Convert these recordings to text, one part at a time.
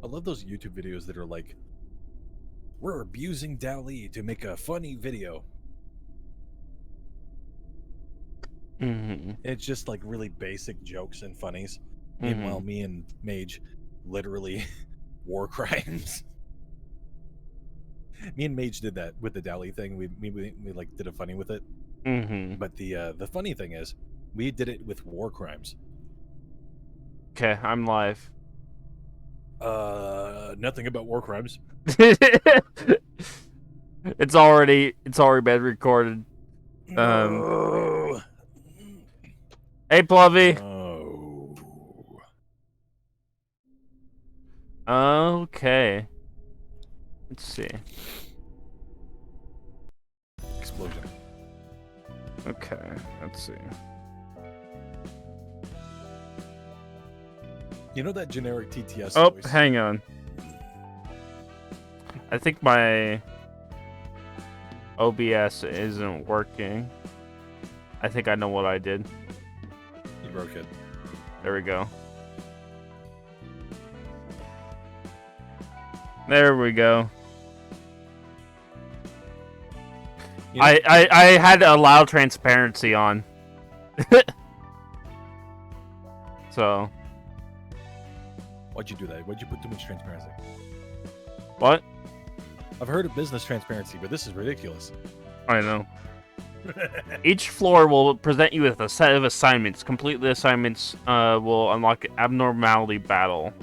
I love those YouTube videos that are like, we're abusing Dali to make a funny video. It's just like really basic jokes and funnies. Meanwhile, me and Mage, literally, war crimes. Me and Mage did that with the Dali thing. We like did a funny with it. But the funny thing is, we did it with war crimes. Okay, I'm live. Nothing about war crimes. It's already been recorded. No. Hey, Plovy. Oh. Okay. Let's see. Explosion. Okay, let's see. You know that generic TTS voice? Oh, hang on. I think my OBS isn't working. I think I know what I did. You broke it. There we go. There we go. You know, I had to allow transparency on. So. Why'd you do that? Why'd you put too much transparency? What? I've heard of business transparency, but this is ridiculous. I know. Each floor will present you with a set of assignments. Complete the assignments will unlock abnormality battle.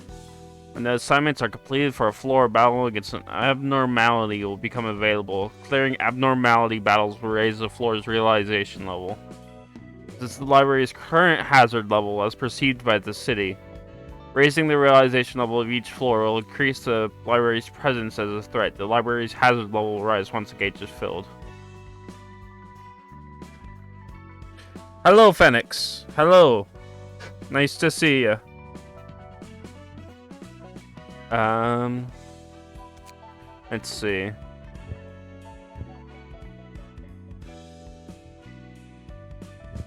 When the assignments are completed for a floor battle against an abnormality will become available. Clearing abnormality battles will raise the floor's realization level. This is the library's current hazard level as perceived by the city. Raising the realization level of each floor will increase the library's presence as a threat. The library's hazard level will rise once the gate is filled. Hello, Phoenix. Hello. Nice to see you. Let's see.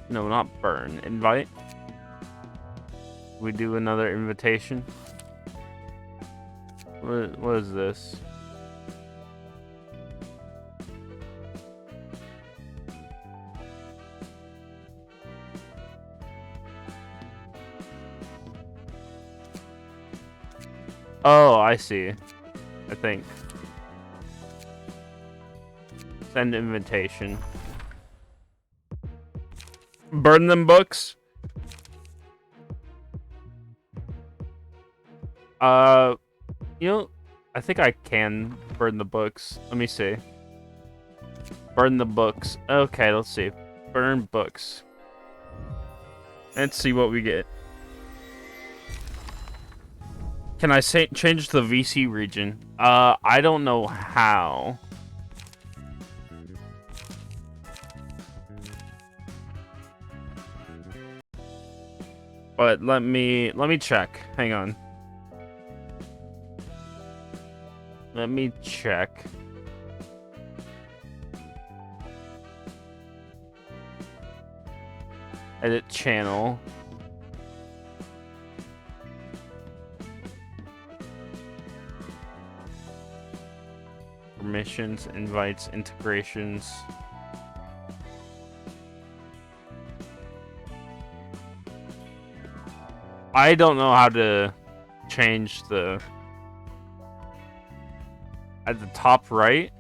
No, not burn. Invite. We do another invitation. What is this? Oh, I see. I think. Send invitation. Burn them books? You know, I think I can burn the books. Let me see. Burn the books. Okay, let's see. Burn books. Let's see what we get. Can I change the VC region? I don't know how. But let me check. Hang on. Let me check. Edit channel. Permissions, invites, integrations. I don't know how to change the at the top right.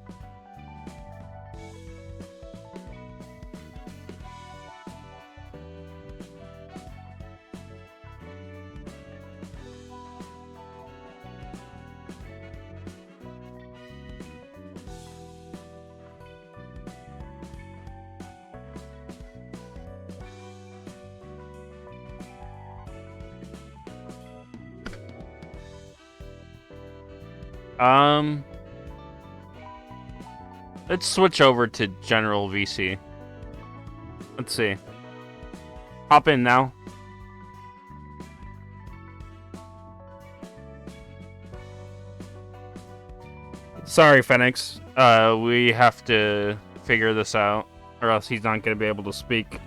Let's switch over to general VC. Let's see. Hop in now. Sorry, Phoenix. We have to figure this out, or else he's not going to be able to speak.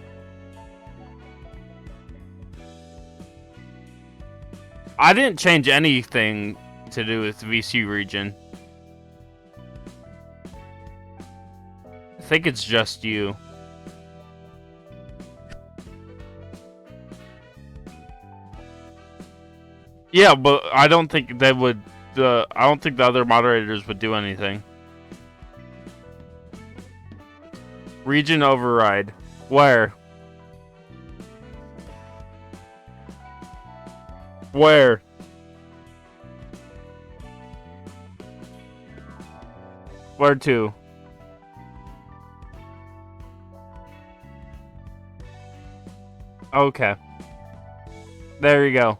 I didn't change anything to do with VC region. I think it's just you. Yeah, but I don't think they would. I don't think the other moderators would do anything. Region override. Where? Where? Where to? Okay. There you go.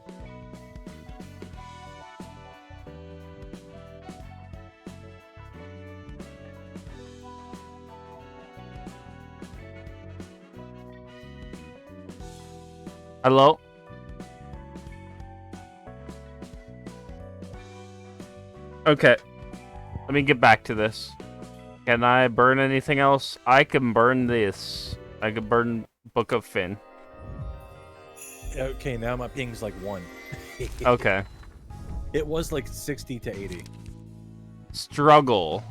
Hello? Okay. Let me get back to this. Can I burn anything else? I can burn this. I can burn Book of Finn. Okay, now my ping's like 1. Okay. It was like 60 to 80. Struggle.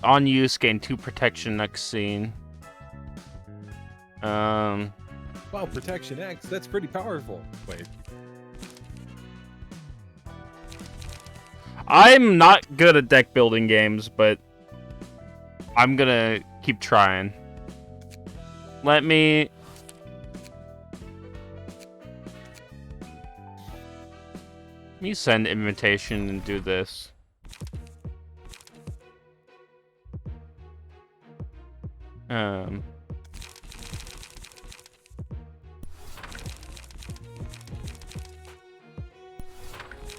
On use, gain 2 protection next scene. Wow, Protection X, that's pretty powerful. Wait. I'm not good at deck building games, but I'm gonna keep trying. Let me send invitation and do this.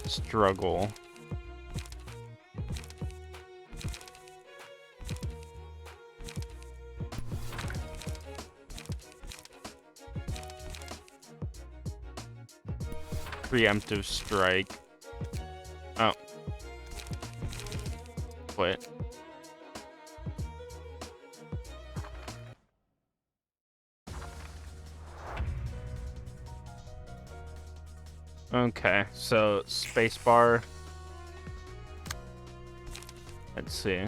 Struggle. Preemptive strike. Oh. Quit. Okay, so spacebar. Let's see.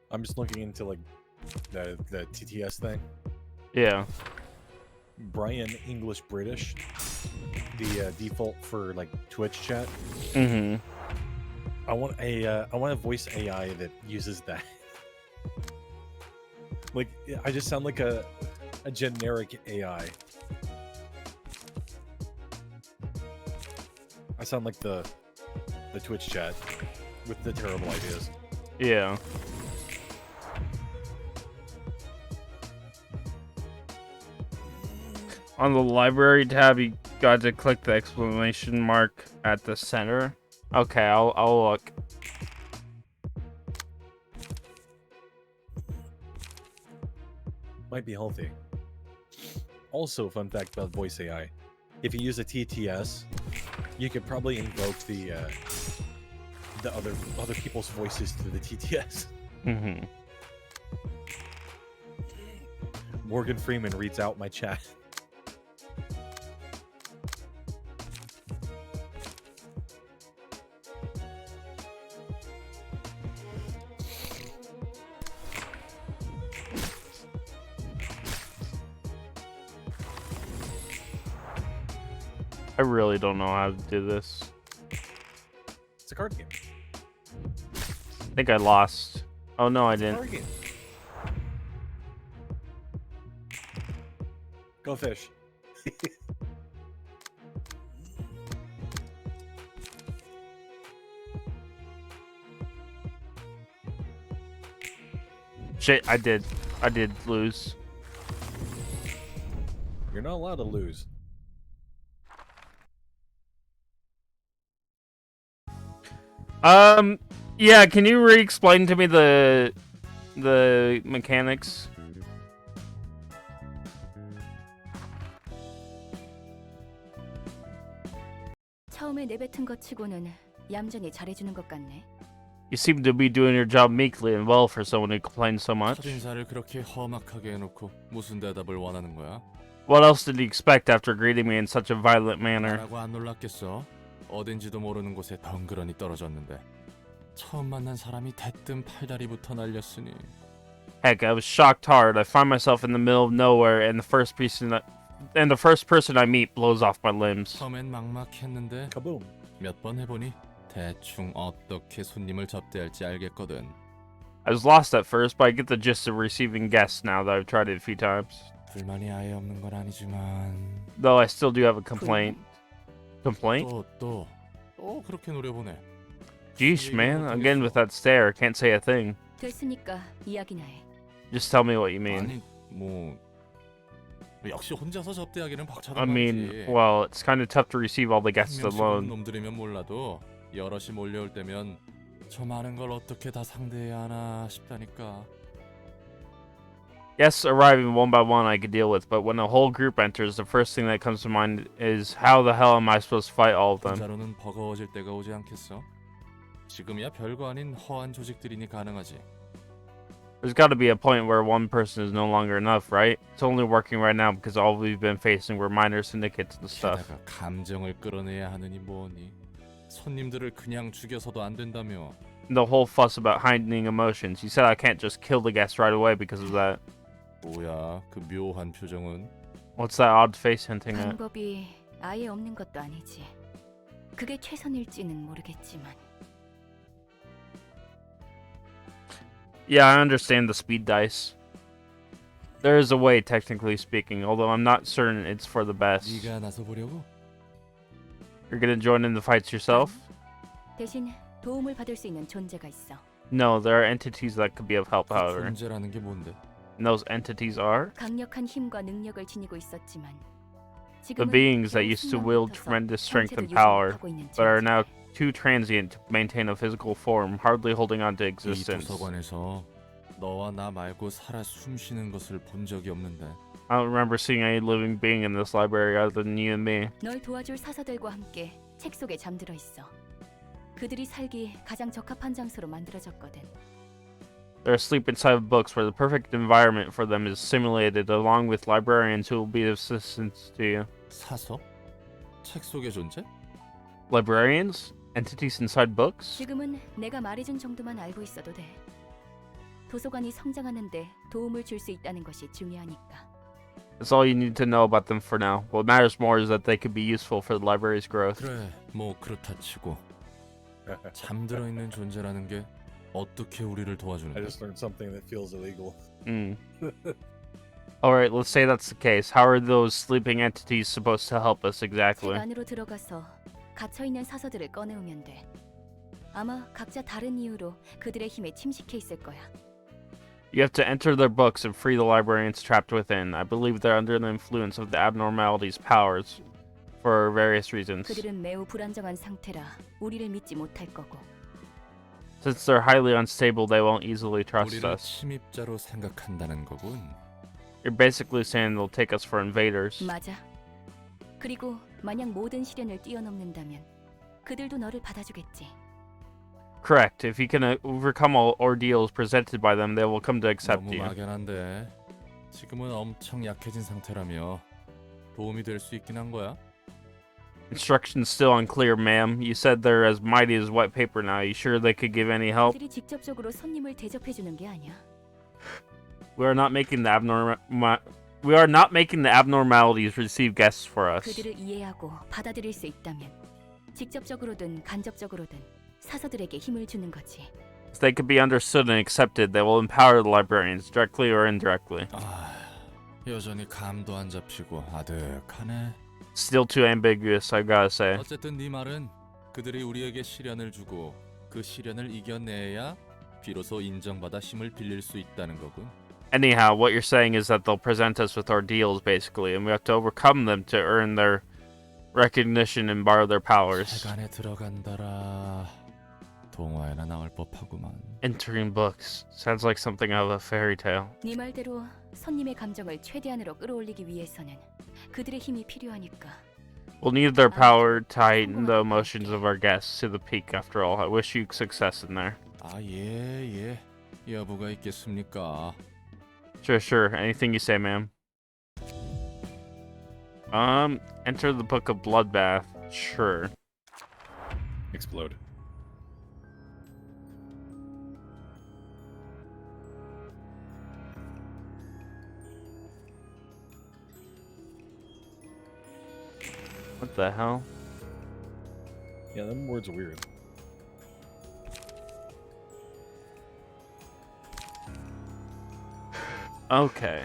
I'm just looking into like the TTS thing. Yeah. Brian English British, the default for like Twitch chat. Mm-hmm. I want a voice AI that uses that. Like I just sound like a generic AI. I sound like the Twitch chat with the terrible ideas. Yeah. On the library tab, you got to click the exclamation mark at the center. Okay, I'll look. Might be healthy. Also, fun fact about voice AI: if you use a TTS, you could probably invoke the other people's voices to the TTS. Mm-hmm. Morgan Freeman reads out my chat. I really don't know how to do this. It's a card game. I think I lost. Oh no, I didn't. Card game. Go fish. Shit, I did lose. You're not allowed to lose. Yeah, can you re-explain to me the mechanics? 처음에 내뱉은 것 치고는 얌전히 잘해주는 것 같네. You seem to be doing your job meekly and well for someone who complains so much. 첫인사를 그렇게 험악하게 해놓고 무슨 대답을 원하는 거야? What else did you expect after greeting me in such a violent manner? 나라고 안 놀랐겠어? 어딘지도 모르는 곳에 덩그러니 떨어졌는데 처음 만난 사람이 대뜸 팔다리부터 날렸으니. Heck, I was shocked hard. I find myself in the middle of nowhere, and the first person I meet blows off my limbs. 처음엔 막막했는데 Kaboom. 몇 번 해보니 대충 어떻게 손님을 접대할지 알겠거든. I was lost at first, but I get the gist of receiving guests now that I've tried it a few times. 불만이 아예 없는 건 아니지만 Though I still do have a complaint. Complaint? 또 그렇게 노려보네. Jeesh, man. Again with that stare. Can't say a thing. 됐으니까 이야기나 해. Just tell me what you mean. 아니 뭐 역시 혼자서 접대하기는 벅차다 I mean, 말이지. well, it's kind of tough to receive all the guests 한 명씩 오는 alone. 놈들이면 몰라도 여럿이 몰려올 때면 저 많은 걸 어떻게 다 상대해야 하나 싶다니까. Guests arriving one by one I could deal with, but when a whole group enters, the first thing that comes to mind is how the hell am I supposed to fight all of them? 혼자로는 버거워질 때가 오지 않겠어? 지금이야 별거 아닌 허한 조직들이니 가능하지. There's got to be a point where one person is no longer enough, right? It's only working right now because all we've been facing were minor syndicates and stuff. 게다가 감정을 끌어내야 하느니 뭐니. 손님들을 그냥 죽여서도 안 된다며. The whole fuss about heightening emotions. You said I can't just kill the guests right away because of that. 뭐야 그 묘한 표정은. What's that odd face hinting at? 방법이 아예 없는 것도 아니지. 그게 최선일지는 모르겠지만. Yeah, I understand the speed dice. There is a way, technically speaking, although I'm not certain it's for the best. 네가 나서 보려고? You're gonna join in the fights yourself? 대신 도움을 받을 수 있는 존재가 있어. No, there are entities that could be of help, 그 however. 존재라는 게 뭔데? And those entities are 강력한 힘과 능력을 지니고 있었지만 the 지금은 beings that 겨우 used to wield 순간부터서 tremendous strength 형체도 and power, 유지하고 있는 but are 존재. now too transient to maintain a physical form, hardly holding on to 이 existence. 도서관에서 너와 나 말고 살아 숨쉬는 것을 본 적이 없는데. I don't remember seeing any living being in this library other than you and me. 널 도와줄 사서들과 함께 책 속에 잠들어 있어. 그들이 살기 가장 적합한 장소로 만들어졌거든. They're asleep inside of books where the perfect environment for them is simulated, along with librarians who will be of assistance to you. 사서? 책 속의 존재? Librarians? Entities inside books? 지금은 내가 말해준 정도만 알고 있어도 돼. 도서관이 성장하는데 도움을 줄 수 있다는 것이 중요하니까. That's all you need to know about them for now. What matters more is that they could be useful for the library's growth. 그래, 뭐 그렇다 치고 잠들어 있는 존재라는 게 어떻게 우리를 I 도와주는데? just learned something that feels illegal. Alright, let's say that's the case. How are those sleeping entities supposed to help us 책 exactly? 안으로 들어가서 갇혀 있는 사서들을 꺼내오면 돼. 아마 각자 다른 이유로 그들의 힘에 침식해 있을 거야. You have to enter their books and free the librarians trapped within. I believe they're under the influence of the abnormality's powers for various reasons. 그들은 매우 불안정한 상태라 우리를 믿지 못할 거고. Since they're highly unstable, they won't easily trust 우리를 us. 침입자로 생각한다는 거군. You're basically saying they'll take us for invaders. 맞아. 그리고 만약 모든 시련을 뛰어넘는다면 그들도 너를 받아주겠지. Correct. If you can overcome all ordeals presented by them, they will come to accept 너무 you. 막연한데 지금은 엄청 약해진 상태라며 도움이 될 수 있긴 한 거야? Instructions still unclear, ma'am. You said they're as mighty as wet paper now. You sure they could give any help? 그들이 직접적으로 손님을 대접해 주는 게 아니야. We are not making the abnormalities receive guests for us. 그들을 이해하고 받아들일 수 있다면 직접적으로든 간접적으로든 사서들에게 힘을 주는 거지. If they could be understood and accepted, they will empower the librarians, directly or indirectly. 여전히 감도 안 잡히고 아득하네. Still too ambiguous, I gotta say. 어쨌든 네 말은 그들이 우리에게 시련을 주고 그 시련을 이겨내야 비로소 인정받아 힘을 빌릴 수 있다는 거군. Anyhow, what you're saying is that they'll present us with ordeals, basically, and we have to overcome them to earn their recognition and borrow their powers. 책 안에 들어간다라. 동화에나 나올 법하구만. Entering books. Sounds like something out of a fairy tale. 네 말대로 손님의 감정을 최대한으로 끌어올리기 위해서는 그들의 힘이 필요하니까. We'll need their power to heighten the emotions of our guests to the peak, after all. I wish you success in there. 예. 여부가 있겠습니까? Sure. Anything you say, ma'am. Enter the Book of Bloodbath. Sure. Explode. What the hell? Yeah, them words are weird. Okay.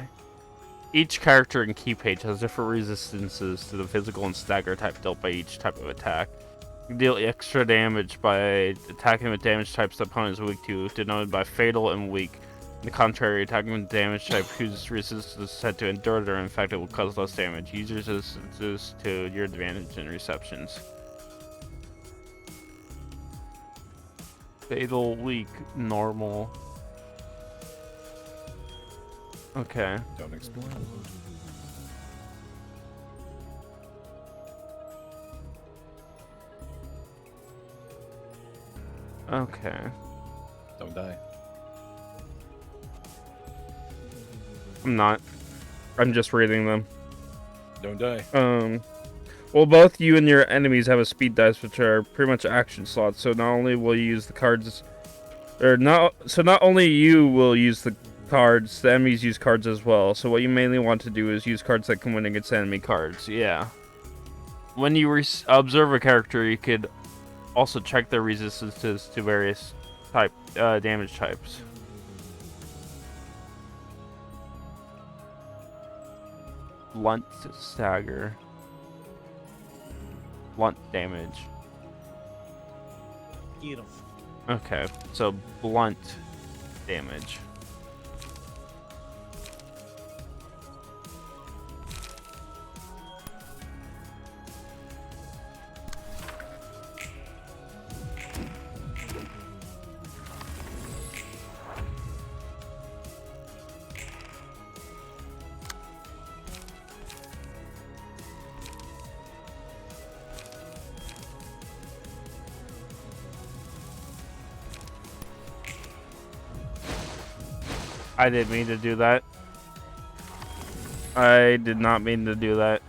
Each character in Key Page has different resistances to the physical and stagger type dealt by each type of attack. You can deal extra damage by attacking with damage types the opponent is weak to, denoted by fatal and weak. On the contrary, attacking with damage type whose resistance is set to endure or infected will cause less damage. Use resistances to your advantage in receptions. Fatal, weak, normal. Okay. Don't explode. Okay. Don't die. I'm not. I'm just reading them. Don't die. Well, both you and your enemies have a speed dice, which are pretty much action slots. So not only will you use the cards, not only you will use the cards, the enemies use cards as well. So what you mainly want to do is use cards that can win against enemy cards. Yeah. When you observe a character, you could also check their resistances to various damage types. Blunt stagger. Blunt damage. Get 'em. Okay, so blunt damage. I didn't mean to do that. I did not mean to do that.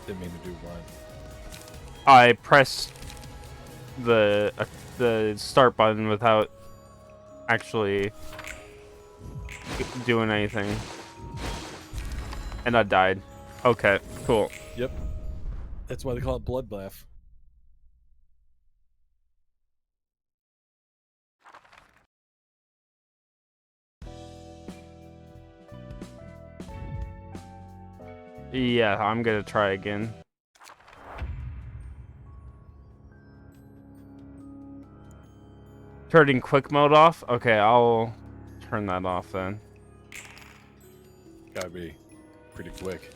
Didn't mean to do what? I pressed the start button without actually doing anything. And I died. Okay, cool. Yep. That's why they call it bloodbath. Yeah, I'm gonna try again. Turning quick mode off? Okay, I'll turn that off then. Gotta be pretty quick.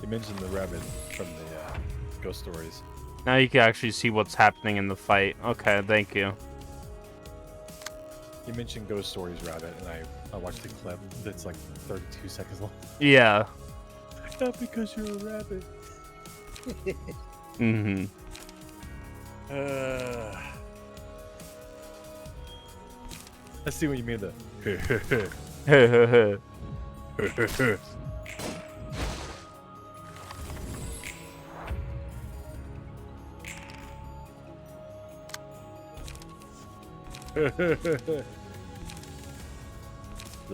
You mentioned the rabbit from the ghost stories. Now you can actually see what's happening in the fight. Okay, thank you. You mentioned ghost stories rabbit, and I watched the clip that's like 32 seconds long. Yeah. Not because you're a rabbit. Mm-hmm. I see what you mean. The The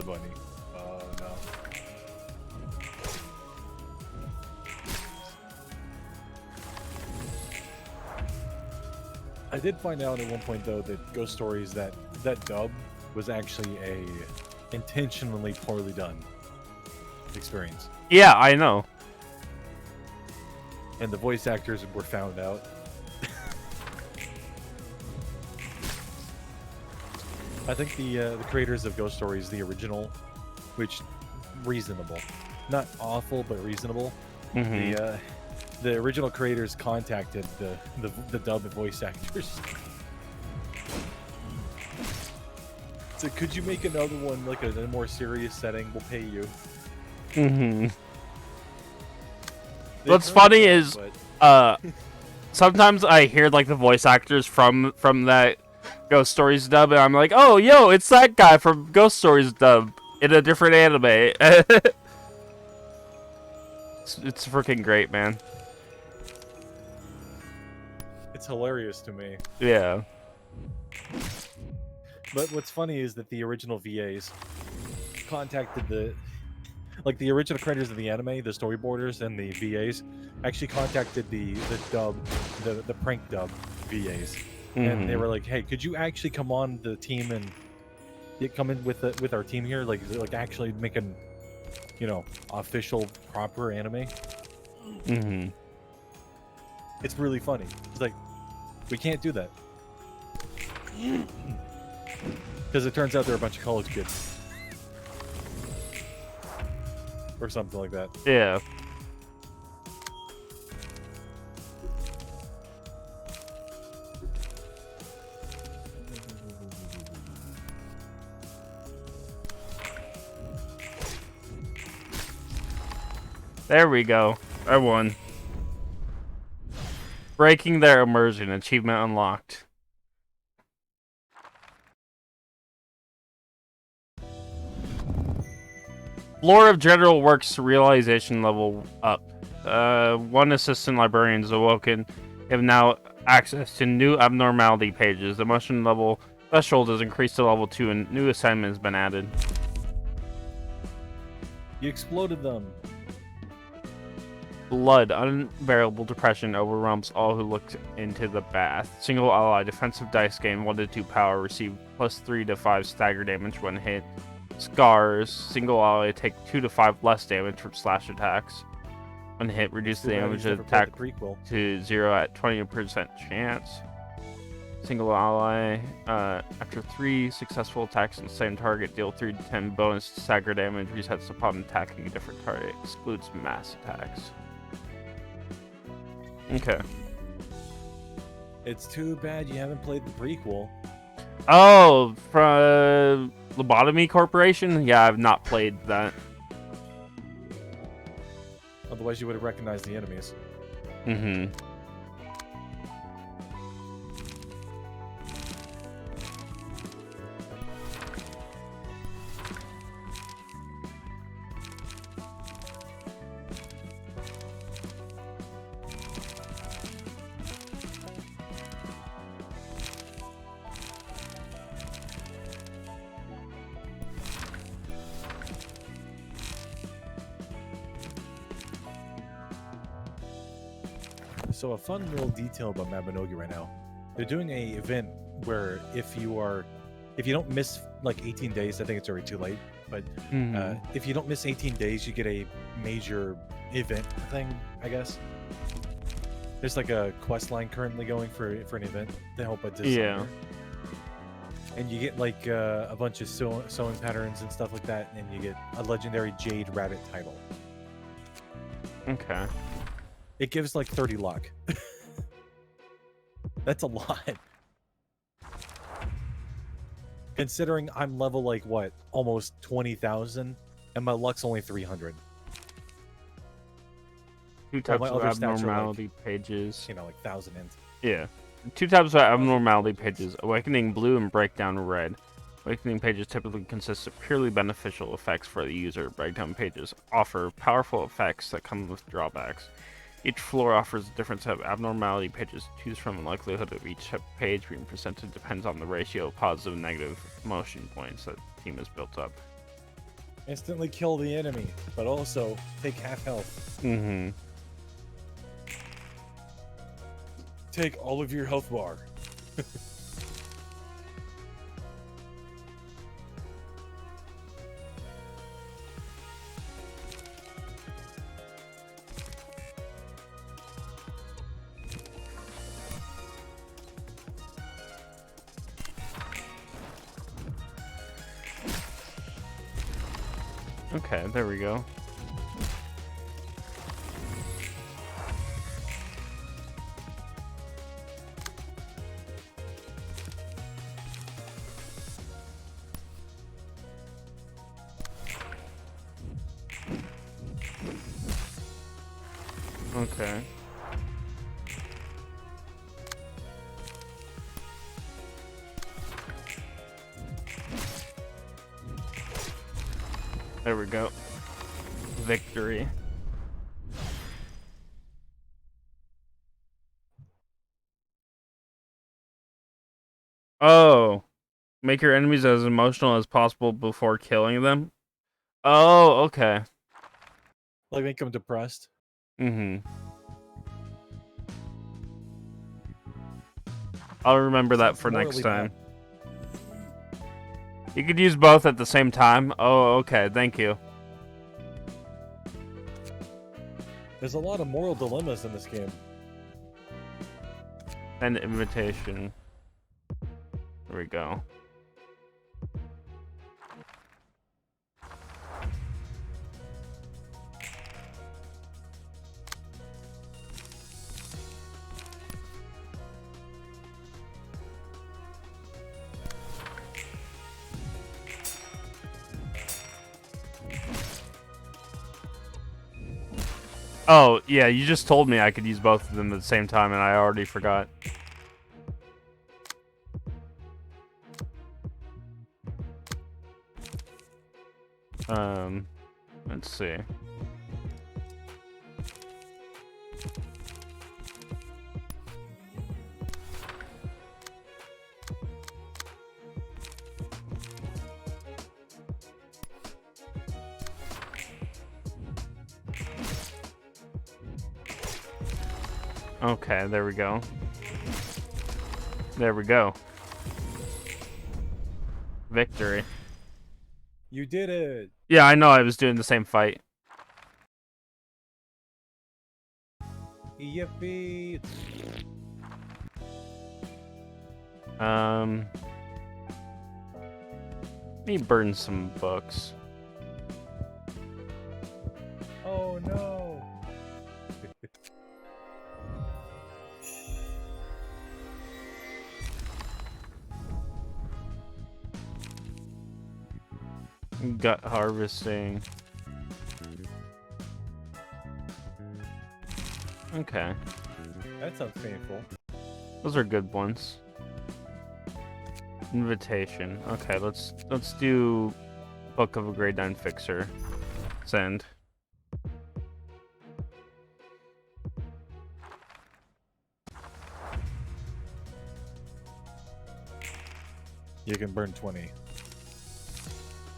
bunny. Oh no. I did find out at one point though that Ghost Stories that dub was actually a intentionally poorly done experience. Yeah, I know. And the voice actors were found out. I think the creators of Ghost Stories, the original, which reasonable, not awful but reasonable. The original creators contacted the dub and voice actors. So could you make another one like a more serious setting? We'll pay you. What's funny is, sometimes I hear like the voice actors from that Ghost Stories dub, and I'm like, oh, yo, it's that guy from Ghost Stories dub in a different anime. It's freaking great, man. It's hilarious to me. Yeah. But what's funny is that the original VAs contacted the original creators of the anime, the storyboarders, and the VAs actually contacted the dub, the prank dub VAs, and they were like, "Hey, could you actually come on the team and come in with our team here, like actually make an, official proper anime?" It's really funny. It's like, we can't do that because it turns out they're a bunch of college kids. Or something like that. Yeah. There we go. I won. Breaking their immersion. Achievement unlocked. Floor of General Works realization level up. One assistant librarian is awoken. You have now access to new abnormality pages. The emotion level threshold is increased to level 2 and new assignment has been added. You exploded them. Blood. Unbearable depression overwhelms all who look into the bath. Single ally. Defensive dice gain 1 to 2 power. Receive plus 3 to 5 stagger damage when hit. Scars. Single ally take 2 to 5 less damage from slash attacks. When hit, reduce the damage of attack to 0 at 20% chance. Single ally. After 3 successful attacks on the same target, deal 3 to 10 bonus stagger damage. Resets upon attacking a different target. Excludes mass attacks. Okay. It's too bad you haven't played the prequel. Oh, from Lobotomy Corporation? Yeah, I've not played that. Otherwise, you would have recognized the enemies. So a fun little detail about Mabinogi right now. They're doing a event where if you don't miss like 18 days, I think it's already too late, but if you don't miss 18 days, you get a major event thing, I guess. There's like a quest line currently going for an event to help a designer. Yeah. And you get like a bunch of sewing patterns and stuff like that, and you get a legendary Jade Rabbit title. Okay. It gives like 30 luck. That's a lot. Considering I'm level like what, almost 20,000, and my luck's only 300. 2 types of abnormality pages. Like 1,000 int. Yeah. 2 types of abnormality pages. Awakening blue and breakdown red. Awakening pages typically consist of purely beneficial effects for the user. Breakdown pages offer powerful effects that come with drawbacks. Each floor offers a different set of abnormality pages to choose from, and the likelihood of each page being presented depends on the ratio of positive and negative emotion points that the team has built up. Instantly kill the enemy, but also take half health. Mm-hmm. Take all of your health bar. Okay, there we go. Okay. There we go. Victory. Oh. Make your enemies as emotional as possible before killing them? Oh, okay. Like make them depressed. Mm-hmm. I'll remember that for next Morally time. bad. You could use both at the same time. Oh, okay. Thank you. There's a lot of moral dilemmas in this game. And invitation. There we go. Oh, yeah, you just told me I could use both of them at the same time, and I already forgot. Let's see. Okay, there we go. There we go. Victory. You did it. Yeah, I know I was doing the same fight. Yippee. Let me burn some books. Oh no. Gut harvesting. Okay. That sounds painful. Those are good ones. Invitation. Okay, let's do Book of a Grade 9 Fixer. Send. You can burn 20.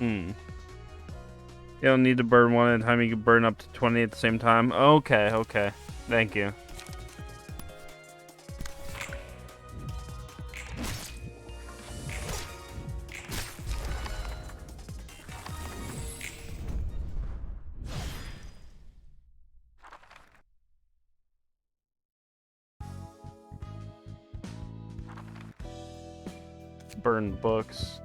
You don't need to burn one at a time, you can burn up to 20 at the same time. Okay, okay. Thank you. Burn books.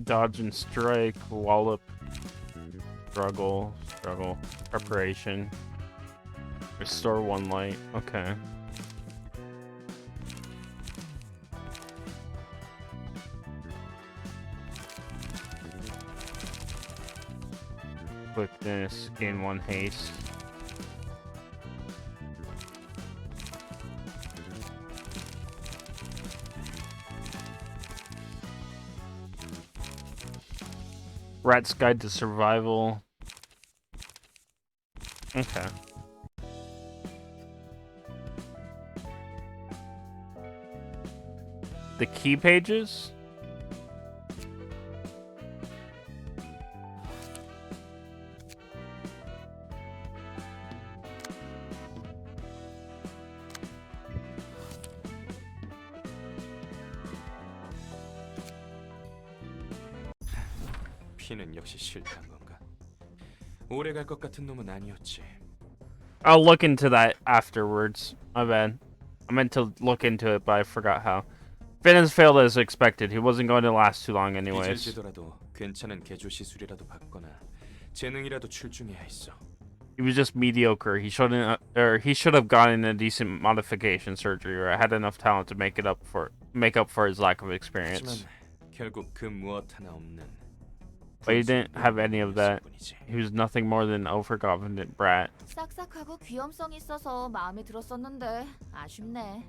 Dodge and strike, wallop, struggle, preparation. Restore 1 light. Okay. Quickness, gain 1 haste. Rat's Guide to Survival. Okay. The key pages? 피는 역시 싫단 건가? 오래 갈 것 같은 놈은 아니었지. I'll look into that afterwards. My bad. I meant to look into it, but I forgot how. Finn has failed as expected. He wasn't going to last too long anyways. 잊을지더라도 괜찮은 개조 시술이라도 받거나 재능이라도 출중해야 했어. He was just mediocre. He shouldn't, or he should have gotten a decent modification surgery, or had enough talent to make up for his lack of experience. 하지만 결국 그 무엇 하나 없는. But he didn't have any of that. He was nothing more than an overconfident brat. 싹싹하고 귀염성 있어서 마음에 들었었는데 아쉽네.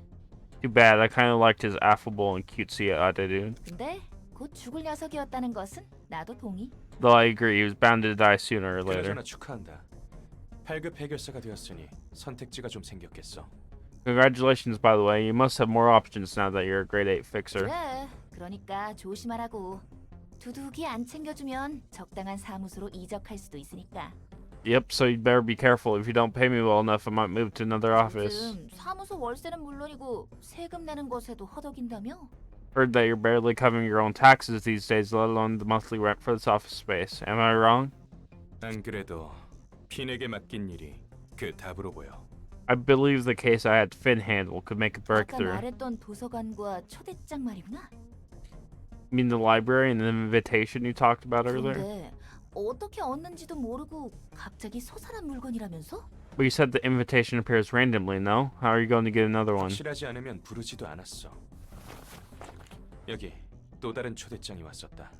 Too bad. I kind of liked his affable and cutesy attitude. 근데 곧 죽을 녀석이었다는 것은 나도 동의. Though I agree, he was bound to die sooner or later. 그러나 축하한다. 8급 해결사가 되었으니 선택지가 좀 생겼겠어. Congratulations, by the way. You must have more options now that you're a grade 8 fixer. 그래. 그러니까 조심하라고. 두둑이 안 챙겨주면 적당한 사무소로 이적할 수도 있으니까. Yep, so you'd better be careful. If you don't pay me well enough, I might move to another office. 요즘 사무소 월세는 물론이고 세금 내는 것에도 허덕인다며? Heard that you're barely covering your own taxes these days, let alone the monthly rent for this office space. Am I wrong? 안 그래도 핀에게 맡긴 일이 그 답으로 보여. I believe the case I had Finn handle could make a 아까 breakthrough. 말했던 도서관과 초대장 말이구나. You mean the library and the invitation you talked about earlier? 근데 어떻게 얻는지도 모르고 갑자기 소산한 물건이라면서? But you said the invitation appears randomly, no? How are you going to get another one? 확실하지 않으면 부르지도 않았어. 여기 또 다른 초대장이 왔었다.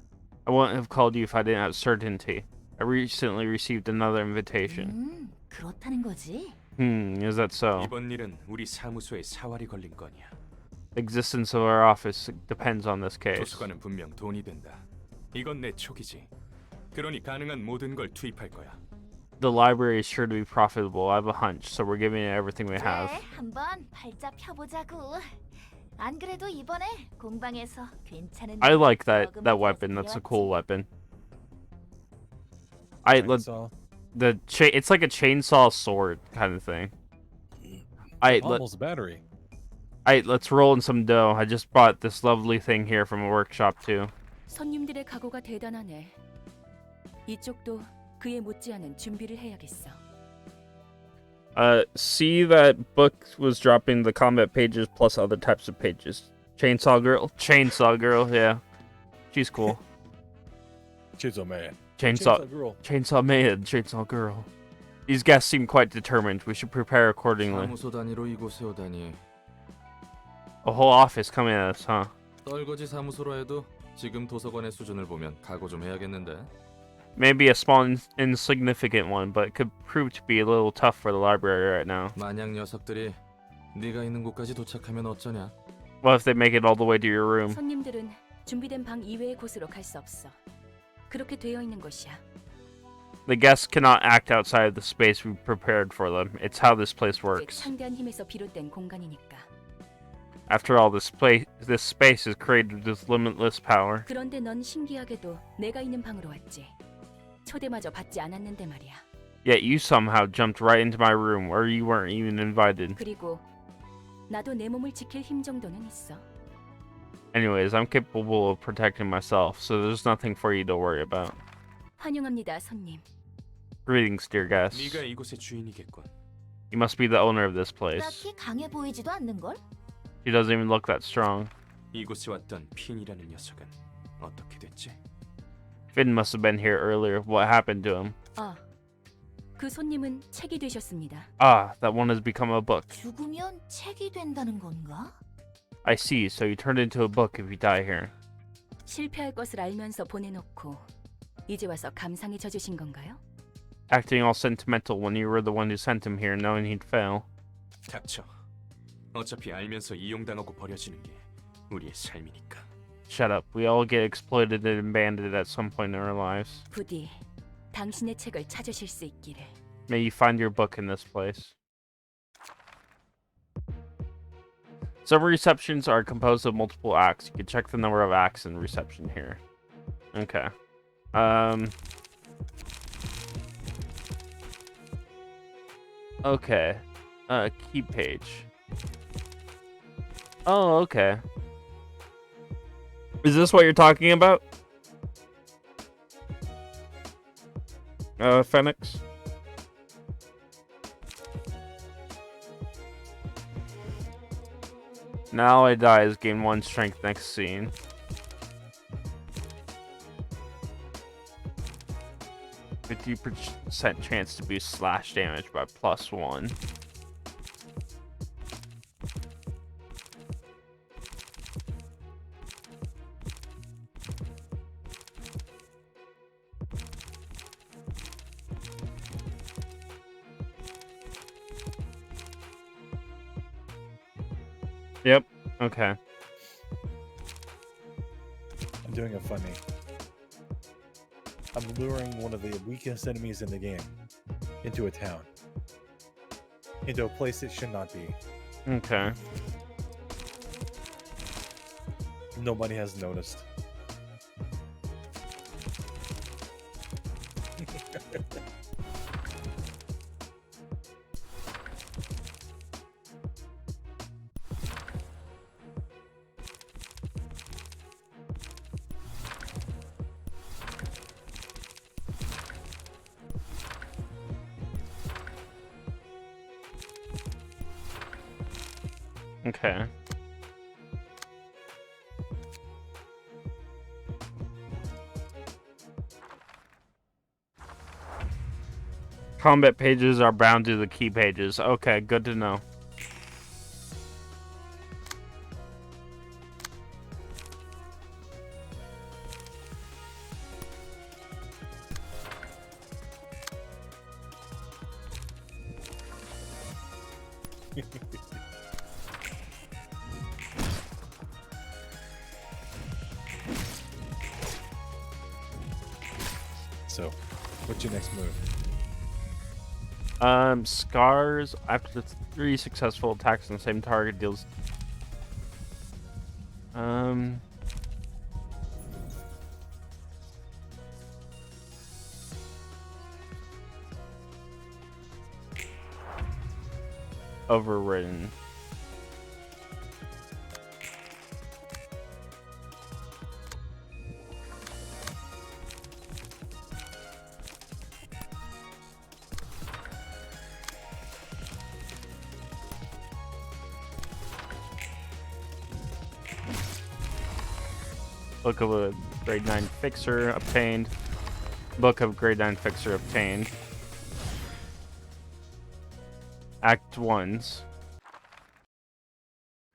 I wouldn't have called you if I didn't have certainty. I recently received another invitation. 그렇다는 거지. Is that so? 이번 일은 우리 사무소에 사활이 걸린 건이야. The existence of our office depends on this case. 도서관은 분명 돈이 된다. 이건 내 촉이지. 그러니 가능한 모든 걸 투입할 거야. The library is sure to be profitable. I have a hunch, so we're giving it everything we have. 그래, 한번 팔자 펴보자고. 안 그래도 이번에 공방에서 괜찮은. I like that weapon. That's a cool weapon. Chainsaw. It's like a chainsaw sword kind of thing. Almost battery. Let's roll in some dough. I just bought this lovely thing here from a workshop too. 손님들의 각오가 대단하네. 이쪽도 그에 못지않은 준비를 해야겠어. See that book was dropping the combat pages plus other types of pages. Chainsaw girl, yeah. She's cool. Chainsaw man. Chainsaw girl. Chainsaw man, chainsaw girl. These guests seem quite determined. We should prepare accordingly. 사무소 단위로 이곳에 오다니. A whole office coming at us, huh? 떨거지 사무소로 해도 지금 도서관의 수준을 보면 각오 좀 해야겠는데. Maybe a small insignificant one, but it could prove to be a little tough for the library right now. 만약 녀석들이 네가 있는 곳까지 도착하면 어쩌냐? What if they make it all the way to your room? 손님들은 준비된 방 이외의 곳으로 갈 수 없어. 그렇게 되어 있는 것이야. The guests cannot act outside of the space we prepared for them. It's how this place works. 창대한 힘에서 비롯된 공간이니까. After all, this space is created with limitless power. 그런데 넌 신기하게도 내가 있는 방으로 왔지. 초대마저 받지 않았는데 말이야. Yet you somehow jumped right into my room where you weren't even invited. 그리고 나도 내 몸을 지킬 힘 정도는 있어. Anyways, I'm capable of protecting myself, so there's nothing for you to worry about. 환영합니다, 손님. Greetings, dear guests. 네가 이곳의 주인이겠군. You must be the owner of this place. 딱히 강해 보이지도 않는 걸? She doesn't even look that strong. 이곳에 왔던 핀이라는 녀석은 어떻게 됐지? Finn must have been here earlier. What happened to him? 그 손님은 책이 되셨습니다. Ah, that one has become a book. 죽으면 책이 된다는 건가? I see, so you turn into a book if you die here. 실패할 것을 알면서 보내놓고 이제 와서 감상에 젖으신 건가요? Acting all sentimental when you were the one who sent him here knowing he'd fail. 닥쳐. 어차피 알면서 이용당하고 버려지는 게 우리의 삶이니까. Shut up. We all get exploited and abandoned at some point in our lives. 부디 당신의 책을 찾으실 수 있기를. May you find your book in this place. Some receptions are composed of multiple acts. You can check the number of acts in reception here. Okay. Okay. Key page. Oh, okay. Is this what you're talking about? Phoenix? Now I dies, gain 1 strength next scene. %% chance to boost slash damage by +1. Yep. Okay. I'm doing a funny. I'm luring one of the weakest enemies in the game into a town. Into a place it should not be. Okay. Nobody has noticed. Okay. Combat pages are bound to the key pages. Okay, good to know. So, what's your next move? Scars after 3 successful attacks on the same target deals. Overridden. Book of a grade 9 fixer obtained. Book of grade 9 fixer obtained. Act 1's.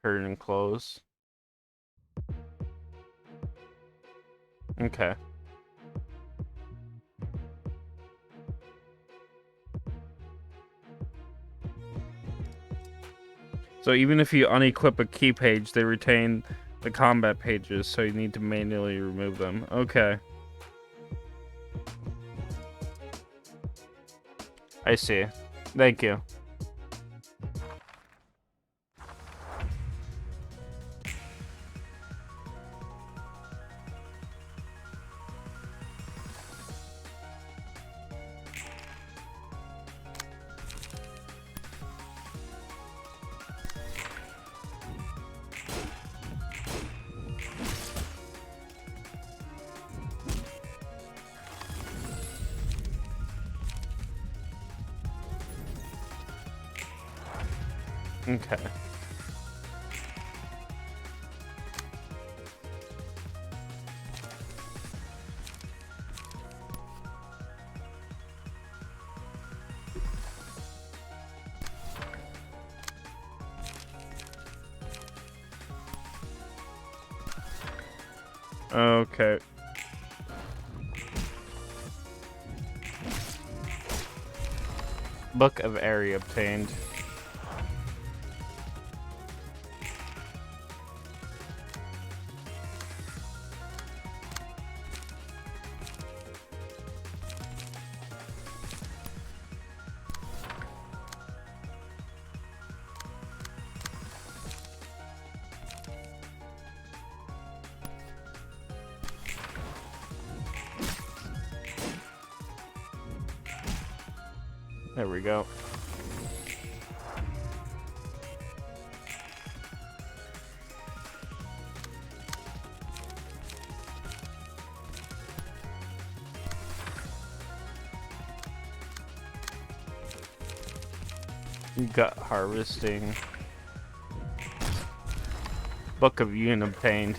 Curtain close. Okay. So even if you unequip a key page, they retain the combat pages, so you need to manually remove them. Okay. I see. Thank you. Okay. Okay. Book of Area obtained. There we go. Gut harvesting. Book of Ruina obtained.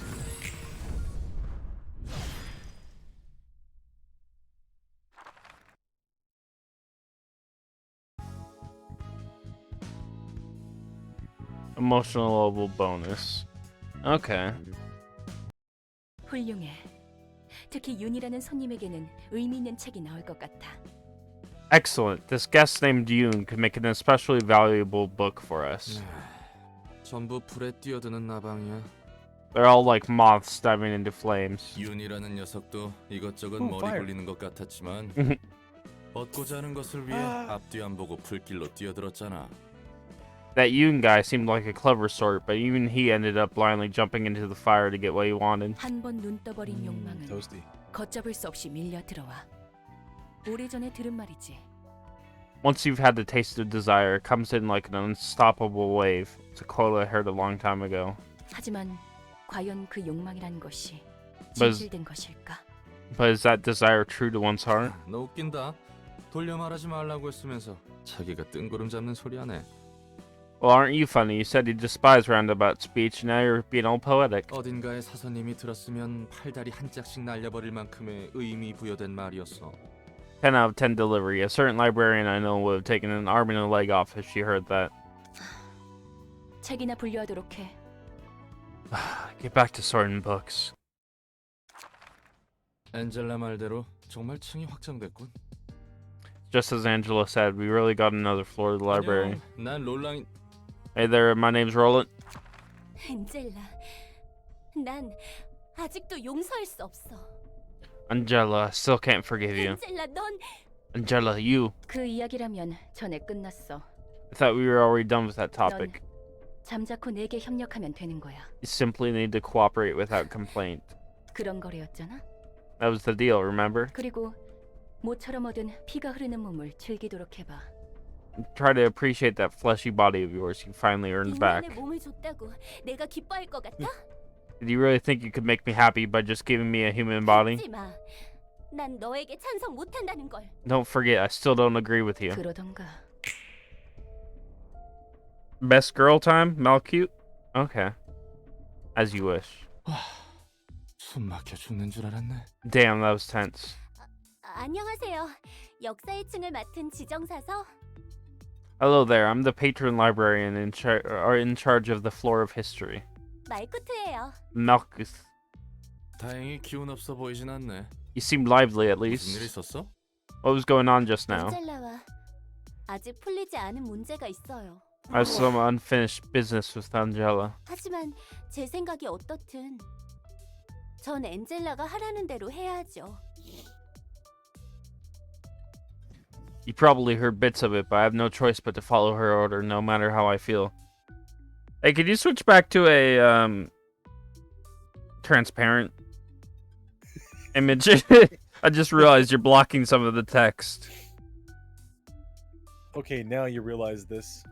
Emotional level bonus. Okay. 훌륭해. 특히 윤이라는 손님에게는 의미 있는 책이 나올 것 같아. Excellent. This guest named Yoon could make an especially valuable book for us. 전부 불에 뛰어드는 나방이야. They're all like moths diving into flames. 윤이라는 녀석도 이것저것 오, 머리 fire. 굴리는 것 같았지만 얻고자 하는 것을 위해 앞뒤 안 보고 불길로 뛰어들었잖아. That Yoon guy seemed like a clever sort, but even he ended up blindly jumping into the fire to get what he wanted. 한 번 눈 떠버린 욕망은 Toasty. 걷잡을 수 없이 밀려 들어와. 오래전에 들은 말이지. Once you've had the taste of desire, it comes in like an unstoppable wave. It's a quote I heard a long time ago. 하지만 과연 그 욕망이란 것이 But- 진실된 것일까? But is that desire true to one's heart? 너 웃긴다. 돌려 말하지 말라고 했으면서 자기가 뜬구름 잡는 소리 하네. Well, aren't you funny? You said you despise roundabout speech, and now you're being all poetic. 어딘가에 사서님이 들었으면 팔다리 한 짝씩 날려버릴 만큼의 의미 부여된 말이었어. 10 out of 10 delivery. A certain librarian I know would have taken an arm and a leg off if she heard that. 책이나 분류하도록 해. Get back to sorting books. 엔젤라 말대로 정말 층이 확장됐군. Just as Angela said, we really got another floor of the library. 안녕, 난 롤랑. Hey there, my name's Roland. 엔젤라, 난 아직도 용서할 수 없어. Angela, I still can't forgive you. 엔젤라, 넌... Angela, you. 그 이야기라면 전에 끝났어. I thought we were already done with that topic. 잠자코 내게 협력하면 되는 거야. You simply need to cooperate without complaint. 그런 거래였잖아. That was the deal, remember? 그리고 모처럼 얻은 피가 흐르는 몸을 즐기도록 해봐. Try to appreciate that fleshy body of yours you finally earned back. 인간의 몸을 줬다고 내가 기뻐할 것 같아? Did you really think you could make me happy by just giving me a human body? 하지 마. 난 너에게 찬성 못한다는 걸. Don't forget, I still don't agree with you. 그러던가. Best girl time? Malcute? Okay. As you wish. 숨 막혀 죽는 줄 알았네. Damn, that was tense. 안녕하세요. 역사의 층을 맡은 지정사서. Hello there, I'm the patron librarian in charge of the floor of history. 말쿠트예요. Malkuth. 다행히 기운 없어 보이진 않네. You seemed lively at 무슨 일 least. 있었어? What was going on just now? 엔젤라와 아직 풀리지 않은 문제가 있어요. I have some unfinished business with Angela. 하지만 제 생각이 어떻든 전 엔젤라가 하라는 대로 해야죠. You probably heard bits of it, but I have no choice but to follow her order, no matter how I feel. Hey, could you switch back to a transparent image? I just realized you're blocking some of the text. Okay, now you realize this.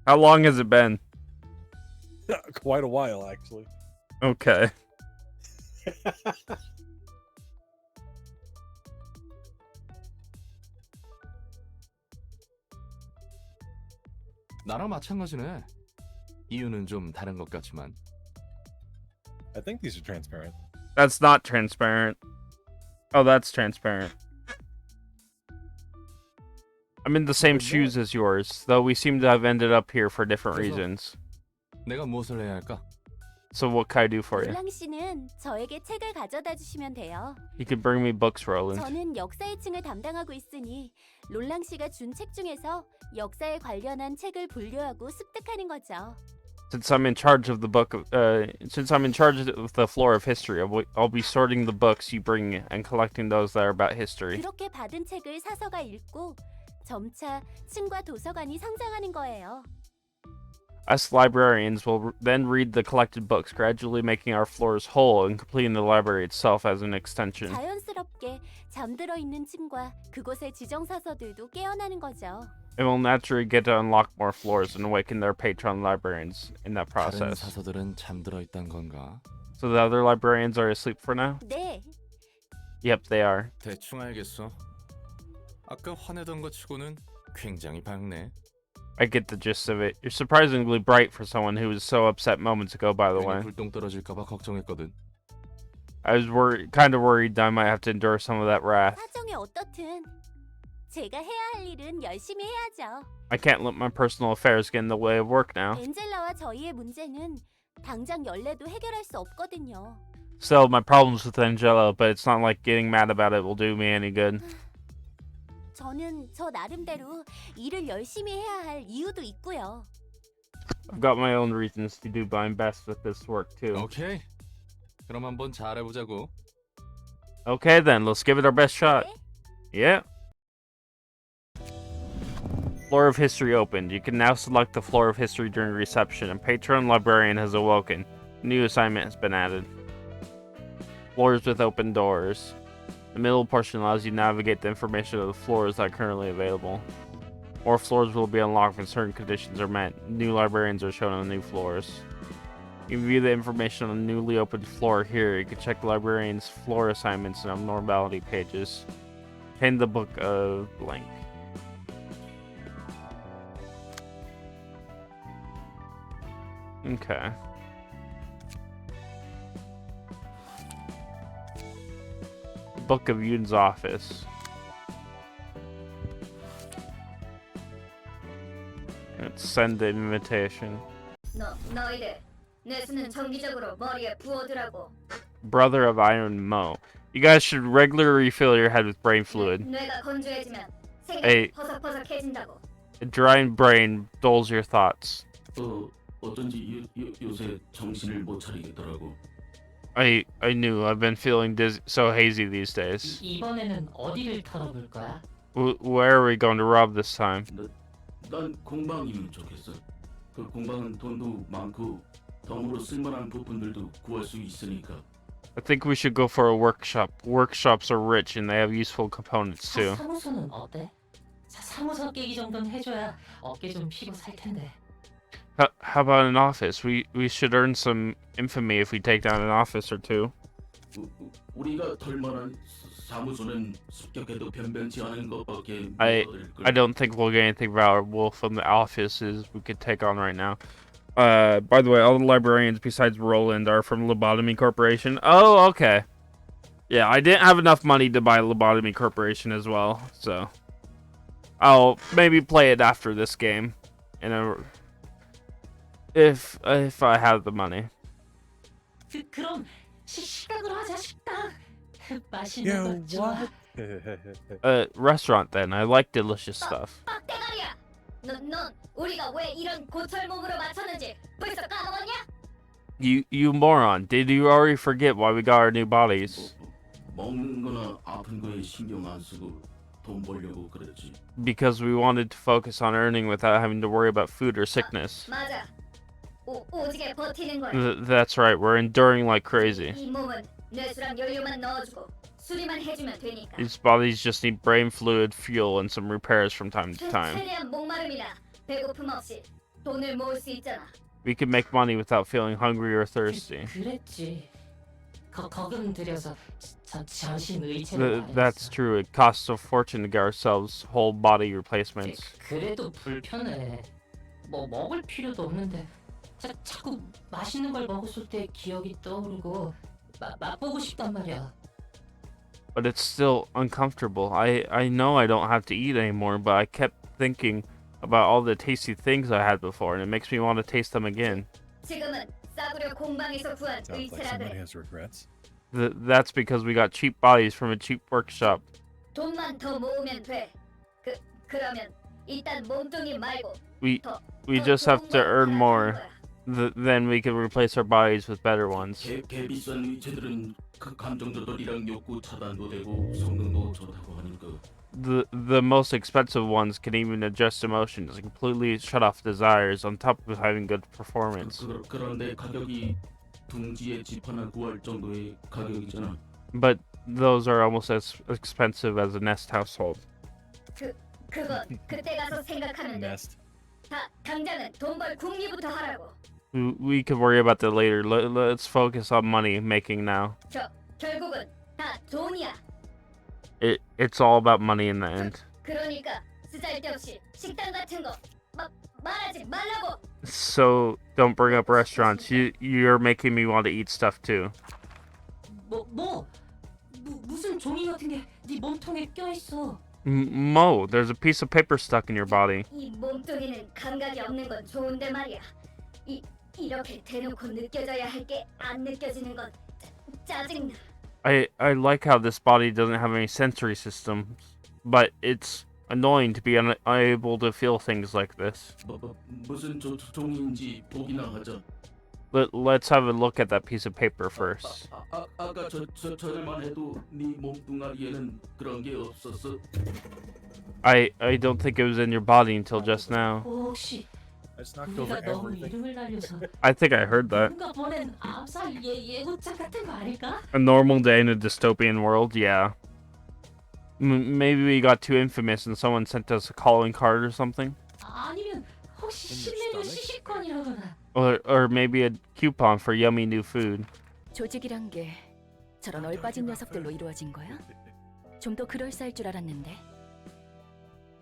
How long has it been? Quite a while, actually. Okay. 나랑 마찬가지네. 이유는 좀 다른 것 같지만. I think these are transparent. That's not transparent. Oh, that's transparent. I'm in the same What's shoes as yours, though we seem to have ended up here for different 그래서- reasons. 내가 무엇을 해야 할까? So what can I do for you? 롤랑 씨는 저에게 책을 가져다 주시면 돼요. You could bring me books, Roland. 저는 역사의 층을 담당하고 있으니 롤랑 씨가 준 책 중에서 역사에 관련한 책을 분류하고 습득하는 거죠. Since I'm in charge of the floor of history, I'll be sorting the books you bring and collecting those that are about history. 그렇게 받은 책을 사서가 읽고 점차 층과 도서관이 성장하는 거예요. Us librarians will then read the collected books, gradually making our floors whole and completing the library itself as an extension. 자연스럽게 잠들어 있는 층과 그곳의 지정사서들도 깨어나는 거죠. It will naturally get to unlock more floors and awaken their patron librarians in that 다른 process. 사서들은 잠들어 있단 건가? So the other librarians are asleep for now? 네, Yep, they are. 대충 알겠어. 아까 화내던 것 치고는 굉장히 밝네. I get the gist of it. You're surprisingly bright for someone who was so upset moments ago, by the 괜히 way. 불똥 떨어질까봐 걱정했거든. I was kind of worried that I might have to endure some of that wrath. 사정이 어떻든 제가 해야 할 일은 열심히 해야죠. I can't let my personal affairs get in the way of work now. 엔젤라와 저희의 문제는 당장 열래도 해결할 수 없거든요. Still, my problems with Angela, but it's not like getting mad about it will do me any good. 저는 저 나름대로 일을 열심히 해야 할 이유도 있고요. I've got my own reasons to do my best with this work too. 오케이. 그럼 한번 잘해보자고. Okay then, let's give it our best shot. Yeah. Floor of History opened. You can now select the Floor of History during reception, and Patron Librarian has awoken. A new assignment has been added. Floors with open doors. The middle portion allows you to navigate the information of the floors that are currently available. More floors will be unlocked when certain conditions are met. New librarians are shown on the new floors. You can view the information on the newly opened floor here. You can check the librarian's floor assignments and abnormality pages. Obtain the book of blank. Okay. Book of Yoon's office. Let's send the invitation. 너희들 내 수는 정기적으로 머리에 부어두라고. Brother of Iron Mo. You guys should regularly refill your head with brain fluid. 뇌가 건조해지면 Hey. 퍼석퍼석해진다고. A drying brain dulls your thoughts. 어쩐지 요새 정신을 못 차리겠더라고. I knew. I've been feeling so hazy these days. 이번에는 어디를 털어볼 거야? Where are we going to rob this time? 난 공방이면 좋겠어. 그 공방은 돈도 많고 덤으로 쓸만한 부품들도 구할 수 있으니까. I think we should go for a workshop. Workshops are rich and they have useful components too. 사무소는 어때? 사무소 깨기 정도는 해줘야 어깨 좀 피고 살 텐데. How about an office? We should earn some infamy if we take down an office or two. 우리가 털 만한 사무소는 습격해도 변변치 않은 것밖에 I don't think we'll get anything valuable from the offices we could take on right now. By the way, all the librarians besides Roland are from Lobotomy Corporation. Oh, okay. Yeah, I didn't have enough money to buy Lobotomy Corporation as well, so I'll maybe play it after this game, if I have the money. 그럼 식당으로 하자 식당. 맛있는 거 좋아. Restaurant then. I like delicious stuff. 빡대가리야. 넌 우리가 왜 이런 고철 몸으로 맞췄는지 벌써 까먹었냐? You moron! Did you already forget why we got our new bodies? 먹는 거나 아픈 거에 신경 안 쓰고 돈 벌려고 그랬지. Because we wanted to focus on earning without having to worry about food or sickness. 맞아. 오지게 버티는 거야. That's right, we're enduring like crazy. 이 몸은 뇌수랑 연료만 넣어주고 수리만 해주면 되니까. These bodies just need brain fluid, fuel, and some repairs from time to time. 최대한 목마름이나 배고픔 없이 돈을 모을 수 있잖아. We can make money without feeling hungry or thirsty. 그랬지. 거금 들여서 전신 의체를 That's true, it costs a fortune to get ourselves whole body replacements. 그래도 불편해. 뭐 먹을 필요도 없는데 자꾸 맛있는 걸 먹었을 때 기억이 떠오르고 맛보고 싶단 말이야. But it's still uncomfortable. I know I don't have to eat anymore, but I kept thinking about all the tasty things I had before, and it makes me want to taste them again. 지금은 싸구려 공방에서 구한 Sounds like 의체라 somebody 그래. has regrets. That's because we got cheap bodies from a cheap workshop. 돈만 더 모으면 돼. 그러면 일단 몸뚱이 말고 We 더 just have 좋은 to 걸 earn 갈아타는 more. 거야. Then we can replace our bodies with better ones. 개 비싼 위체들은 감정 조절이랑 욕구 차단도 되고 성능도 좋다고 하니까. The most expensive ones can even adjust emotions and completely shut off desires on top of having good performance. 그런데 가격이 둥지에 집 하나 구할 정도의 가격이잖아. But those are almost as expensive as a nest household. 그건 그때 가서 생각하면 돼. Nest. 당장은 돈 벌 궁리부터 하라고. We could worry about that later. Let's focus on money making now. 결국은 다 돈이야. It's all about money in the end. 그러니까 쓰잘데없이 식당 같은 거 말하지 말라고. So don't bring up restaurants. You're making me want to eat stuff too. 무슨 종이 같은 게 네 몸통에 껴있어. Mo, there's a piece of paper stuck in your body. 이 몸뚱이는 감각이 없는 건 좋은데 말이야. 이렇게 대놓고 느껴져야 할 게 안 느껴지는 건 짜증나. I like how this body doesn't have any sensory systems, but it's annoying to be unable to feel things like this. 무슨 종인지 보기나 하자. Let's have a look at that piece of paper first. 아까 전에만 해도 네 몸뚱아리에는 그런 게 없었어. I don't think it was in your body until just now. 혹시 It's knocked over 우리가 너무 everything. 이름을 날려서 I think I heard that. 누가 보낸 암살 예고장 같은 거 아닐까? A normal day in a dystopian world, yeah. Maybe we got too infamous and someone sent us a calling card or something. 아니면 혹시 In your 신메뉴 stomach? 시식권이라거나. Or maybe a coupon for yummy new food. 조직이란 게 저런 얼빠진 녀석들로 이루어진 거야? 좀 더 그럴싸할 줄 알았는데.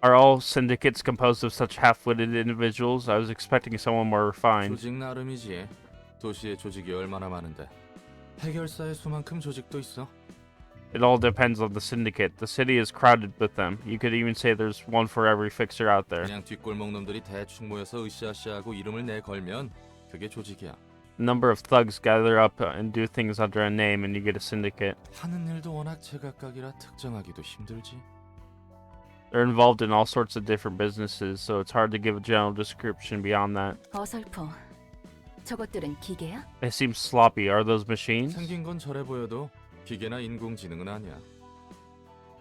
Are all syndicates composed of such half-witted individuals? I was expecting someone more refined. 조직 나름이지. 도시에 조직이 얼마나 많은데. 해결사의 수만큼 조직도 있어. It all depends on the syndicate. The city is crowded with them. You could even say there's one for every fixer out there. 그냥 뒷골목 놈들이 대충 모여서 으쌰으쌰하고 이름을 내걸면 그게 조직이야. A number of thugs gather up and do things under a name and you get a syndicate. 하는 일도 워낙 제각각이라 특정하기도 힘들지. They're involved in all sorts of different businesses, so it's hard to give a general description beyond that. 어설퍼. 저것들은 기계야? They seem sloppy. Are those machines? 생긴 건 저래 보여도 기계나 인공지능은 아니야.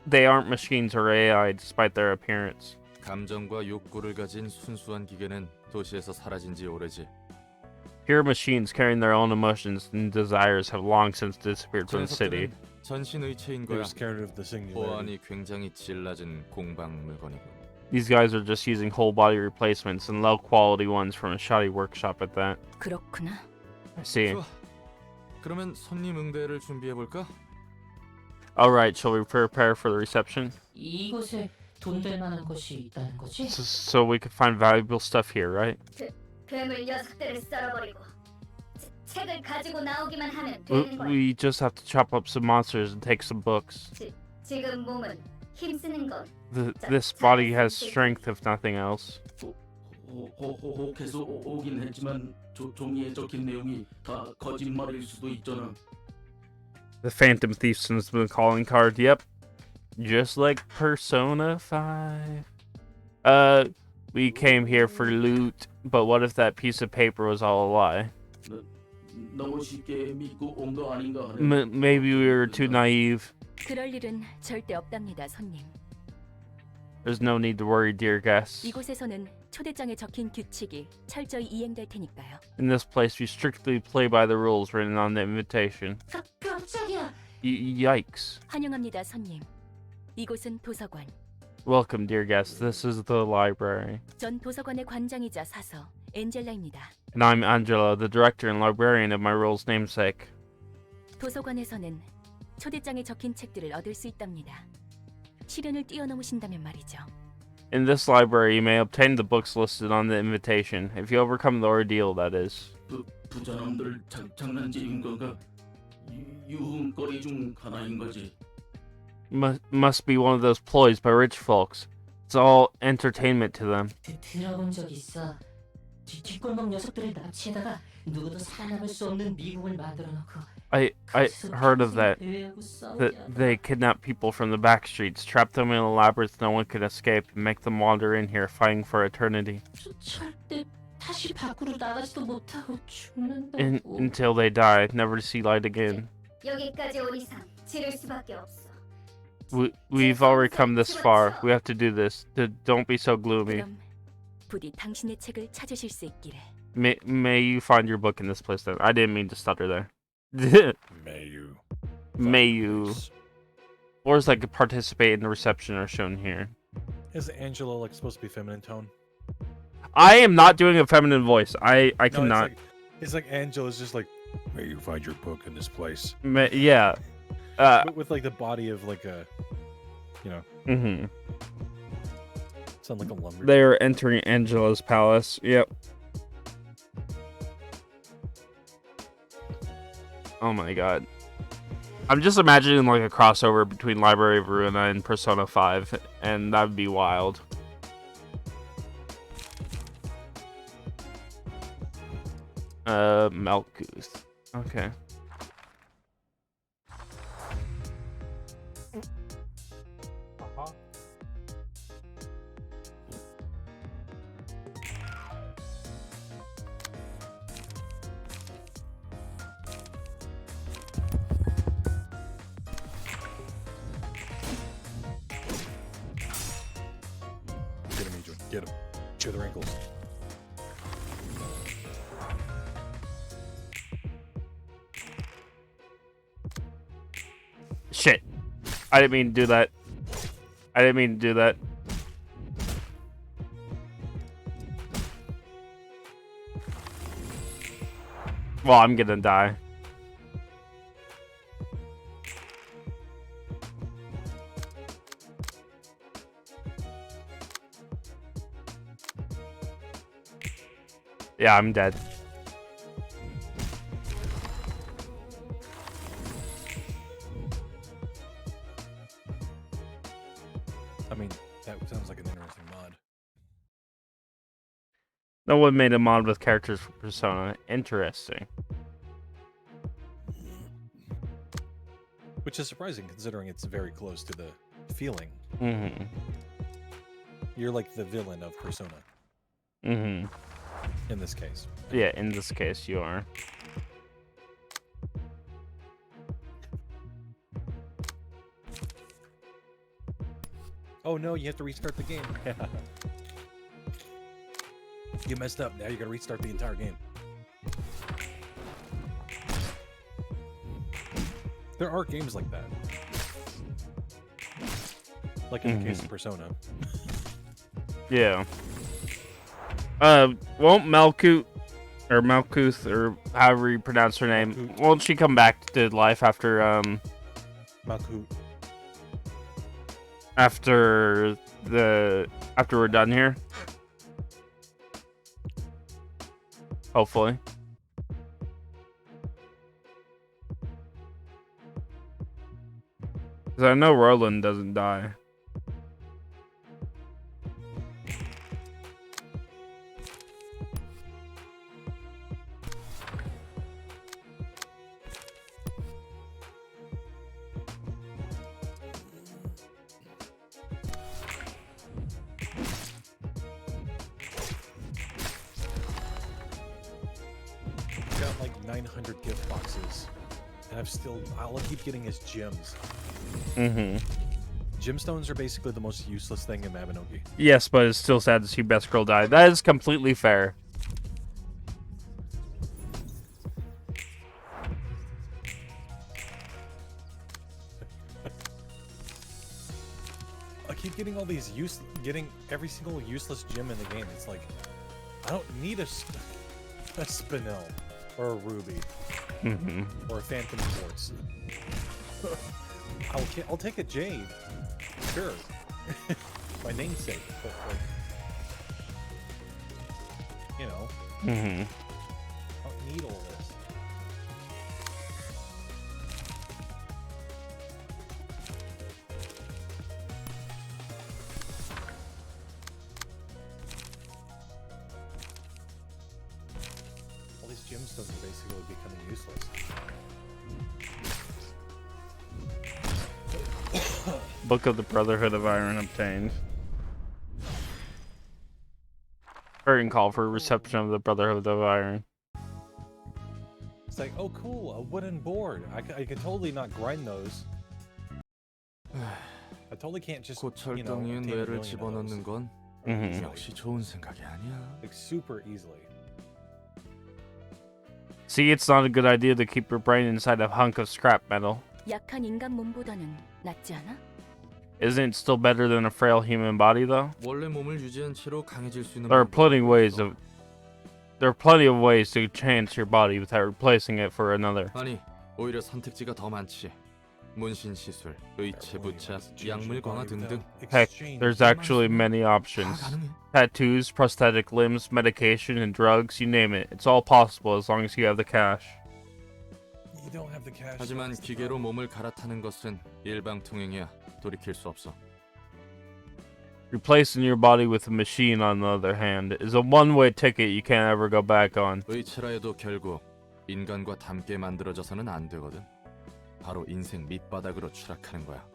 They aren't machines or AI despite their appearance. 감정과 욕구를 가진 순수한 기계는 도시에서 사라진 지 오래지. Pure machines carrying their own emotions and desires have long since disappeared from the city. 녀석들은 전신의체인 They're 거야. scared of the singularity. 보안이 굉장히 질 낮은 공방 물건이고. These guys are just using whole body replacements and low quality ones from a shoddy workshop at that. 그렇구나. I see. 좋아. 그러면 손님 응대를 준비해 볼까? Alright, shall we prepare for the reception? 이곳에 돈 될 만한 것이 있다는 거지? So we could find valuable stuff here, right? 괴물 녀석들을 썰어버리고 책을 가지고 나오기만 하면 We, 되는 거야. we just have to chop up some monsters and take some books. 지금 몸은 힘쓰는 건 This body has strength if nothing else. 혹해서 오긴 했지만 종이에 적힌 내용이 다 거짓말일 수도 있잖아. The Phantom Thief sends the calling card. Yep. Just like Persona 5. We came here for loot, but what if that piece of paper was all a lie? 너무 쉽게 믿고 온 거 아닌가 하네. Maybe we were too naive. 그럴 일은 절대 없답니다, 손님. There's no need to worry, dear guests. 이곳에서는 초대장에 적힌 규칙이 철저히 이행될 테니까요. In this place, we strictly play by the rules written on the invitation. 깜짝이야. Yikes. 환영합니다, 손님. 이곳은 도서관. Welcome, dear guests. This is the library. 전 도서관의 관장이자 사서 엔젤라입니다. And I'm Angela, the director and librarian of my role's namesake. 도서관에서는 초대장에 적힌 책들을 얻을 수 있답니다. 시련을 뛰어넘으신다면 말이죠. In this library, you may obtain the books listed on the invitation, if you overcome the ordeal, that is. 부자놈들 장난질인 건가? 유흥거리 중 하나인 거지. Must be one of those ploys by rich folks. It's all entertainment to them. 들어본 적 있어. 뒷골목 녀석들을 납치해다가 누구도 살아남을 수 없는 미궁을 만들어놓고 I heard of that. They kidnap people from the back streets, trap them in a labyrinth no one could escape, and make them wander in here fighting for eternity. 절대 다시 밖으로 나가지도 못하고 죽는다고. Until they die, never to see light again. 여기까지 온 이상 지를 수밖에 없어. We've already come this far. We have to do this. Don't be so gloomy. 그럼 부디 당신의 책을 찾으실 수 있기를. May you find your book in this place then. I didn't mean to stutter there. May you. May you. Or is like participate in the reception are shown here. Is Angela like supposed to be feminine tone? I am not doing a feminine voice. I No, cannot. It's like Angela's just like, may you find your book in this place. Yeah. With like the body of like a, you know, Mm-hmm. sound like a lumber. They are entering Angela's palace. Yep. Oh my god. I'm just imagining like a crossover between Library of Ruina and Persona 5, and that'd be wild. Malkuth. Okay. Get him, Adrian. Get him. Cheer their ankles. Shit. I didn't mean to do that. I didn't mean to do that. Well, I'm gonna die. Yeah, I'm dead. I mean, that sounds like an interesting mod. No one made a mod with characters from Persona. Interesting. Which is surprising considering it's very close to the feeling. Mm-hmm. You're like the villain of Persona Mm-hmm. in this case. Yeah, in this case, you are. Oh no, you have to restart the game. You messed up. Now you gotta restart the entire game. There are games like that. Like in the case of Persona. Yeah. Won't Malkuth or however you pronounce her name, Malkuth. won't she come back to life after Malkuth. after we're done here? Hopefully. Cause I know Roland doesn't die. Got like 900 gift boxes. And I'll keep getting his gems. Mm-hmm. Gemstones are basically the most useless thing in Mabinogi. Yes, but it's still sad to see Best Girl die. That is completely fair. I keep getting all these getting every single useless gem in the game. It's like, I don't need a Spinel or a Ruby Mm-hmm. or a Phantom Quartz. I'll take a Jade, sure, my namesake, but like, you know, Mm-hmm. I don't need all this. Book of the Brotherhood of Iron obtained. Curtain call for reception of the Brotherhood of Iron. It's like, oh cool, a wooden board. I could totally not grind those. I totally can't just, 곧 you know, 철덩이에 obtain a 뇌를 million of 집어넣는 those. 건 Mhm. 역시 좋은 생각이 아니야. Like super easily. See, it's not a good idea to keep your brain inside a hunk of scrap metal. 약한 인간 몸보다는 낫지 않아? Isn't it still better than a frail human body, though? 원래 몸을 유지한 채로 강해질 수 있는 There are plenty 방법도 ways 있어. there are plenty of ways to enhance your body without replacing it for another. 아니, 오히려 선택지가 더 많지. 문신 시술, 의체 부착, 약물 강화 등등 Heck, there's actually many 다 options. 가능해. Tattoos, prosthetic limbs, medication, and drugs, you name it. It's all possible as long as you have the cash. You don't have the cash. 하지만 that's the 기계로 problem. 몸을 갈아타는 것은 일방통행이야. 돌이킬 수 없어. Replacing your body with a machine, on the other hand, is a one-way ticket you can't ever go back on. 의체라 해도 결국 인간과 닮게 만들어져서는 안 되거든. 바로 인생 밑바닥으로 추락하는 거야.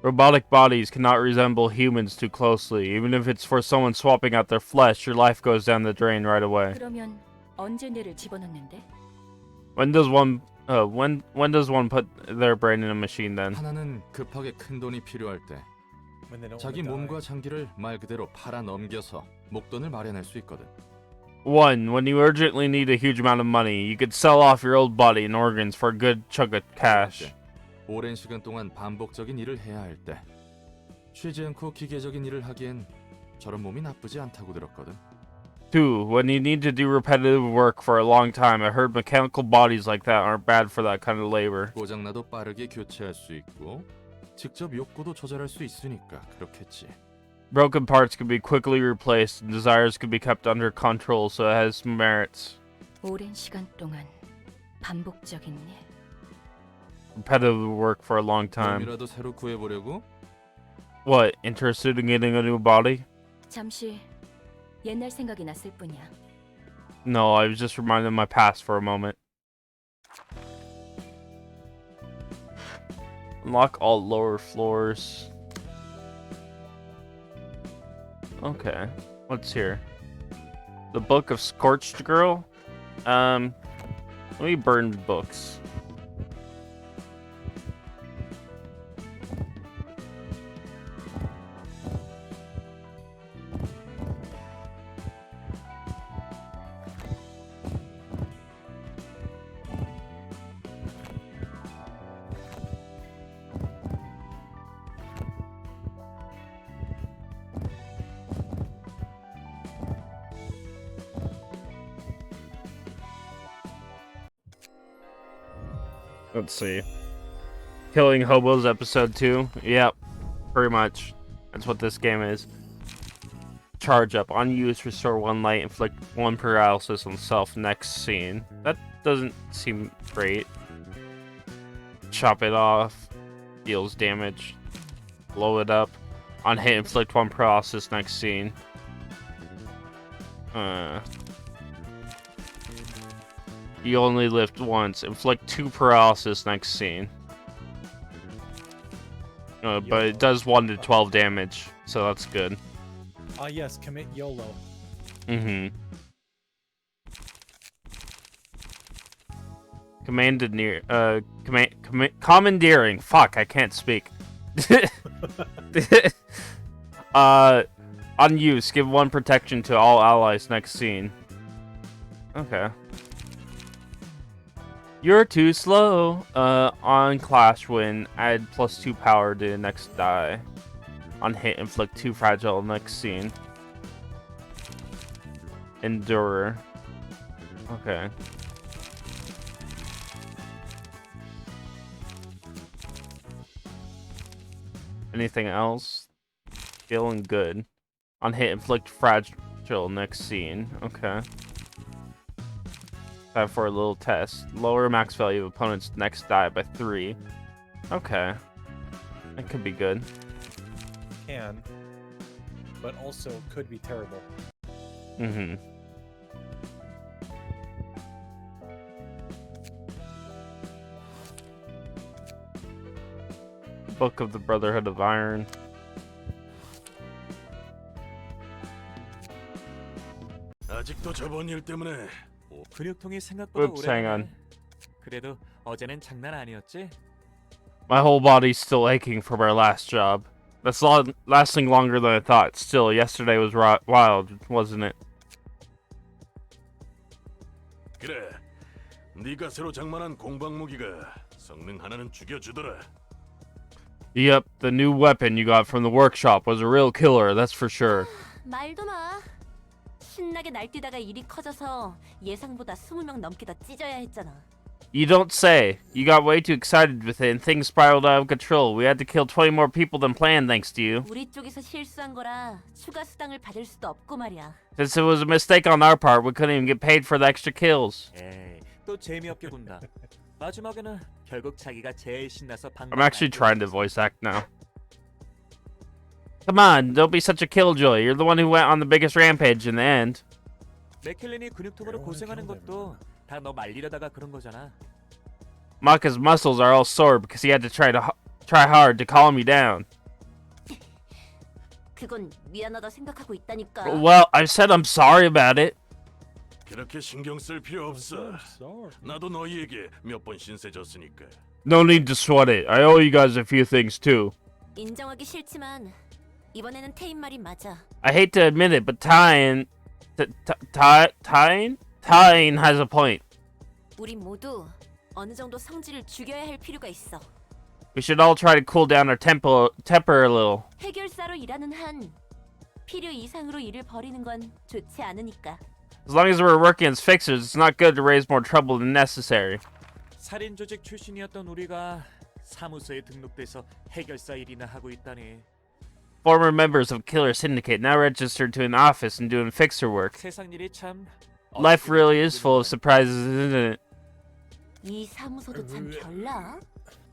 Robotic bodies cannot resemble humans too closely. Even if it's for someone swapping out their flesh, your life goes down the drain right away. 그러면 언제 뇌를 집어넣는데? When does one put their brain in a machine then? 하나는 급하게 큰 돈이 필요할 때 When they don't 자기 wanna die. 몸과 장기를 말 그대로 팔아 넘겨서 목돈을 마련할 수 있거든. 1. When you urgently need a huge amount of money, you could sell off your old body and organs for a good chunk of cash. 오랜 시간 동안 반복적인 일을 해야 할 때 쉬지 않고 기계적인 일을 하기엔 저런 몸이 나쁘지 않다고 들었거든. 2. When you need to do repetitive work for a long time, I heard mechanical bodies like that aren't bad for that kind of labor. 고장나도 빠르게 교체할 수 있고 직접 욕구도 조절할 수 있으니까 그렇겠지. Broken parts can be quickly replaced, and desires can be kept under control, so it has some merits. 오랜 시간 동안 반복적인 일. Repetitive work for a long time. 몸이라도 새로 구해보려고? What, interested in getting a new body? 잠시 옛날 생각이 났을 뿐이야. No, I was just reminded of my past for a moment. Unlock all lower floors. Okay, what's here? The Book of Scorched Girl? Let me burn books. Let's see. Killing Hobos Episode 2. Yep, pretty much. That's what this game is. Charge up. On use, restore 1 light, inflict 1 paralysis on self. Next scene. That doesn't seem great. Chop it off. Deals damage. Blow it up. On hit, inflict 1 paralysis. Next scene. You only lift once. Inflict 2 paralysis next scene. But it does 1 to 12 damage, so that's good. Ah yes, commit YOLO. Mm-hmm. Commandeering. Fuck, I can't speak. On use, give 1 protection to all allies next scene. Okay. You're too slow. On clash win, add +2 power to the next die. On hit, inflict 2 fragile next scene. Endurer. Okay. Anything else? Feeling good. On hit, inflict fragile next scene. Okay. Time for a little test. Lower max value of opponent's next die by 3. Okay. That could be good. Can, but also could be terrible. Mm-hmm. Book of the Brotherhood of Iron. 아직도 저번 일 때문에 근육통이 생각보다 Oops, hang on. 오래가네. 그래도 어제는 장난 아니었지? My whole body's still aching from our last job. That's lasting longer than I thought. Still, yesterday was wild, wasn't it? 그래. 네가 새로 장만한 공방 무기가 성능 하나는 죽여주더라. Yep, the new weapon you got from the workshop was a real killer, that's for sure. 말도 마. 신나게 날뛰다가 일이 커져서 예상보다 20명 넘게 더 찢어야 했잖아. You don't say. You got way too excited with it and things spiraled out of control. We had to kill 20 more people than planned thanks to you. 우리 쪽에서 실수한 거라 추가 수당을 받을 수도 없고 말이야. Since it was a mistake on our part, we couldn't even get paid for the extra kills. 에이, 또 재미없게 군다. 마지막에는 결국 자기가 제일 신나서 방금. I'm actually trying to voice act now. Come on, don't be such a killjoy. You're the one who went on the biggest rampage in the end. 맥켈린이 근육통으로 고생하는 것도 다 너 말리려다가 그런 거잖아. Maka's muscles are all sore because he had to try hard to calm you down. 그건 미안하다 생각하고 있다니까. Well, I said I'm sorry about it. 그렇게 신경 쓸 필요 없어. 나도 너희에게 몇 번 신세 졌으니까. No need to sweat it. I owe you guys a few things too. 인정하기 싫지만 이번에는 태인 말이 맞아. I hate to admit it, but Tyne has a point. 우리 모두 어느 정도 성질을 죽여야 할 필요가 있어. We should all try to cool down our temper a little. 해결사로 일하는 한 필요 이상으로 일을 벌이는 건 좋지 않으니까. As long as we're working as fixers, it's not good to raise more trouble than necessary. 살인 조직 출신이었던 우리가 사무소에 등록돼서 해결사 일이나 하고 있다니. Former members of Killer Syndicate now registered to an office and doing fixer work. 세상 일이 참. Life really is full of surprises, isn't it? 이 사무소도 참 별나.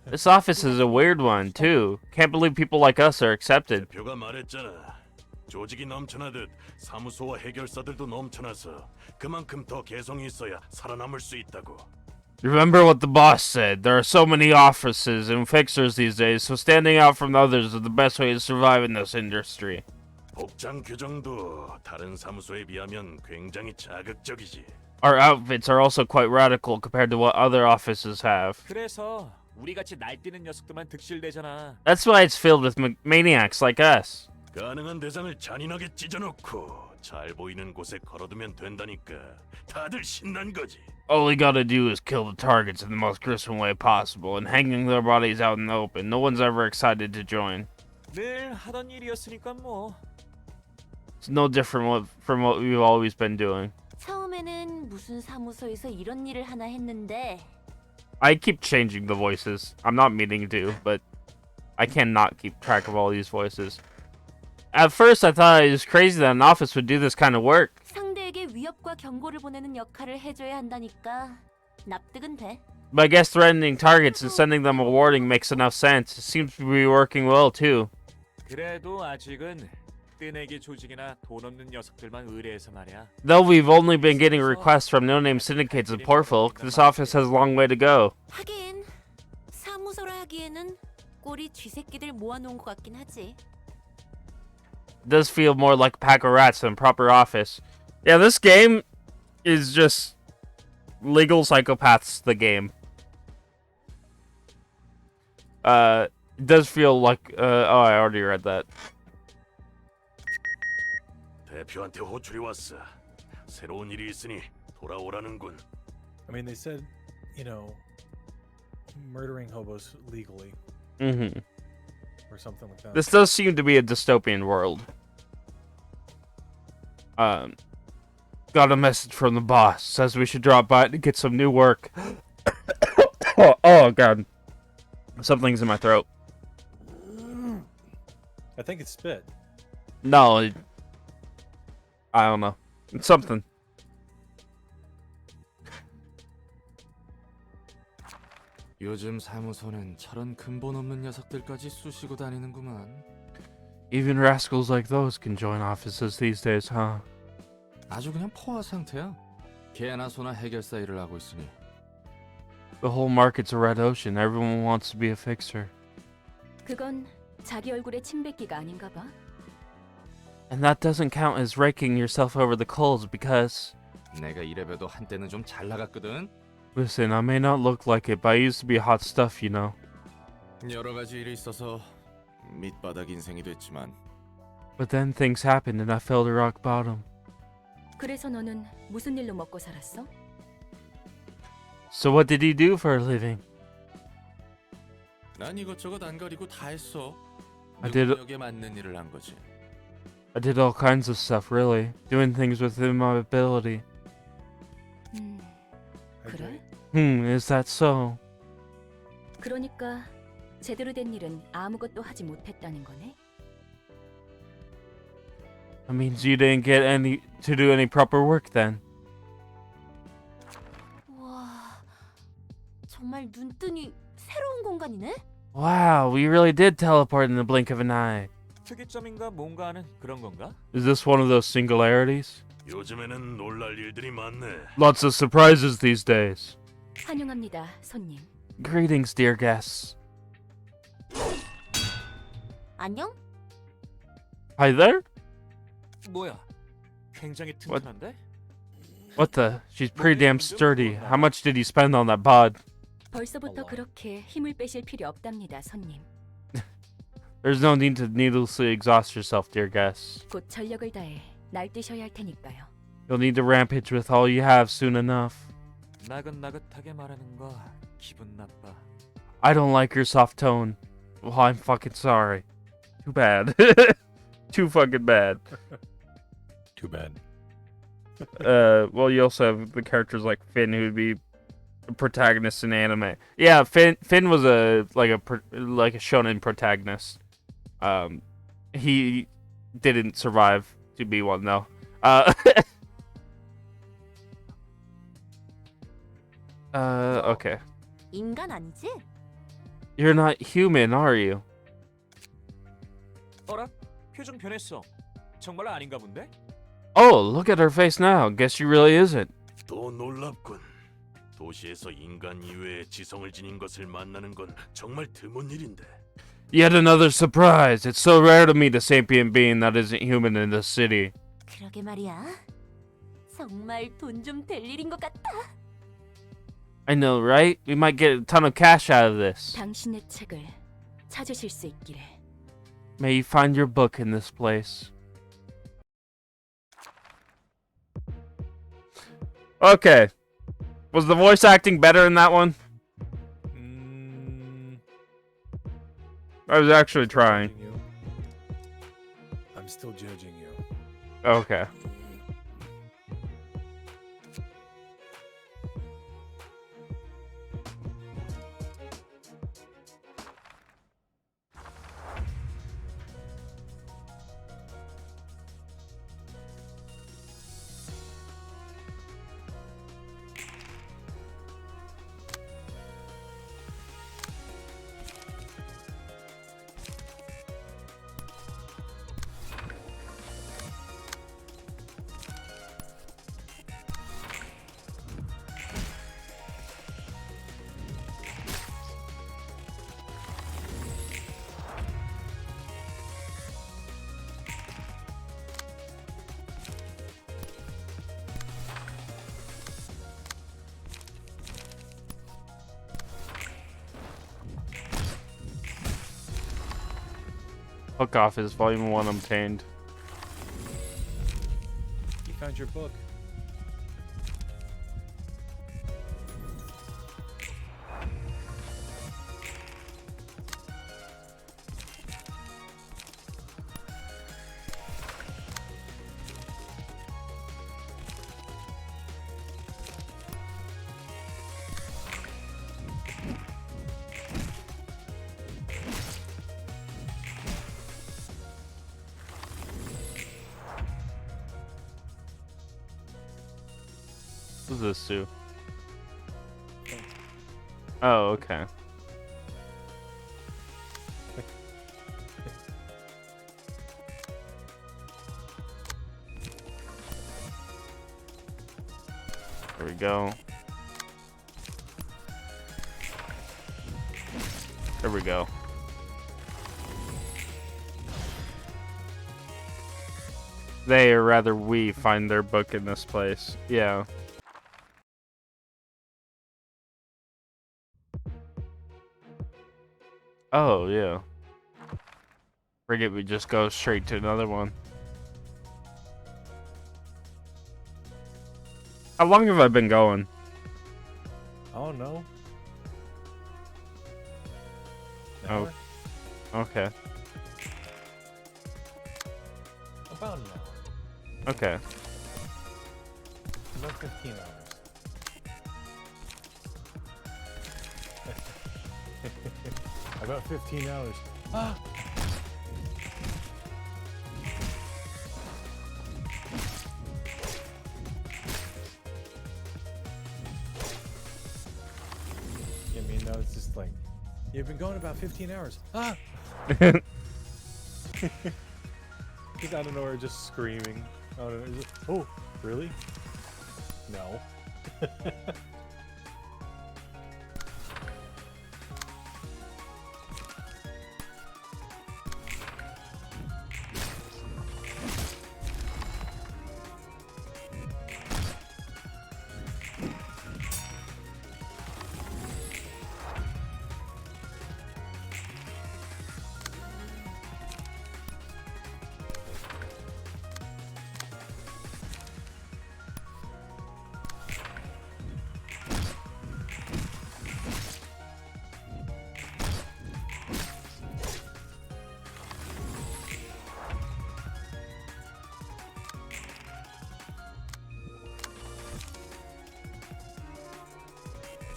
This office is a weird one, too. Can't believe people like us are accepted. 대표가 말했잖아. 조직이 넘쳐나듯 사무소와 해결사들도 넘쳐나서 그만큼 더 개성이 있어야 살아남을 수 있다고. Remember what the boss said. There are so many offices and fixers these days, so standing out from the others is the best way to survive in this industry. 복장 규정도 다른 사무소에 비하면 굉장히 자극적이지. Our outfits are also quite radical compared to what other offices have. 그래서 우리같이 날뛰는 녀석들만 득실되잖아. That's why it's filled with maniacs like us. 가능한 대상을 잔인하게 찢어놓고 잘 보이는 곳에 걸어두면 된다니까. 다들 신난 거지. All we gotta do is kill the targets in the most gruesome way possible, and hanging their bodies out in the open. No one's ever excited to join. 늘 하던 일이었으니까 뭐. It's no different from what we've always been doing. 처음에는 무슨 사무소에서 이런 일을 하나 했는데. I keep changing the voices. I'm not meaning to, but I cannot keep track of all these voices. At first, I thought it was crazy that an office would do this kind of work. 상대에게 위협과 경고를 보내는 역할을 해줘야 한다니까 납득은 돼. But I guess threatening targets and sending them a warning makes enough sense. It seems to be working well, too. 그래도 아직은 뜨내기 조직이나 돈 없는 녀석들만 의뢰해서 말이야. Though we've only been getting requests from no-name syndicates and poor folk, this office has a long way to go. 하긴 사무소라 하기에는 꼴이 쥐새끼들 모아놓은 것 같긴 하지. It does feel more like a pack of rats than a proper office. Yeah, this game is just legal psychopaths, the game. It does feel like, oh, I already read that. 대표한테 호출이 왔어. 새로운 일이 있으니 돌아오라는군. I mean, they said, you know, murdering hobos legally Mm-hmm. or something like that. This does seem to be a dystopian world. Got a message from the boss. Says we should drop by to get some new work. Oh god. Something's in my throat. I think it's spit. No. I don't know. It's something. 요즘 사무소는 저런 근본 없는 녀석들까지 쑤시고 다니는구만. Even rascals like those can join offices these days, huh? 아주 그냥 포화 상태야. 개나 소나 해결사 일을 하고 있으니. The whole market's a red ocean. Everyone wants to be a fixer. 그건 자기 얼굴에 침 뱉기가 아닌가 봐. And that doesn't count as raking yourself over the coals because... 내가 이래봬도 한때는 좀 잘 나갔거든. Listen, I may not look like it, but I used to be hot stuff, you know. 여러 가지 일이 있어서 밑바닥 인생이 됐지만 But then things happened and I fell to rock bottom. 그래서 너는 무슨 일로 먹고 살았어? So what did he do for a living? 난 이것저것 안 가리고 다 했어. I did- 능력에 맞는 일을 한 거지. I did all kinds of stuff, really. Doing things within my ability. 그래? Is that so? 그러니까 제대로 된 일은 아무것도 하지 못했다는 거네. That means you didn't get to do any proper work then. 와, 정말 눈뜨니 새로운 공간이네? Wow, we really did teleport in the blink of an eye. 특이점인가 뭔가 하는 그런 건가? Is this one of those singularities? 요즘에는 놀랄 일들이 많네. Lots of surprises these days. 환영합니다, 손님. Greetings, dear guests. 안녕? Hi there? 뭐야? 굉장히 튼튼한데? What the? She's pretty damn sturdy. How much did you spend on that bod? 벌써부터 그렇게 힘을 빼실 필요 없답니다, 손님. There's no need to needlessly exhaust yourself, dear guests. 곧 전력을 다해 날뛰셔야 할 테니까요. You'll need to rampage with all you have soon enough. 나긋나긋하게 말하는 거 기분 나빠. I don't like your soft tone. Well, I'm fucking sorry. Too bad. Too fucking bad. Too bad. Well, you also have the characters like Finn, who would be a protagonist in anime. Yeah, Finn was a shonen protagonist. He didn't survive to be one though. Okay. 인간 아니지? You're not human, are you? 어라? 표정 변했어. 정말 아닌가 본데? Oh, look at her face now. Guess she really isn't. 또 놀랍군. 도시에서 인간 이외의 지성을 지닌 것을 만나는 건 정말 드문 일인데. Yet another surprise. It's so rare to meet a sapient being that isn't human in this city. 그러게 말이야. 정말 돈 좀 될 일인 것 같다. I know, right? We might get a ton of cash out of this. 당신의 책을 찾으실 수 있기를. May you find your book in this place. Okay. Was the voice acting better in that one? I was actually trying. I'm still judging you. Okay. Hook off is volume 1 obtained. You found your book. What's this, Sue? Oh, okay. There we go. There we go. They, or rather we, find their book in this place. Yeah. Oh, yeah. Forget we just go straight to another one. How long have I been going? Oh no. An Oh. hour? Okay. About an hour. Okay. About 15 hours. About 15 hours. Ah! I mean, no, it's just like, you've been going about 15 hours. Ah! Just out of nowhere, just screaming. Oh, really? No.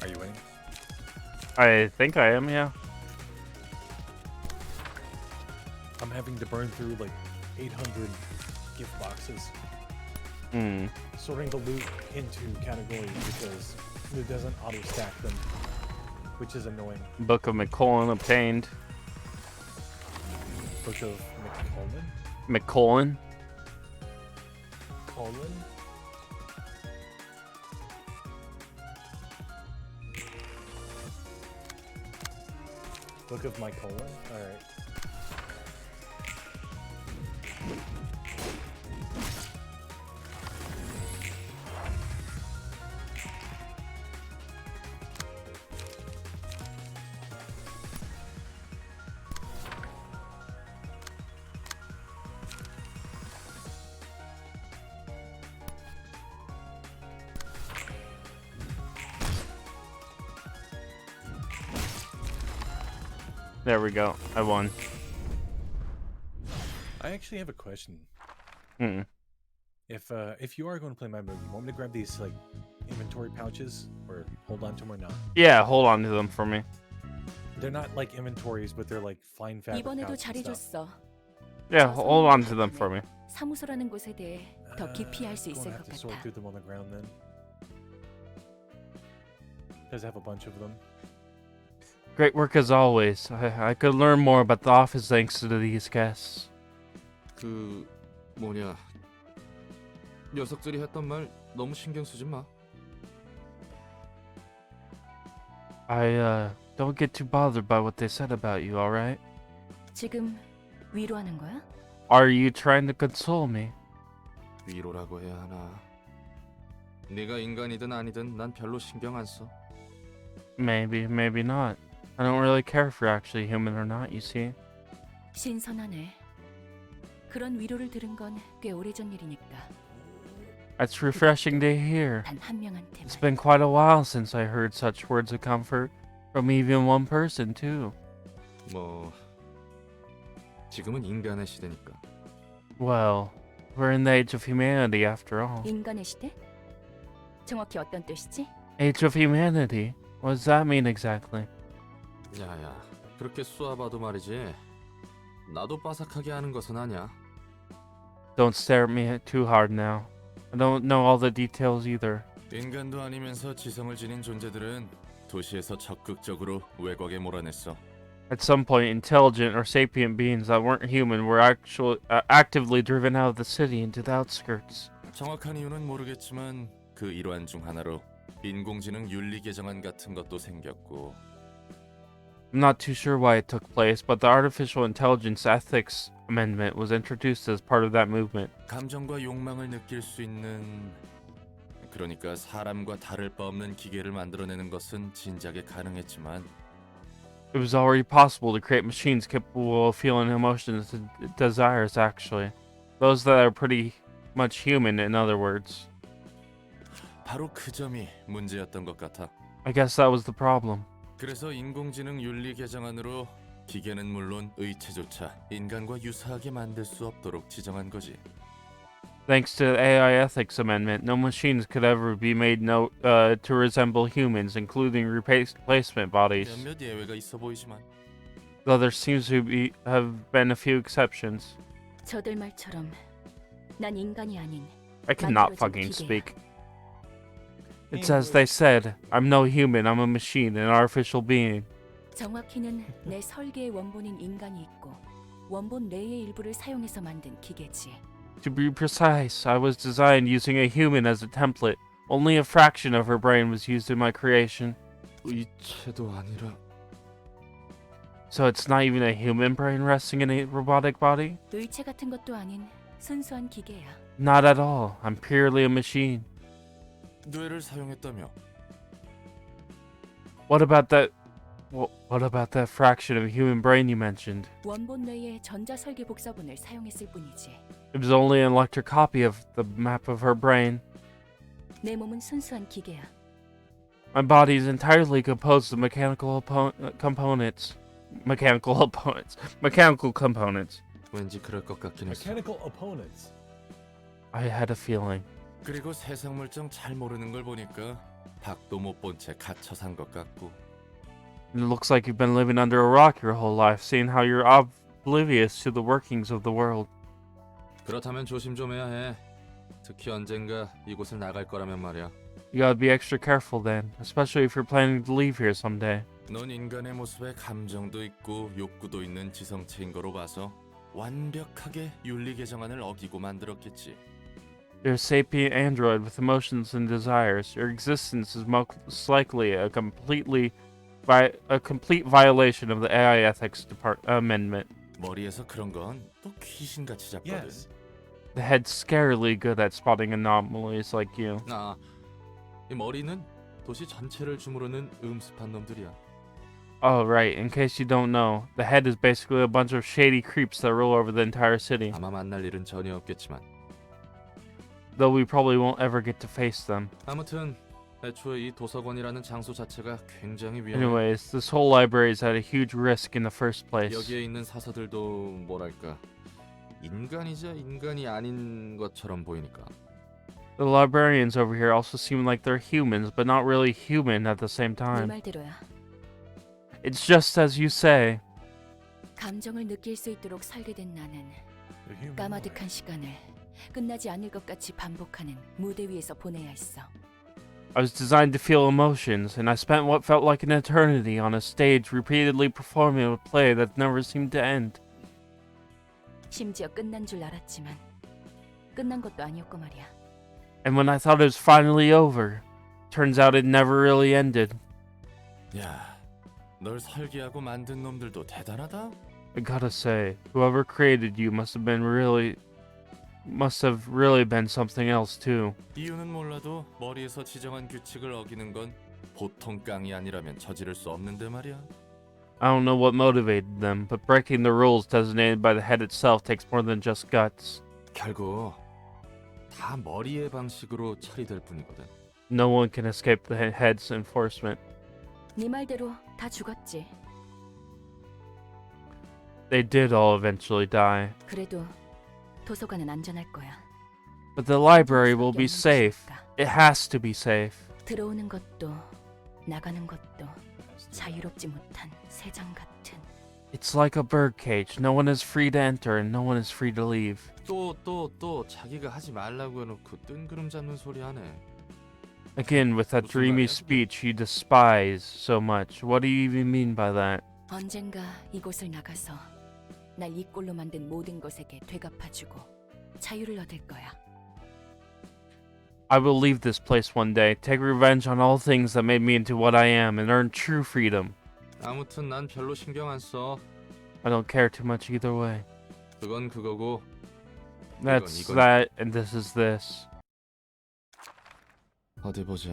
Are you winning? I think I am, yeah. I'm having to burn through like 800 gift boxes, Hmm. sorting the loot into categories because it doesn't auto stack them, which is annoying. Book of McCollin obtained. Book of McCollin? McCollin? Colon? Book of my colon? Alright. There we go. I won. I actually have a question. Hmm. If you are going to play my mode, you want me to grab these like inventory pouches or hold on to them or not? Yeah, hold on to them for me. They're not like inventories, but they're like fine fabric 이번에도 pouches and 잘해줬어. stuff. Yeah, hold on to them for me. 사무소라는 곳에 대해 더 깊이 알 수 Gonna 있을 have 것 to sort 같아. through them on the ground then. Does have a bunch of them. Great work as always. I could learn more about the office thanks to these guests. 그 뭐냐 녀석들이 했던 말 너무 신경 쓰지 마. I don't get too bothered by what they said about you, alright? 지금 위로하는 거야? Are you trying to console me? 위로라고 해야 하나. 네가 인간이든 아니든 난 별로 신경 안 써. Maybe, maybe not. I don't really care if you're actually human or not, you see. 신선하네. 그런 위로를 들은 건 꽤 오래전 일이니까. It's refreshing to hear. 단 한 명한테만. It's been quite a while since I heard such words of comfort from even one person, too. 뭐 지금은 인간의 시대니까. Well, we're in the age of humanity after all. 인간의 시대? 정확히 어떤 뜻이지? Age of humanity? What does that mean exactly? 야야, 그렇게 쏘아봐도 말이지. 나도 빠삭하게 하는 것은 아니야. Don't stare at me too hard now. I don't know all the details either. 인간도 아니면서 지성을 지닌 존재들은 도시에서 적극적으로 외곽에 몰아냈어. At some point, intelligent or sapient beings that weren't human were actively driven out of the city into the outskirts. 정확한 이유는 모르겠지만 그 일환 중 하나로 인공지능 윤리 개정안 같은 것도 생겼고 I'm not too sure why it took place, but the Artificial Intelligence Ethics Amendment was introduced as part of that movement. 감정과 욕망을 느낄 수 있는 그러니까 사람과 다를 바 없는 기계를 만들어내는 것은 진작에 가능했지만 It was already possible to create machines capable of feeling emotions and desires, actually. Those that are pretty much human, in other words. 바로 그 점이 문제였던 것 같아. I guess that was the problem. 그래서 인공지능 윤리 개정안으로 기계는 물론 의체조차 인간과 유사하게 만들 수 없도록 지정한 거지. Thanks to the AI Ethics Amendment, no machines could ever be made to resemble humans, including replacement bodies. 몇몇 예외가 있어 보이지만 Though there seems to have been a few exceptions. 저들 말처럼 난 인간이 아닌 I cannot 만들어진 fucking 기계야. speak. It's as they said, I'm no human, I'm a machine, an artificial being. 정확히는 내 설계의 원본인 인간이 있고 원본 내의 일부를 사용해서 만든 기계지. To be precise, I was designed using a human as a template. Only a fraction of her brain was used in my creation. 의체도 아니라 So it's not even a human brain resting in a robotic body? 의체 같은 것도 아닌 순수한 기계야. Not at all. I'm purely a machine. 뇌를 사용했다며? What about that fraction of human brain you mentioned? 원본 내의 전자 설계 복사본을 사용했을 뿐이지. It was only an electric copy of the map of her brain. 내 몸은 순수한 기계야. My body is entirely composed of mechanical components. Mechanical components. 왠지 그럴 것 같긴 했어. Mechanical opponents. I had a feeling. 그리고 세상 물정 잘 모르는 걸 보니까 밖도 못 본 채 갇혀 산 것 같고. It looks like you've been living under a rock your whole life, seeing how you're oblivious to the workings of the world. 그렇다면 조심 좀 해야 해. 특히 언젠가 이곳을 나갈 거라면 말이야. You gotta be extra careful then, especially if you're planning to leave here someday. 넌 인간의 모습에 감정도 있고 욕구도 있는 지성체인 거로 봐서 완벽하게 윤리 개정안을 어기고 만들었겠지. You're a sapient android with emotions and desires. Your existence is most likely a complete violation of the AI Ethics Amendment. 머리에서 그런 건 또 귀신같이 잡거든. Yes. The head's scarily good at spotting anomalies like you. 이 머리는 도시 전체를 주무르는 음습한 놈들이야. Oh, right. In case you don't know, the head is basically a bunch of shady creeps that rule over the entire city. 아마 만날 일은 전혀 없겠지만. Though we probably won't ever get to face them. 아무튼 애초에 이 도서관이라는 장소 자체가 굉장히 위험해. Anyways, this whole library is at a huge risk in the first place. 여기에 있는 사서들도 뭐랄까 인간이자 인간이 아닌 것처럼 보이니까. The librarians over here also seem like they're humans, but not really human at the same 네 time. 말대로야. It's just as you say. 감정을 느낄 수 있도록 설계된 나는 까마득한 시간을 끝나지 않을 것 같이 반복하는 무대 위에서 보내야 했어. I was designed to feel emotions, and I spent what felt like an eternity on a stage repeatedly performing a play that never seemed to end. 심지어 끝난 줄 알았지만 끝난 것도 아니었고 말이야. And when I thought it was finally over, turns out it never really ended. 야, 널 설계하고 만든 놈들도 대단하다. I gotta say, whoever created you must have really been something else too. 이유는 몰라도 머리에서 지정한 규칙을 어기는 건 보통 깡이 아니라면 저지를 수 없는데 말이야. I don't know what motivated them, but breaking the rules designated by the head itself takes more than just guts. 결국 다 머리의 방식으로 처리될 뿐이거든. No one can escape the head's enforcement. 네 말대로 다 죽었지. They did all eventually die. 그래도 도서관은 안전할 거야. But the library will be safe. It has to be safe. 들어오는 것도 나가는 것도 자유롭지 못한 새장 같은. It's like a birdcage. No one is free to enter and no one is free to leave. 또 자기가 하지 말라고 해놓고 뜬구름 잡는 소리 하네. Again, with that dreamy speech you despise so much. What do you even mean by that? 언젠가 이곳을 나가서 날 이 꼴로 만든 모든 것에게 되갚아주고 자유를 얻을 거야. I will leave this place one day, take revenge on all things that made me into what I am, and earn true freedom. 아무튼 난 별로 신경 안 써. I don't care too much either way. 그건 그거고. That's 이건. that, and this is this. 어디 보자.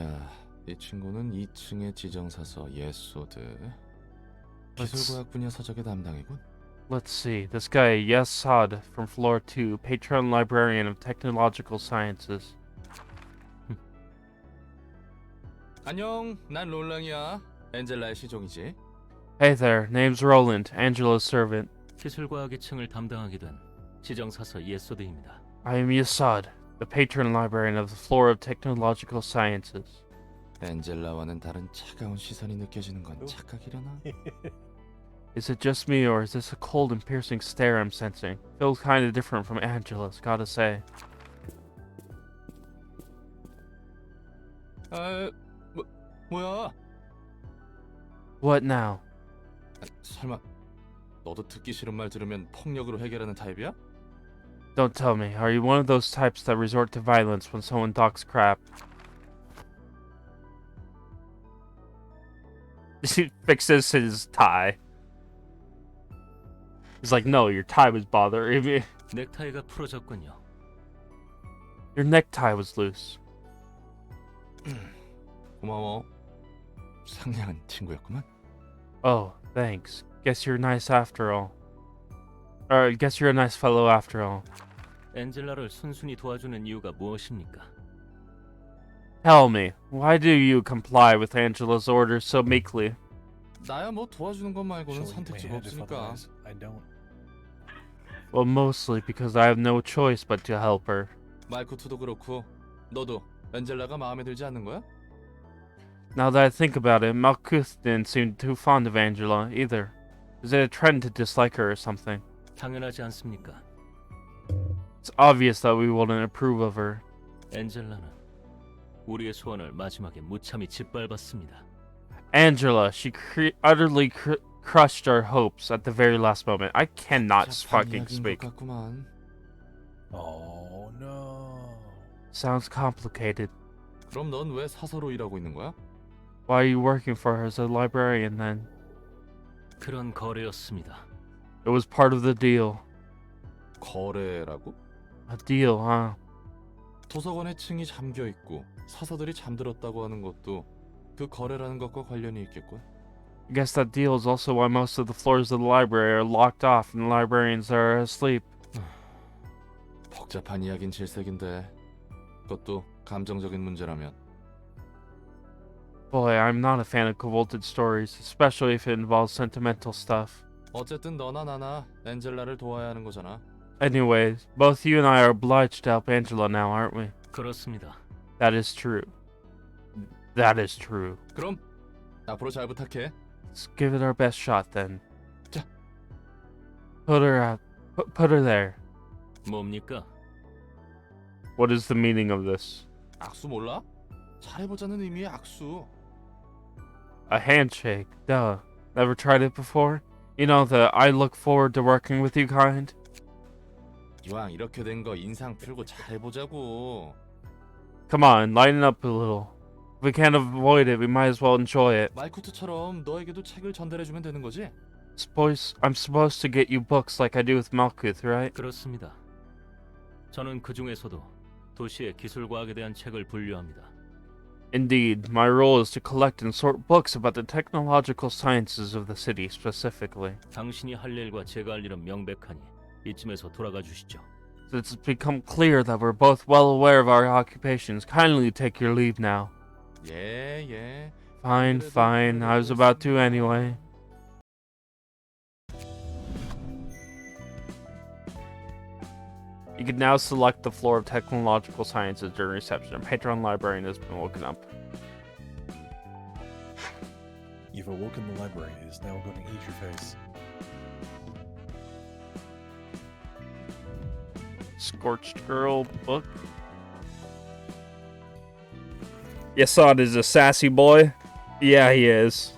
이 친구는 2층의 지정사서 예소드. 기술과학 분야 서적의 담당이군. Let's see. This guy, Yesod, from floor 2, patron librarian of technological sciences. 안녕, 난 롤랑이야. 엔젤라의 시종이지. Hey there, name's Roland, Angela's servant. 기술과학의 층을 담당하게 된 지정사서 예소드입니다. I am Yesod, the patron librarian of the floor of technological sciences. 엔젤라와는 다른 차가운 시선이 느껴지는 건 착각이려나? Is it just me, or is this a cold and piercing stare I'm sensing? Feels kinda different from Angela's, gotta say. 뭐야? What now? 설마 너도 듣기 싫은 말 들으면 폭력으로 해결하는 타입이야? Don't tell me, are you one of those types that resort to violence when someone talks crap? He fixes his tie. He's like, no, your tie was bothering me. 넥타이가 풀어졌군요. Your necktie was loose. 고마워. 상냥한 친구였구만. Oh, thanks. Guess you're nice after all. Or, guess you're a nice fellow after all. 엔젤라를 순순히 도와주는 이유가 무엇입니까? Tell me, why do you comply with Angela's orders so meekly? 나야 뭐 도와주는 것 말고는 Surely you may 선택지가 have if 없으니까. otherwise I don't. Well, mostly because I have no choice but to help her. 말쿠트도 그렇고 너도 엔젤라가 마음에 들지 않는 거야? Now that I think about it, Malkuth didn't seem too fond of Angela, either. Is it a trend to dislike her or something? 당연하지 않습니까? It's obvious that we wouldn't approve of her. 엔젤라는 우리의 소원을 마지막에 무참히 짓밟았습니다. Angela, she utterly crushed our hopes at the very last moment. I cannot fucking speak. Oh no. Sounds complicated. 그럼 넌 왜 사서로 일하고 있는 거야? Why are you working for her as a librarian then? 그런 거래였습니다. It was part of the deal. 거래라고? A deal, huh? 도서관의 층이 잠겨 있고 사서들이 잠들었다고 하는 것도 그 거래라는 것과 관련이 있겠군. I guess that deal is also why most of the floors of the library are locked off and the librarians are asleep. 복잡한 이야긴 질색인데 그것도 감정적인 문제라면. Boy, I'm not a fan of convoluted stories, especially if it involves sentimental stuff. 어쨌든 너나 나나 엔젤라를 도와야 하는 거잖아. Anyways, both you and I are obliged to help Angela now, aren't we? 그렇습니다. That is true. That is true. 그럼 앞으로 잘 부탁해. Let's give it our best shot then. 자. Put her out. Put her there. 뭡니까? What is the meaning of this? 악수 몰라? 잘해보자는 의미의 악수. A handshake. Duh. Never tried it before? You know the I look forward to working with you kind? 이왕 이렇게 된 거 인상 풀고 잘해보자고. Come on, lighten up a little. If we can't avoid it, we might as well enjoy it. 말쿠트처럼 너에게도 책을 전달해주면 되는 거지? I'm supposed to get you books like I do with Malkuth, right? 그렇습니다. 저는 그 중에서도 도시의 기술과학에 대한 책을 분류합니다. Indeed, my role is to collect and sort books about the technological sciences of the city specifically. 당신이 할 일과 제가 할 일은 명백하니 이쯤에서 돌아가 주시죠. It's become clear that we're both well aware of our occupations. Kindly take your leave now. 예. Fine, fine. I was about to anyway. You can now select the floor of technological sciences during reception. Our patron librarian has been woken up. You've awoken the library. It is now going to eat your face. Scorched Girl book. Yesod is a sassy boy. Yeah, he is.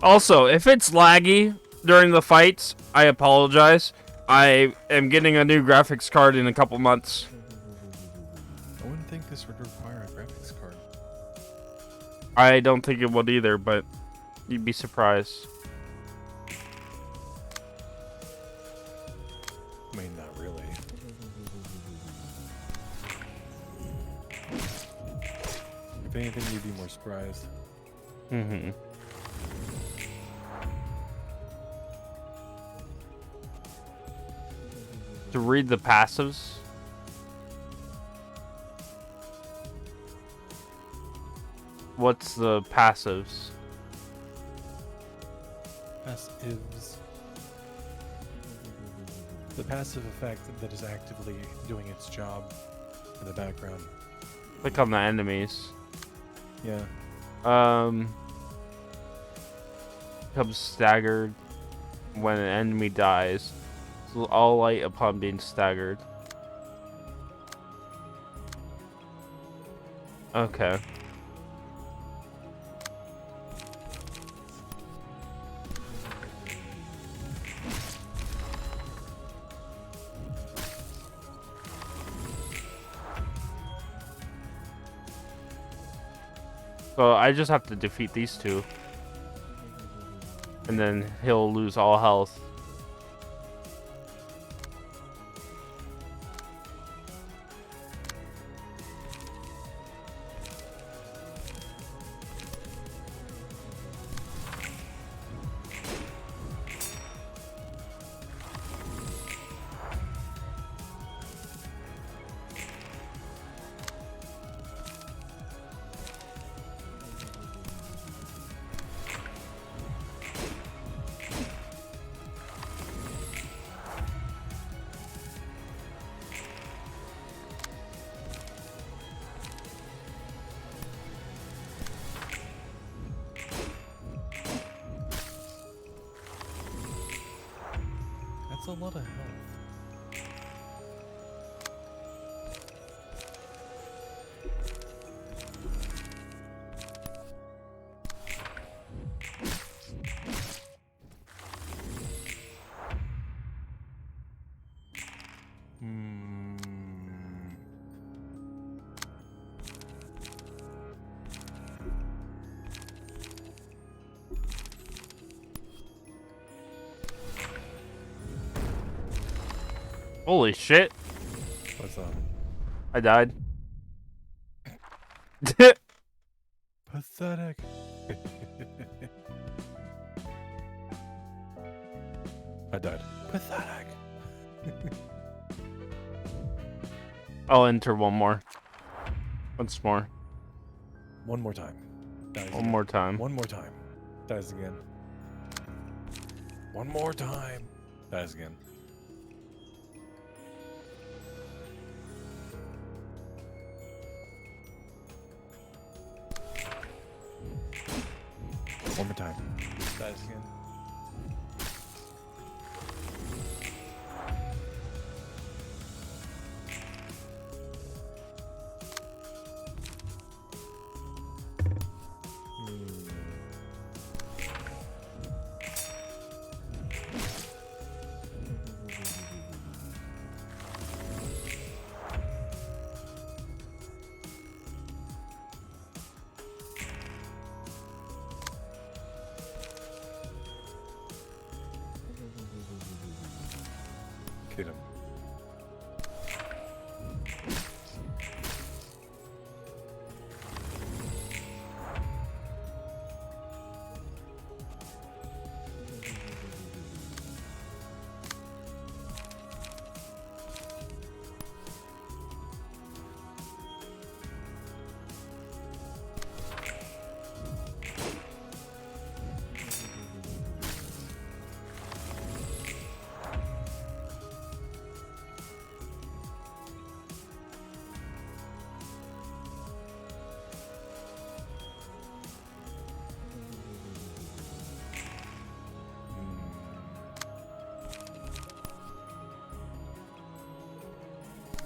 Also, if it's laggy during the fights, I apologize. I am getting a new graphics card in a couple months. I wouldn't think this would require a graphics card. I don't think it would either, but you'd be surprised. I mean, not really. If anything, you'd be more surprised. Mm-hmm. To read the passives. What's the passives? Passives. The passive effect that is actively doing its job in the background. Click on the enemies. Yeah. Becomes staggered when an enemy dies. So all light upon being staggered. Okay. So I just have to defeat these two. And then he'll lose all health. That's a lot of health. Holy shit. What's up? I died. Pathetic. I died. Pathetic. I'll enter one more. Once more. One more time. Dies One again. more time. One more time. Dies again. One more time. Dies again. One more time. Dies again. Hit him.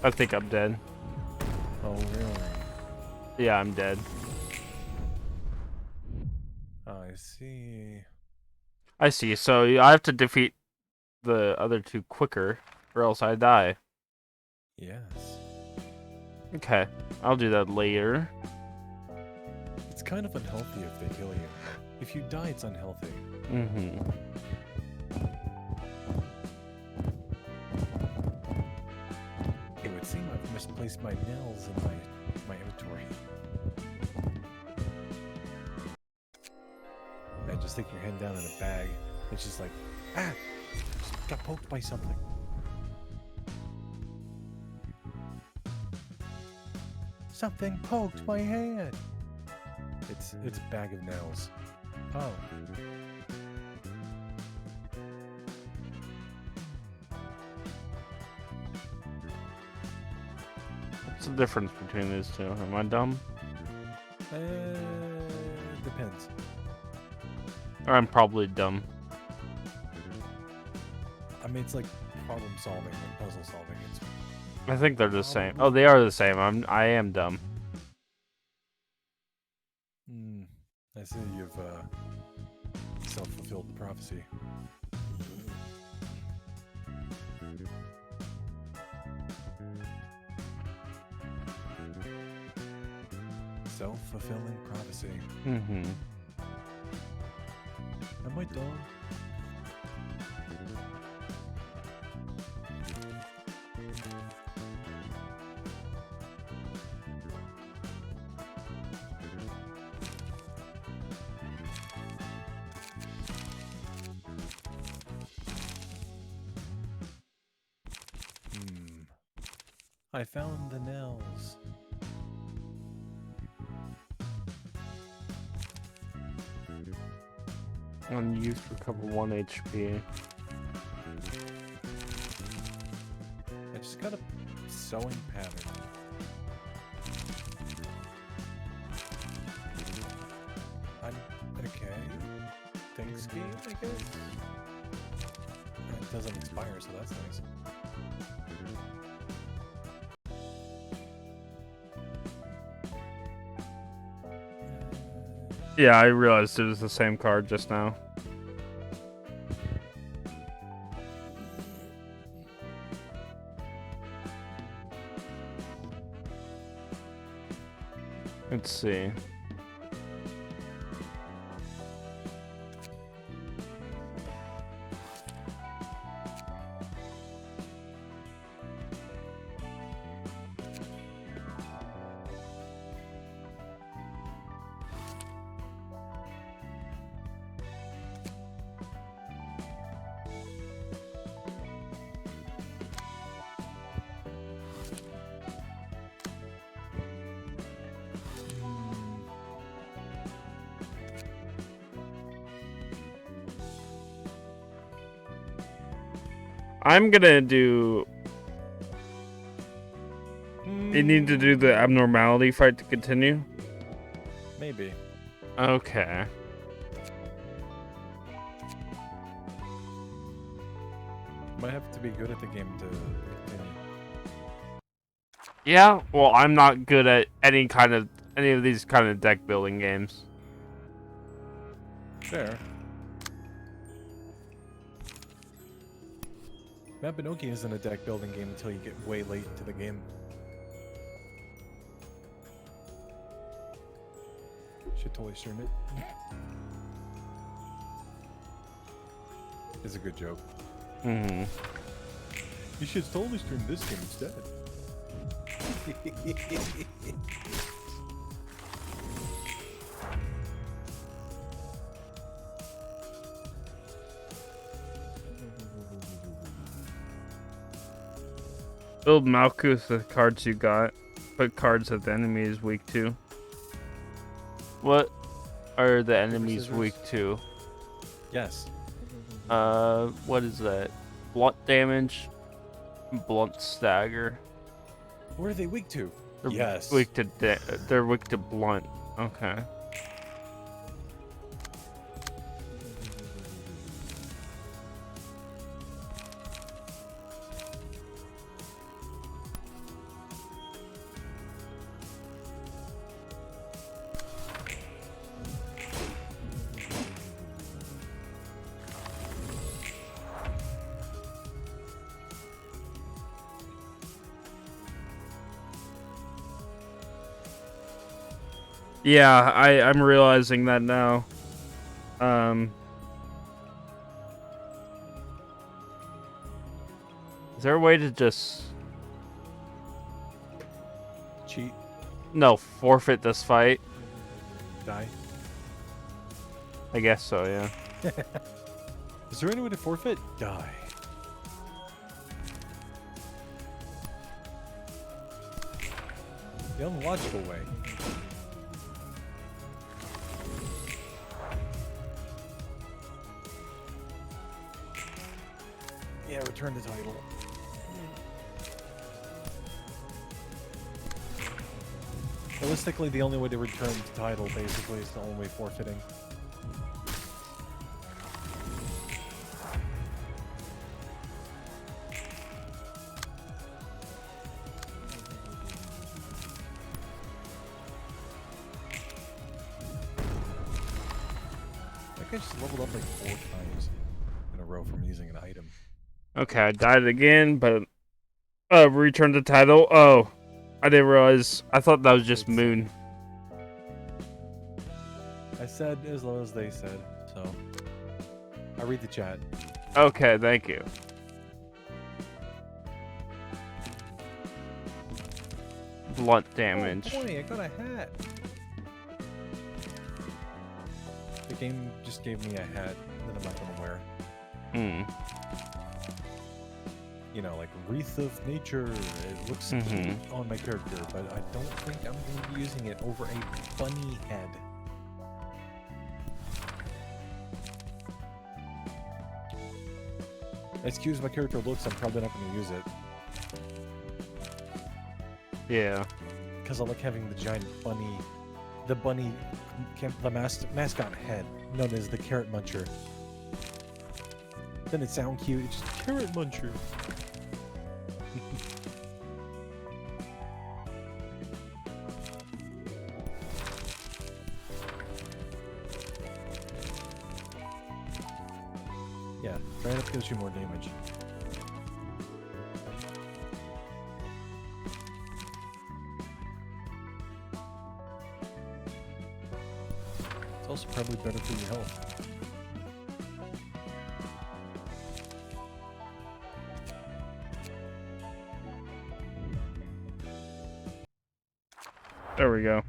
I think I'm dead. Oh, really? Yeah, I'm dead. I see. I see. So I have to defeat the other two quicker, or else I die. Yes. Okay, I'll do that later. It's kind of unhealthy if they kill you. If you die, it's unhealthy. Mm-hmm. It would seem I've misplaced my nails in my inventory. And just stick your hand down in a bag. It's just like, ah! Just got poked by something. Something poked my hand! It's a bag of nails. Oh. What's the difference between these two? Am I dumb? Depends. Or I'm probably dumb. I mean, it's like problem solving and puzzle solving. It's I think they're the same. Oh, they are the same. I am dumb. I see you've self-fulfilled prophecy. Self-fulfilling prophecy. Mm-hmm. Am I dumb? I found the nails. Unused recover 1 HP. I just got a sewing pattern. I'm okay. Thanks game, I guess. It doesn't expire, so that's nice. Yeah, I realized it was the same card just now. Let's see. I'm gonna do... You need to do the abnormality fight to continue? Maybe. Okay. Might have to be good at the game to continue. Yeah, well, I'm not good at any of these kind of deck building games. Fair. Mabinogi isn't a deck building game until you get way late into the game. Should totally stream it. It's a good joke. Mm-hmm. You should totally stream this game instead. Build Malkuth with cards you got. Put cards that the enemy is weak to. What are the enemies weak to? Yes. What is that? Blunt damage, blunt stagger. What are they weak to? They're yes. Weak to they're weak to blunt. Okay. Yeah, I'm realizing that now. Is there a way to just cheat? No, forfeit this fight. Die. I guess so, yeah. Is there any way to forfeit? Die. The unlogical way. Yeah, return the title. Realistically, the only way to return the title, basically, is the only way forfeiting. I just leveled up like 4 times in a row from using an item. Okay, I died again, but return the title. Oh, I didn't realize. I thought that was just Moon. I said as low as they said, so I read the chat. Okay, thank you. Blunt damage. Oh boy, I got a hat. The game just gave me a hat that I'm not gonna wear. Hmm. You know, like Wreath of Nature. It looks cute on my character, but I don't think I'm going to be using it over a bunny head. As cute as my character looks, I'm probably not going to use it. Yeah. Because I like having the giant bunny, the mascot head, known as the Carrot Muncher. Doesn't it sound cute? It's just Carrot Muncher. Yeah, right up gives you more damage. It's also probably better for your health. There we go.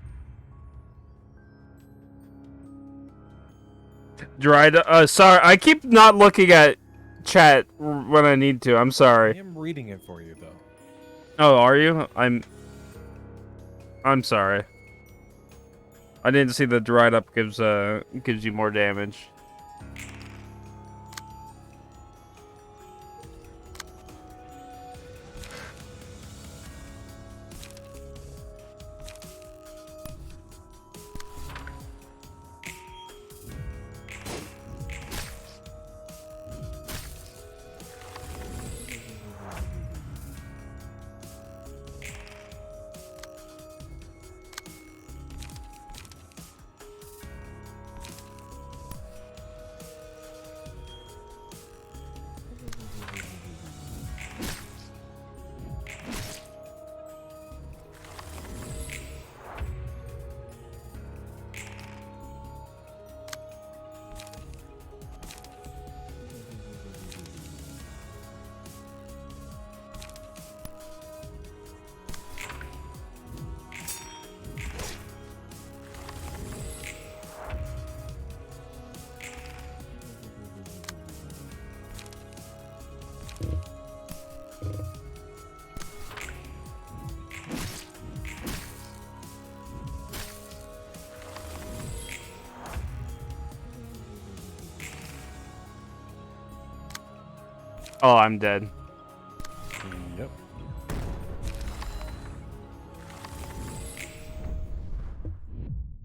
Dried. Sorry, I keep not looking at chat when I need to. I'm sorry. I am reading it for you, though. Oh, are you? I'm sorry. I didn't see the dried up gives you more damage. Oh, I'm dead. Yep.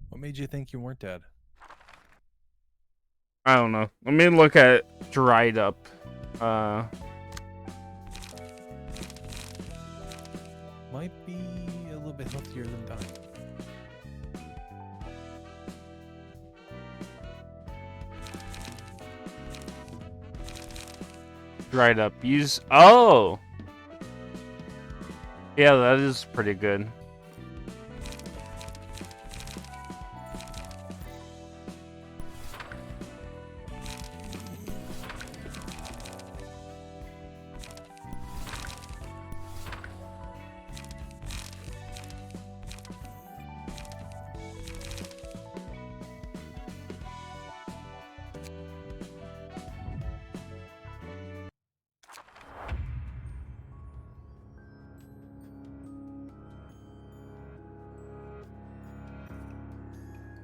What made you think you weren't dead? I don't know. Let me look at dried up. Might be a little bit healthier than dying. Dried up. Use. Oh! Yeah, that is pretty good.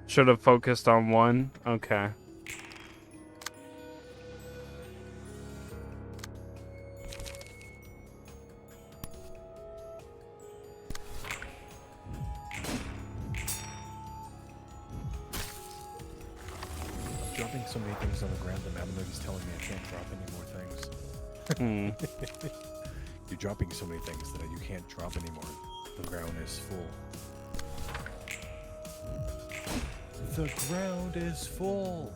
Should have focused on one. Okay. Dropping so many things on the ground, the Mamonogi's telling me I can't drop any more things. You're dropping so many things that you can't drop anymore. The ground is full. The ground is full.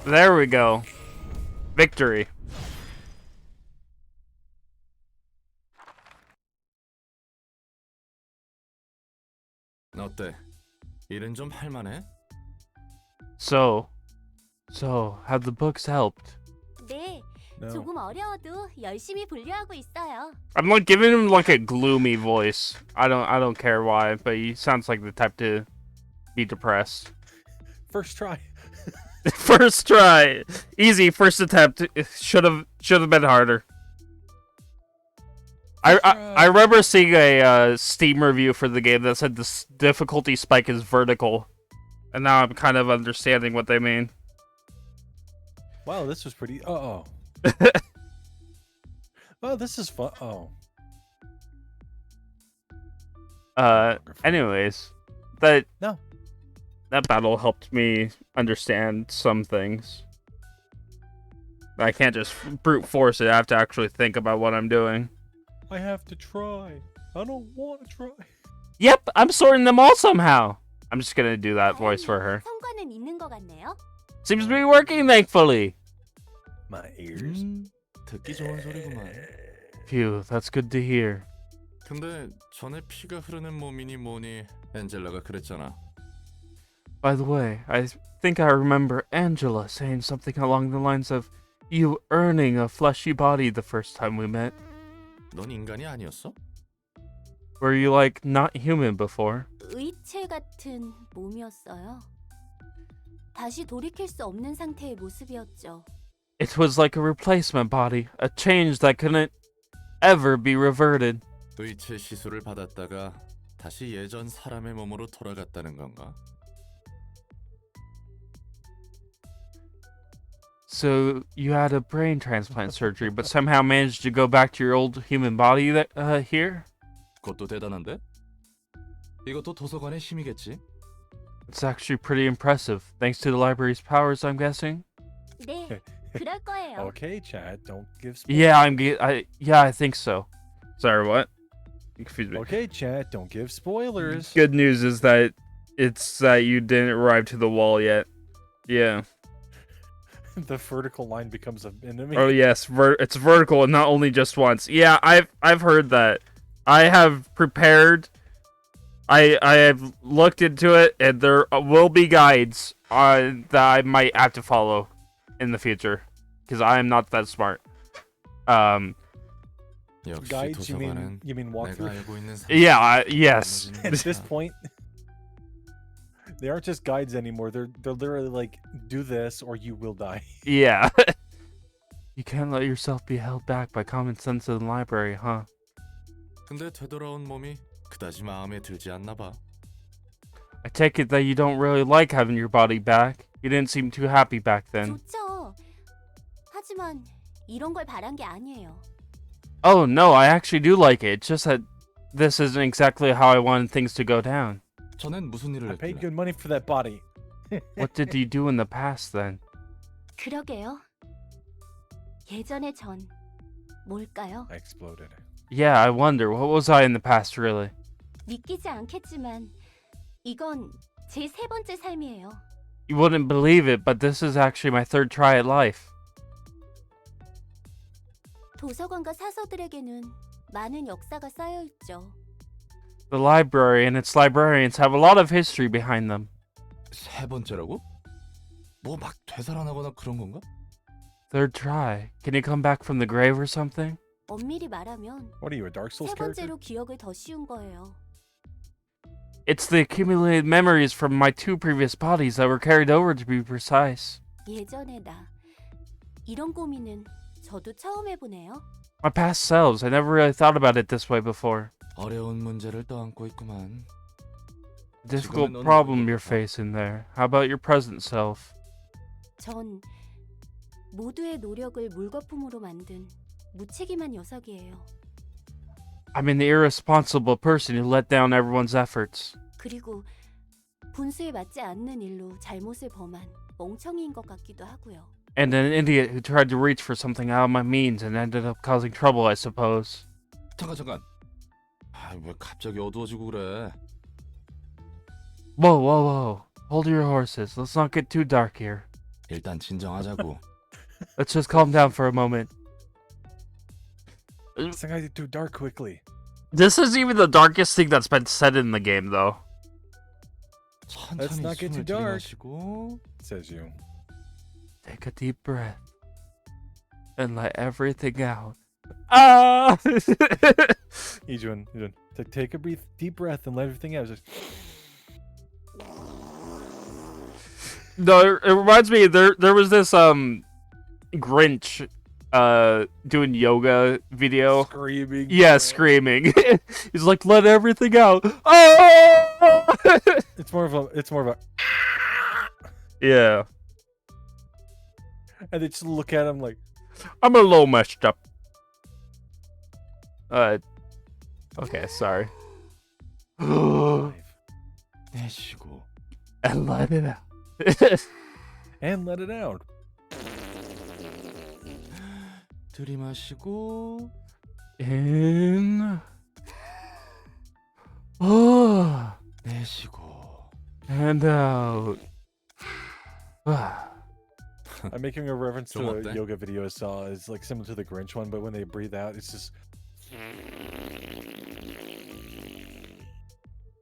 There we go. Victory. 어때? 일은 좀 할만해? So, have the books helped? 네, No. 조금 어려워도 열심히 분류하고 있어요. I'm like giving him like a gloomy voice. I don't care why, but he sounds like the type to be depressed. First try. First try, easy. First attempt. Should have been harder. I remember seeing a Steam review for the game that said the difficulty spike is vertical, and now I'm kind of understanding what they mean. Wow, this was pretty. Oh. Oh, this is fun. Oh. Anyways, that battle helped me understand some things. I can't just brute force it. I have to actually think about what I'm doing. I have to try. I don't want to try. Yep, I'm sorting them all somehow. I'm just gonna do that voice for her. 성과는 있는 것 같네요. Seems to be working, thankfully. My ears. 듣기 좋은 소리구만. Phew, that's good to hear. 근데 전에 피가 흐르는 몸이니 뭐니 엔젤라가 그랬잖아. By the way, I think I remember Angela saying something along the lines of you earning a fleshy body the first time we met. 넌 인간이 아니었어? Were you like not human before? 의체 같은 몸이었어요. 다시 돌이킬 수 없는 상태의 모습이었죠. It was like a replacement body, a change that couldn't ever be reverted. 의체 시술을 받았다가 다시 예전 사람의 몸으로 돌아갔다는 건가? So you had a brain transplant surgery, but somehow managed to go back to your old human body here? 그것도 대단한데? 이것도 도서관의 힘이겠지? It's actually pretty impressive, thanks to the library's powers, I'm guessing. 네, 그럴 거예요. Okay, Chad, don't give spoilers. Yeah, I think so. Sorry, what? You confused me. Okay, Chad, don't give spoilers. Good news is that it's that you didn't arrive to the wall yet. Yeah. The vertical line becomes an enemy. Oh yes, it's vertical and not only just once. Yeah, I've heard that. I have prepared. I have looked into it, and there will be guides that I might have to follow in the future, because I am not that smart. Guides? You mean walkthrough? Yeah. Yes. At this point, they aren't just guides anymore. They're literally like, do this or you will die. Yeah. You can't let yourself be held back by common sense in the library, huh? 근데 되돌아온 몸이 그다지 마음에 들지 않나 봐. I take it that you don't really like having your body back. You didn't seem too happy back then. 좋죠. 하지만 이런 걸 바란 게 아니에요. Oh, no, I actually do like it. It's just that this isn't exactly how I wanted things to go down. 전엔 무슨 일을 I paid 했길래? good money for that body. What did you do in the past then? 그러게요. 예전의 전 뭘까요? I exploded. Yeah, I wonder. What was I in the past, really? 믿기지 않겠지만 이건 제 세 번째 삶이에요. You wouldn't believe it, but this is actually my third try at life. 도서관과 사서들에게는 많은 역사가 쌓여 있죠. The library and its librarians have a lot of history behind them. 세 번째라고? 뭐 막 되살아나거나 그런 건가? Third try. Can you come back from the grave or something? 엄밀히 말하면 What are you, a Dark Souls 세 character? 번째로 기억을 더 씌운 거예요. It's the accumulated memories from my two previous bodies that were carried over, to be precise. 예전의 나 이런 고민은 저도 처음 해보네요. My past selves. I never really thought about it this way before. 어려운 문제를 떠안고 있구만. Difficult 지금은 problem 너는 you're facing there. How about your present self? 전 모두의 노력을 물거품으로 만든 무책임한 녀석이에요. I mean the irresponsible person who let down everyone's efforts. 그리고 분수에 맞지 않는 일로 잘못을 범한 멍청이인 것 같기도 하고요. And an idiot who tried to reach for something out of my means and ended up causing trouble, I suppose. 잠깐. 왜 갑자기 어두워지고 그래? Whoa. Hold your horses. Let's not get too dark here. 일단 진정하자고. Let's just calm down for a moment. This thing got too dark quickly. This is even the darkest thing that's been said in the game, though. Let's 천천히 not get too 숨을 dark. 들이마시고. Says you. Take a deep breath and let everything out. Ah! Ijuan. Take a deep breath and let everything out. Just... No, it reminds me there was this Grinch doing yoga video. Screaming. Yeah, screaming. He's like, let everything out. Oh! It's more of a Yeah. and they just look at him like, I'm a little messed up. Okay, sorry. 내쉬고. And let it out. and let it out. 들이마시고. In. Oh. 내쉬고. And out. I'm making a reference to 좀 a 어때? yoga video I saw. It's like similar to the Grinch one, but when they breathe out, it's just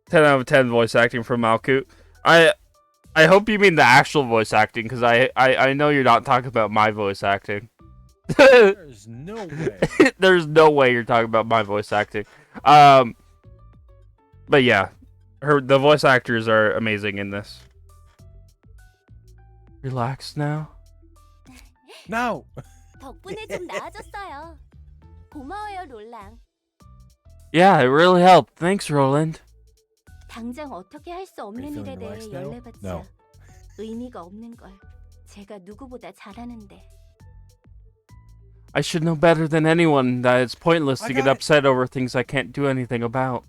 10 out of 10 voice acting from Malkut. I hope you mean the actual voice acting, because I know you're not talking about my voice acting. there's no way. There's no way you're talking about my voice acting. But yeah, the voice actors are amazing in this. Relax now. No. 덕분에 좀 나아졌어요. 고마워요, 롤랑. Yeah, it really helped. Thanks, Roland. 당장 어떻게 할 수 없는 feeling 일에 대해 relaxed now? 연락받자 No. 의미가 없는 걸 제가 누구보다 잘하는데. I should know better than anyone that it's pointless I to get got it. upset over things I can't do anything about.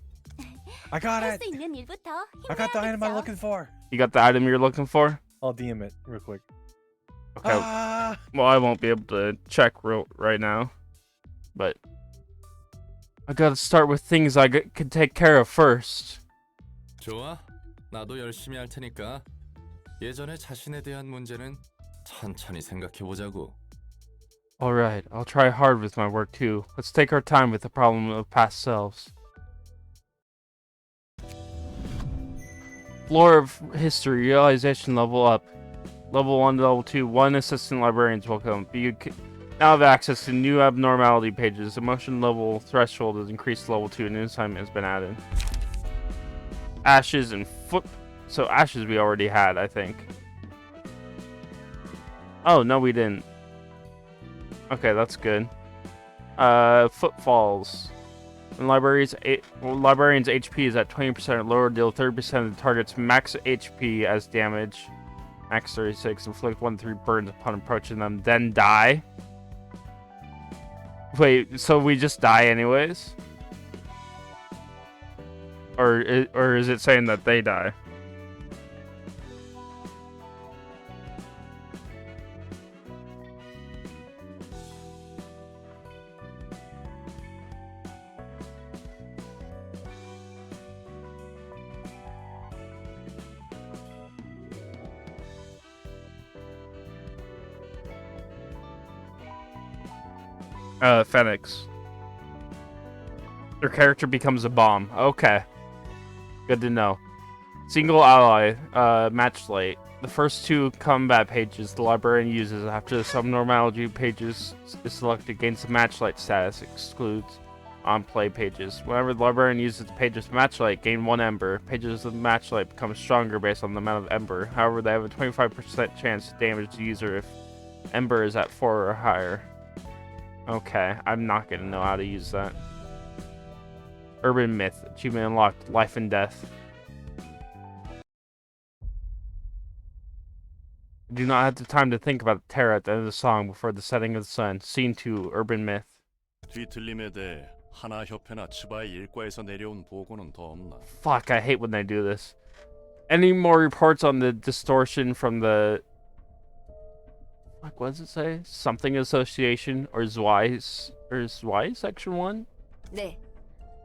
I got 할 it. 수 있는 일부터 I got the item I'm 힘내야겠죠. looking for. You got the item you're looking for? I'll DM it real quick. Okay. Ah! Well, I won't be able to check right now. But I gotta start with things I can take care of first. 좋아. 나도 열심히 할 테니까. 예전에 자신에 대한 문제는 천천히 생각해 보자고. Alright, I'll try hard with my work too. Let's take our time with the problem of past selves. Floor of History, realization level up. Level 1 to level 2, 1 assistant librarians welcome. But you now have access to new abnormality pages. Emotion level threshold is increased to level 2 and new assignment has been added. Ashes and foot... So ashes we already had, I think. Oh, no we didn't. Okay, that's good. Footfalls. When librarian's HP is at 20% lower, deal 30% of the target's max HP as damage. Max 36. Inflict 1-3 burns upon approaching them, then die. Wait, so we just die anyways? Or is it saying that they die? Phoenix. Their character becomes a bomb. Okay. Good to know. Single ally, match light. The first two combat pages the librarian uses after the subnormality pages is selected gains the matchlight status, excludes on play pages. Whenever the librarian uses the pages matchlight, gain 1 ember. Pages of matchlight become stronger based on the amount of ember. However, they have a 25% chance to damage the user if ember is at 4 or higher. Okay, I'm not gonna know how to use that. Urban Myth. Achievement unlocked. Life and Death. I do not have the time to think about the terror at the end of the song before the setting of the sun. Scene 2. Urban Myth. 뒤틀림에 대해 하나 협회나 치바의 일과에서 내려온 보고는 더 없나? Fuck, I hate when they do this. Any more reports on the distortion from the... Like, what does it say? Something Association or Zwei Section 1? 네,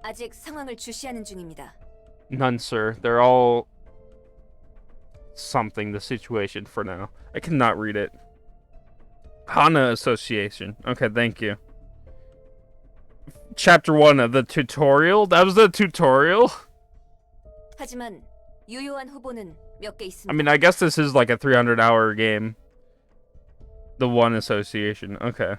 아직 상황을 주시하는 중입니다. None, sir. They're all... something, the situation for now. I cannot read it. Hana Association. Okay, thank you. Chapter 1 of the tutorial? That was the tutorial? 하지만 유효한 후보는 몇 개 있습니다. I mean, I guess this is like a 300-hour game. The one association. Okay.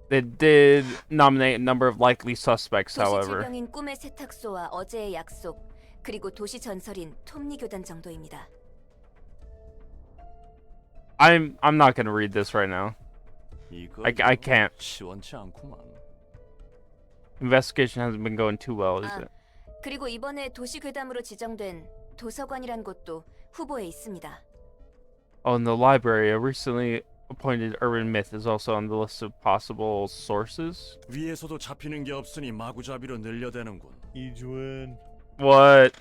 They did nominate a number of likely suspects, however. 도시 질병인 꿈의 세탁소와 어제의 약속, 그리고 도시 전설인 톱니 교단 정도입니다. I'm not gonna read this right now. I can't. 시원치 않구만. Investigation hasn't been going too well, is it? 그리고 이번에 도시 괴담으로 지정된 도서관이란 곳도 후보에 있습니다. Oh, and the library, a recently appointed urban myth, is also on the list of possible sources. 위에서도 잡히는 게 없으니 마구잡이로 늘려대는군. 이주은. What?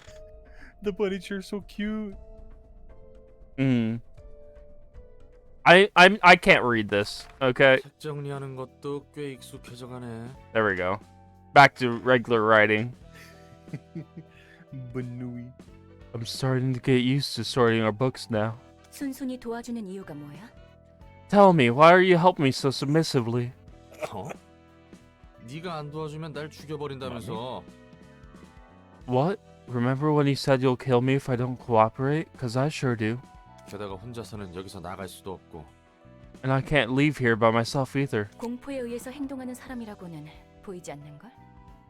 The bunny chair's so cute. I can't read this. Okay. 책 정리하는 것도 꽤 익숙해져가네. There we go. Back to regular writing. Banui. I'm starting to get used to sorting our books now. 순순히 도와주는 이유가 뭐야? Tell me, why are you helping me so submissively? 어? 네가 안 도와주면 날 죽여버린다면서. What? Remember when you said you'll kill me if I don't cooperate? 'Cause I sure do. 게다가 혼자서는 여기서 나갈 수도 없고. And I can't leave here by myself either. 공포에 의해서 행동하는 사람이라고는 보이지 않는 걸?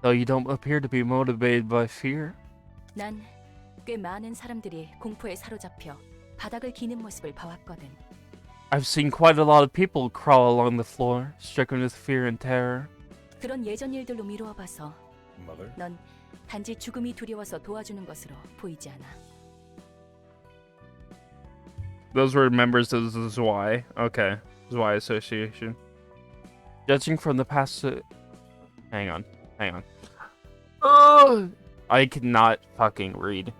Though you don't appear to be motivated by fear. 난 꽤 많은 사람들이 공포에 사로잡혀 바닥을 기는 모습을 봐왔거든. I've seen quite a lot of people crawl along the floor, stricken with fear and terror. 그런 예전 일들로 미루어 봐서 Mother. 넌 단지 죽음이 두려워서 도와주는 것으로 보이지 않아. Those were members of the Zwei. Okay. Zwei Association. Judging from the past... Hang on. I cannot fucking read.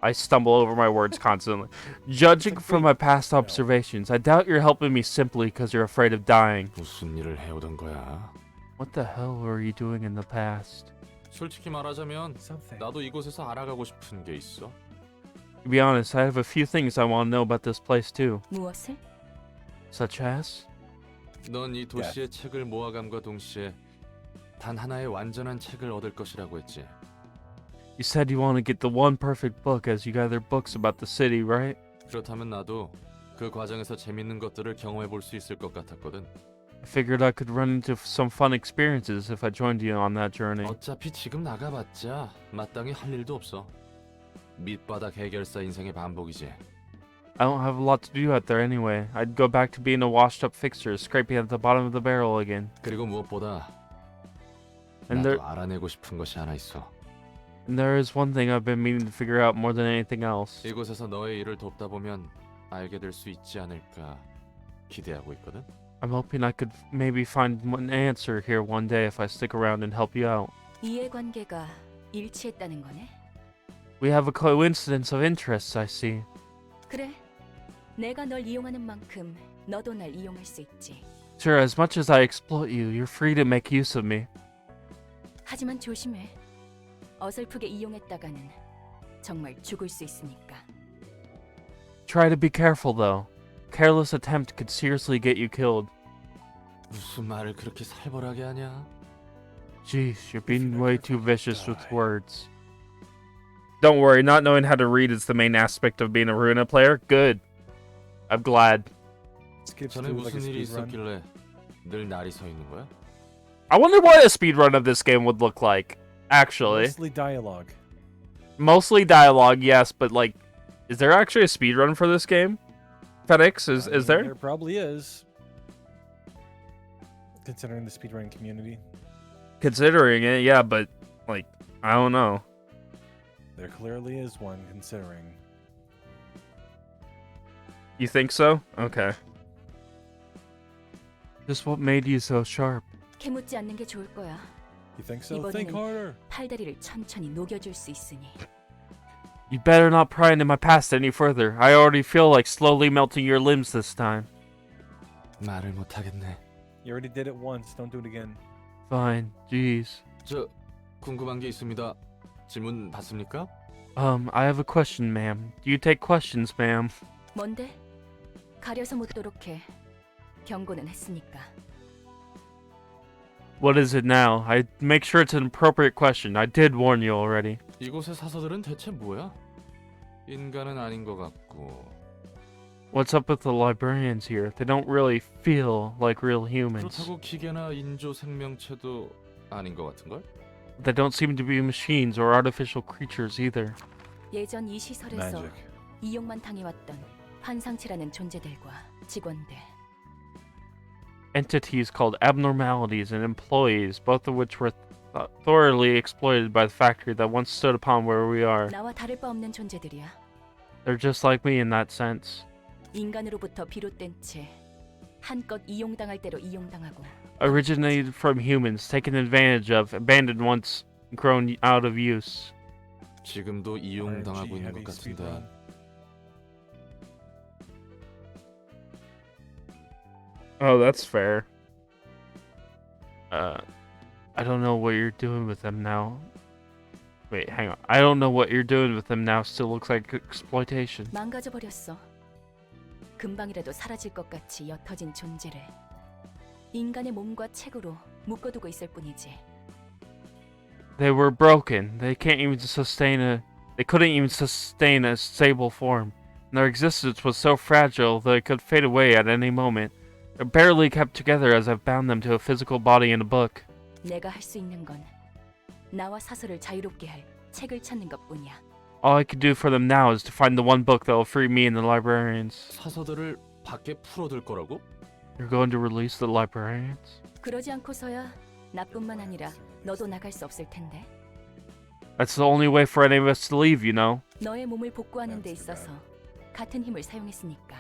I stumble over my words constantly. Judging from my past observations, I doubt you're helping me simply because you're afraid of dying. 무슨 일을 해오던 거야? What the hell were you doing in the past? 솔직히 말하자면 나도 이곳에서 알아가고 싶은 게 있어. To be honest, I have a few things I want to know about this place too. 무엇을? Such as? 넌 이 도시의 책을 모아감과 동시에 단 하나의 완전한 책을 얻을 것이라고 했지. You said you want to get the one perfect book as you gather books about the city, right? 그렇다면 나도 그 과정에서 재밌는 것들을 경험해 볼 수 있을 것 같았거든. I figured I could run into some fun experiences if I joined you on that journey. 어차피 지금 나가봤자 마땅히 할 일도 없어. 밑바닥 해결사 인생의 반복이지. I don't have a lot to do out there anyway. I'd go back to being a washed-up fixture, scraping at the bottom of the barrel again. 그리고 무엇보다 And 나도 알아내고 싶은 것이 하나 있어. And there is one thing I've been meaning to figure out more than anything else. 이곳에서 너의 일을 돕다 보면 알게 될 수 있지 않을까 기대하고 있거든. I'm hoping I could maybe find an answer here one day if I stick around and help you out. 이해관계가 일치했다는 거네. We have a coincidence of interests, I see. 그래. 내가 널 이용하는 만큼 너도 날 이용할 수 있지. Sure, as much as I exploit you, you're free to make use of me. 하지만 조심해. 어설프게 이용했다가는 정말 죽을 수 있으니까. Try to be careful, though. Careless attempt could seriously get you killed. 무슨 말을 그렇게 살벌하게 하냐? Jeez, you're being way too vicious with words. Don't worry, not knowing how to read is the main aspect of being a Ruina player. Good. I'm glad. 전에 무슨 일이 있었길래 늘 날이 서 있는 거야? I wonder what a speedrun of this game would look like, actually. Mostly dialogue. Mostly dialogue, yes, but like, is there actually a speedrun for this game? FedEx, is there? There probably is. Considering the speedrunning community. Considering it, yeah, but like, I don't know. There clearly is one considering. You think so? Okay. Just what made you so sharp? 캐묻지 않는 게 좋을 거야. You think so? Think harder. 팔다리를 천천히 녹여줄 수 있으니. You better not pry into my past any further. I already feel like slowly melting your limbs this time. 말을 못 하겠네. You already did it once. Don't do it again. Fine. Jeez. 저 궁금한 게 있습니다. 질문 받습니까? I have a question, ma'am. Do you take questions, ma'am? 뭔데? 가려서 묻도록 해. 경고는 했으니까. What is it now? I make sure it's an appropriate question. I did warn you already. 이곳의 사서들은 대체 뭐야? 인간은 아닌 것 같고. What's up with the librarians here? They don't really feel like real humans. 그렇다고 기계나 인조 생명체도 아닌 것 같은 걸? They don't seem to be machines or artificial creatures either. 예전 이 시설에서 Magic. 이용만 당해왔던 환상체라는 존재들과 직원들. Entities called abnormalities and employees, both of which were thoroughly exploited by the factory that once stood upon where we are. 나와 다를 바 없는 존재들이야. They're just like me in that sense. 인간으로부터 비롯된 채 한껏 이용당할 대로 이용당하고. Originated from humans, taken advantage of, abandoned once grown out of use. 지금도 이용당하고 있는 것 같은데. Oh, that's fair. I don't know what you're doing with them now. Wait, hang on. I don't know what you're doing with them now. Still looks like exploitation. 망가져버렸어. 금방이라도 사라질 것 같이 옅어진 존재를 인간의 몸과 책으로 묶어두고 있을 뿐이지. They were broken. They couldn't even sustain a stable form. And their existence was so fragile that it could fade away at any moment. They're barely kept together as I've bound them to a physical body in a book. 내가 할 수 있는 건 나와 사서를 자유롭게 할 책을 찾는 것뿐이야. All I could do for them now is to find the one book that will free me and the librarians. 사서들을 밖에 풀어둘 거라고? You're going to release the librarians? 그러지 않고서야 나뿐만 아니라 너도 나갈 수 없을 텐데. That's the only way for any of us to leave, you know. 너의 몸을 복구하는 데 있어서 같은 힘을 사용했으니까.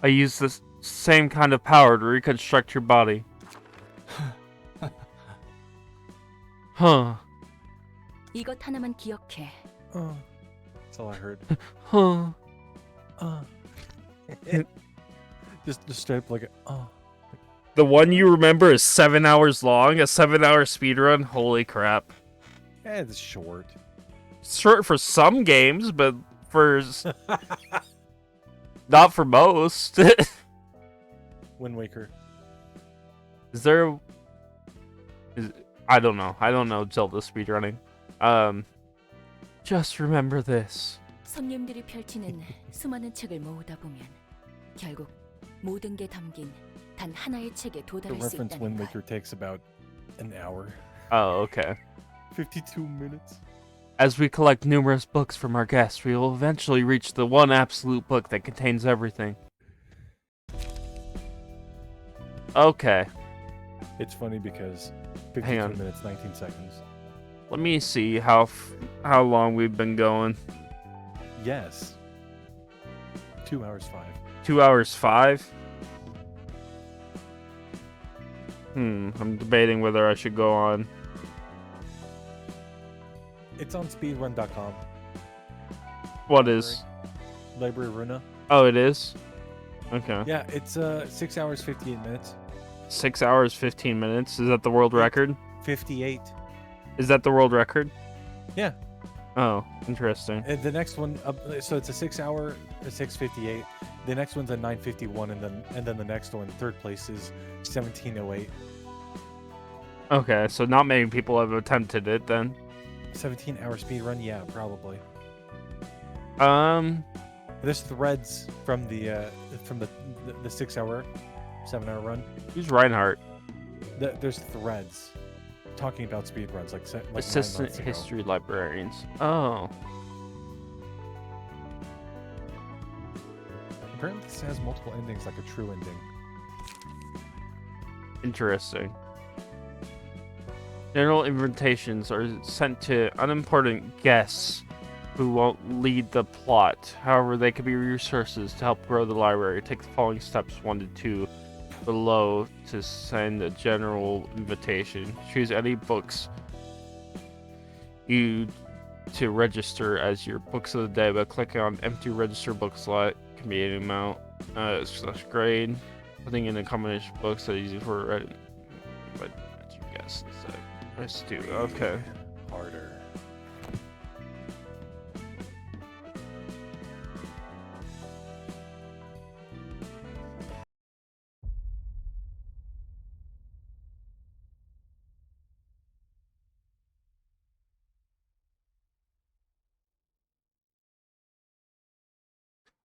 I use the same kind of power to reconstruct your body. Huh. 이것 하나만 기억해. That's all I heard. Huh. Just straight up like The one you remember is 7 hours long, a 7-hour speedrun. Holy crap. Yeah, it's short. Short for some games, but for not for most. Wind Waker. Is there? I don't know. I don't know Zelda speedrunning. Just remember this. 손님들이 펼치는 수많은 책을 모으다 보면 결국 모든 게 담긴 단 하나의 책에 The 도달할 수 reference 있다는 Wind 걸. Waker takes about an hour. Oh, okay. 52 minutes. As we collect numerous books from our guests, we will eventually reach the one absolute book that contains everything. Okay. It's funny because 52 Hang on. minutes, 19 seconds. Let me see how long we've been going. Yes. 2 hours 5. 2 hours 5? I'm debating whether I should go on. It's on speedrun.com. What is? Library of Ruina. Oh, it is? Okay. Yeah, it's 6 hours 58 minutes. 6 hours 15 minutes. Is that the world record? 58. Is that the world record? Yeah. Oh, interesting. And the next one, so it's a 6 hour, a 6:58. The next one's a 9:51, and then the next one, third place, is 17:08. Okay, so not many people have attempted it then. 17-hour speed run, yeah, probably. There's threads from the 6 hour, 7 hour run. Who's Reinhardt? There's threads talking about speed runs, like Assistant 9 months ago. history librarians. Oh. Apparently this has multiple endings, like a true ending. Interesting. General invitations are sent to unimportant guests who won't lead the plot. However, they could be resources to help grow the library. Take the following steps 1 to 2 below to send a general invitation. Choose any books you to register as your books of the day by clicking on empty register book slot. Can be any amount slash grade. Putting in a combination of books that is easy for read. But that's your guess. Let's do okay. Harder.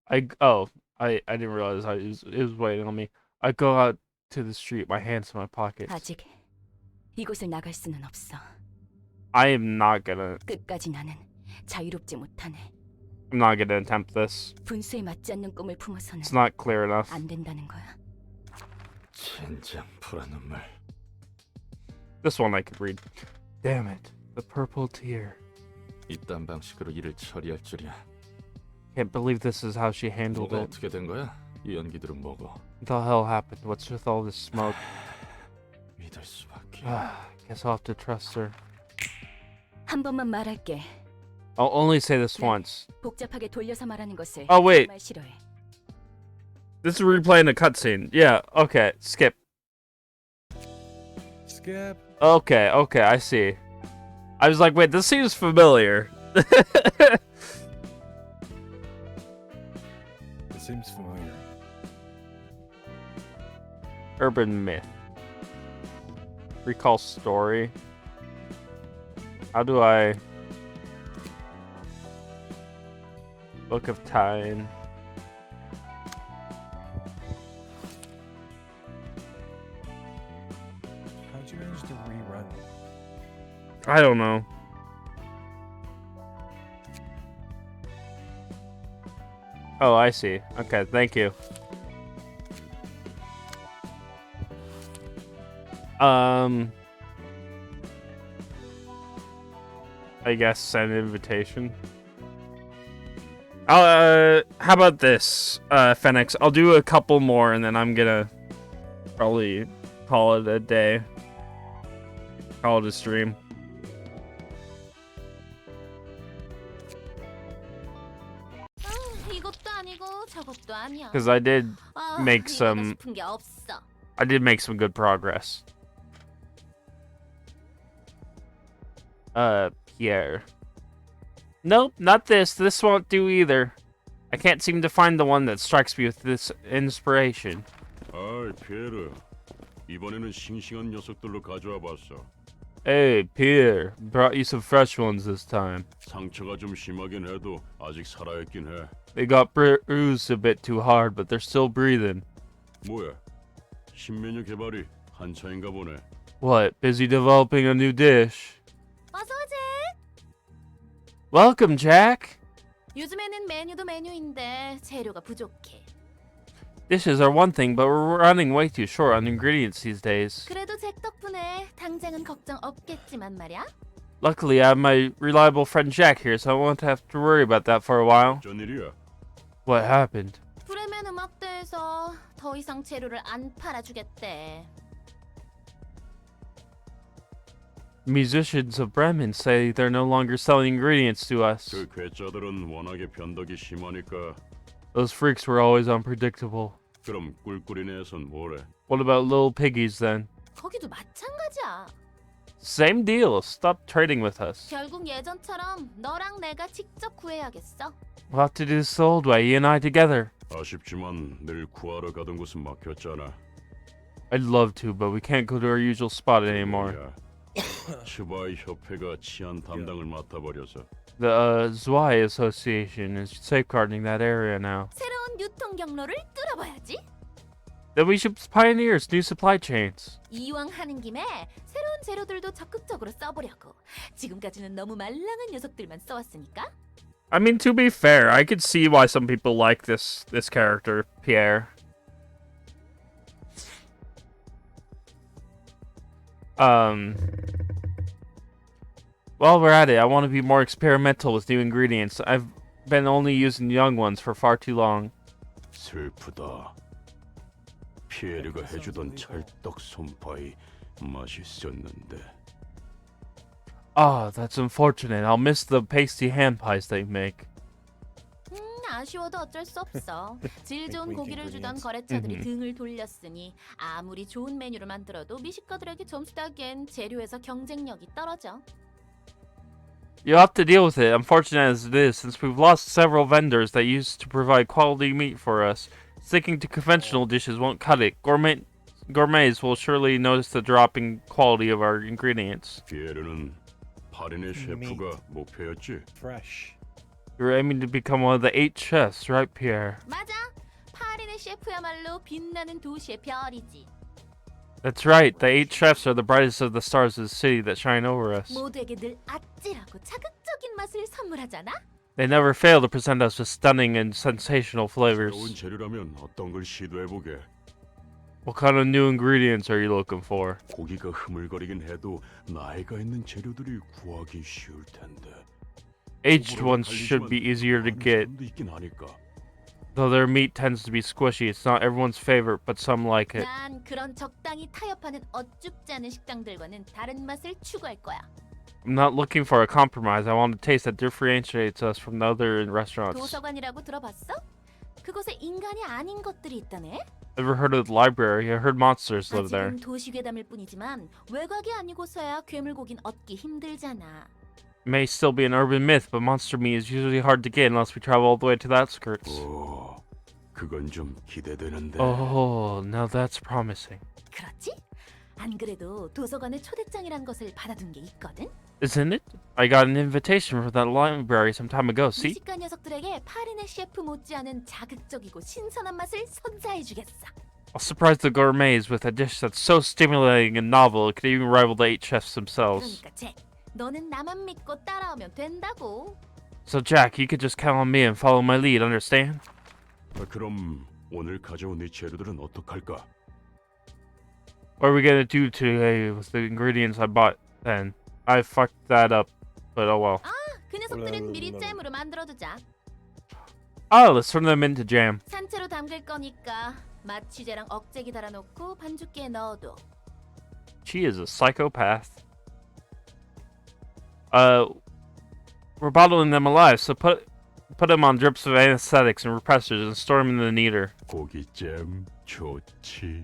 I didn't realize it was waiting on me. I go out to the street, my hands in my pockets. 아직 이곳을 나갈 수는 없어. I am not gonna. 끝까지 나는 자유롭지 못하네. I'm not gonna attempt this. 분수에 맞지 않는 꿈을 품어서는 It's not clear enough. 안 된다는 거야. 젠장 불안 눈물. This one I could read. Damn it, the purple tear. 이딴 방식으로 일을 처리할 줄이야. Can't believe this is how she handled 뭐가 it. 어떻게 된 거야? 이 연기들은 뭐고? What the hell happened? What's with all this smoke? 믿을 수밖에. Guess I'll have to trust her. 한 번만 말할게. I'll only say this once. 복잡하게 돌려서 말하는 것을 Oh, wait. 정말 싫어해. This is replaying a cutscene. Yeah, okay, skip. Skip. Okay, I see. I was like, wait, this seems familiar. It seems familiar. Urban myth. Recall story. How do I... Book of Time. How'd you manage to rerun? I don't know. Oh, I see. Okay, thank you. I guess send an invitation. How about this, Fenix? I'll do a couple more and then I'm gonna probably call it a day. Call it a stream. 이것도 아니고 저것도 아니야. Because I did make some... 싶은 게 없어. I did make some good progress. Pierre. Nope, not this. This won't do either. I can't seem to find the one that strikes me with this inspiration. 아이, 피에르. 이번에는 싱싱한 녀석들로 가져와 봤어. Hey, Pierre. Brought you some fresh ones this time. 상처가 좀 심하긴 해도 아직 살아있긴 해. They got bruised a bit too hard, but they're still breathing. 뭐야? 신메뉴 개발이 한창인가 보네. What? Busy developing a new dish? 어서 오지. Welcome, Jack. 요즘에는 메뉴도 메뉴인데 재료가 부족해. Dishes are one thing, but we're running way too short on ingredients these days. 그래도 잭 덕분에 당장은 걱정 없겠지만 말이야. Luckily, I have my reliable friend Jack here, so I won't have to worry about that for a while. 어쩐 일이야? What happened? 브레멘 음악대에서 더 이상 재료를 안 팔아주겠대. Musicians of Bremen say they're no longer selling ingredients to us. 그 괴짜들은 워낙에 변덕이 심하니까. Those freaks were always unpredictable. 그럼 꿀꿀이네에선 뭐래? What about little piggies then? 거기도 마찬가지야. Same deal. Stop trading with us. 결국 예전처럼 너랑 내가 직접 구해야겠어. We'll have to do this the old way, you and I together. 아쉽지만 늘 구하러 가던 곳은 막혔잖아. I'd love to, but we can't go to our usual spot anymore. 츠바이 협회가 치안 담당을 맡아버려서. The Zwei Association is safeguarding that area now. 새로운 유통 경로를 뚫어봐야지. Then we should pioneer new supply chains. 이왕 하는 김에 새로운 재료들도 적극적으로 써보려고. 지금까지는 너무 말랑한 녀석들만 써왔으니까. I mean, to be fair, I could see why some people like this character, Pierre. While we're at it, I want to be more experimental with new ingredients. I've been only using young ones for far too long. 슬프다. 피에르가 해주던 찰떡 솜파이 맛있었는데. Ah, that's unfortunate. I'll miss the pasty hand pies they make. 아쉬워도 어쩔 수 없어. 질 좋은 고기를 주던 거래처들이 등을 돌렸으니 아무리 좋은 메뉴를 만들어도 미식가들에게 점수 따기엔 재료에서 경쟁력이 떨어져. You'll have to deal with it, unfortunate as it is, since we've lost several vendors that used to provide quality meat for us. Sticking to conventional dishes won't cut it. Gourmets will surely notice the drop in quality of our ingredients. 피에르는 8인의 셰프가 목표였지. Fresh. You're aiming to become one of the 8 chefs, right, Pierre? 맞아. 파리네 셰프야말로 빛나는 도시의 별이지. That's right. The 8 chefs are the brightest of the stars of the city that shine over us. 모두에게 늘 아찔하고 자극적인 맛을 선물하잖아. They never fail to present us with stunning and sensational flavors. 새로운 재료라면 어떤 걸 시도해보게. What kind of new ingredients are you looking for? 고기가 흐물거리긴 해도 나이가 있는 재료들이 구하기 쉬울 텐데. Aged ones should be easier to get. Though their meat tends to be squishy, it's not everyone's favorite, but some like it. 난 그런 적당히 타협하는 어쭙지 않은 식당들과는 다른 맛을 추구할 거야. I'm not looking for a compromise. I want a taste that differentiates us from the other restaurants. 도서관이라고 들어봤어? 그곳에 인간이 아닌 것들이 있다네? Ever heard of the library? I heard monsters live there. 아직은 도시괴담일 뿐이지만 외곽이 아니고서야 괴물고긴 얻기 힘들잖아. It may still be an urban myth, but monster meat is usually hard to get unless we travel all the way to the outskirts. 오, 그건 좀 기대되는데. Oh, now that's promising. 그렇지? 안 그래도 도서관에 초대장이란 것을 받아둔 게 있거든? Isn't it? I got an invitation from that library some time ago, see? 미식가 녀석들에게 파리네 셰프 못지않은 자극적이고 신선한 맛을 선사해주겠어. I'll surprise the gourmets with a dish that's so stimulating and novel it could even rival the 8 chefs themselves. 그러니까 잭, 너는 나만 믿고 따라오면 된다고. So Jack, you could just count on me and follow my lead, understand? 그럼 오늘 가져온 이 재료들은 어떡할까? What are we gonna do today with the ingredients I bought then? I fucked that up, but oh well. 아, 그 녀석들은 미리 잼으로 만들어두자. Oh, let's turn them into jam. 산채로 담글 거니까 마취제랑 억제기 달아놓고 반죽기에 넣어둬. She is a psychopath. We're bottling them alive, so put them on drips of anesthetics and repressors and store them in the kneader. 고기잼 좋지.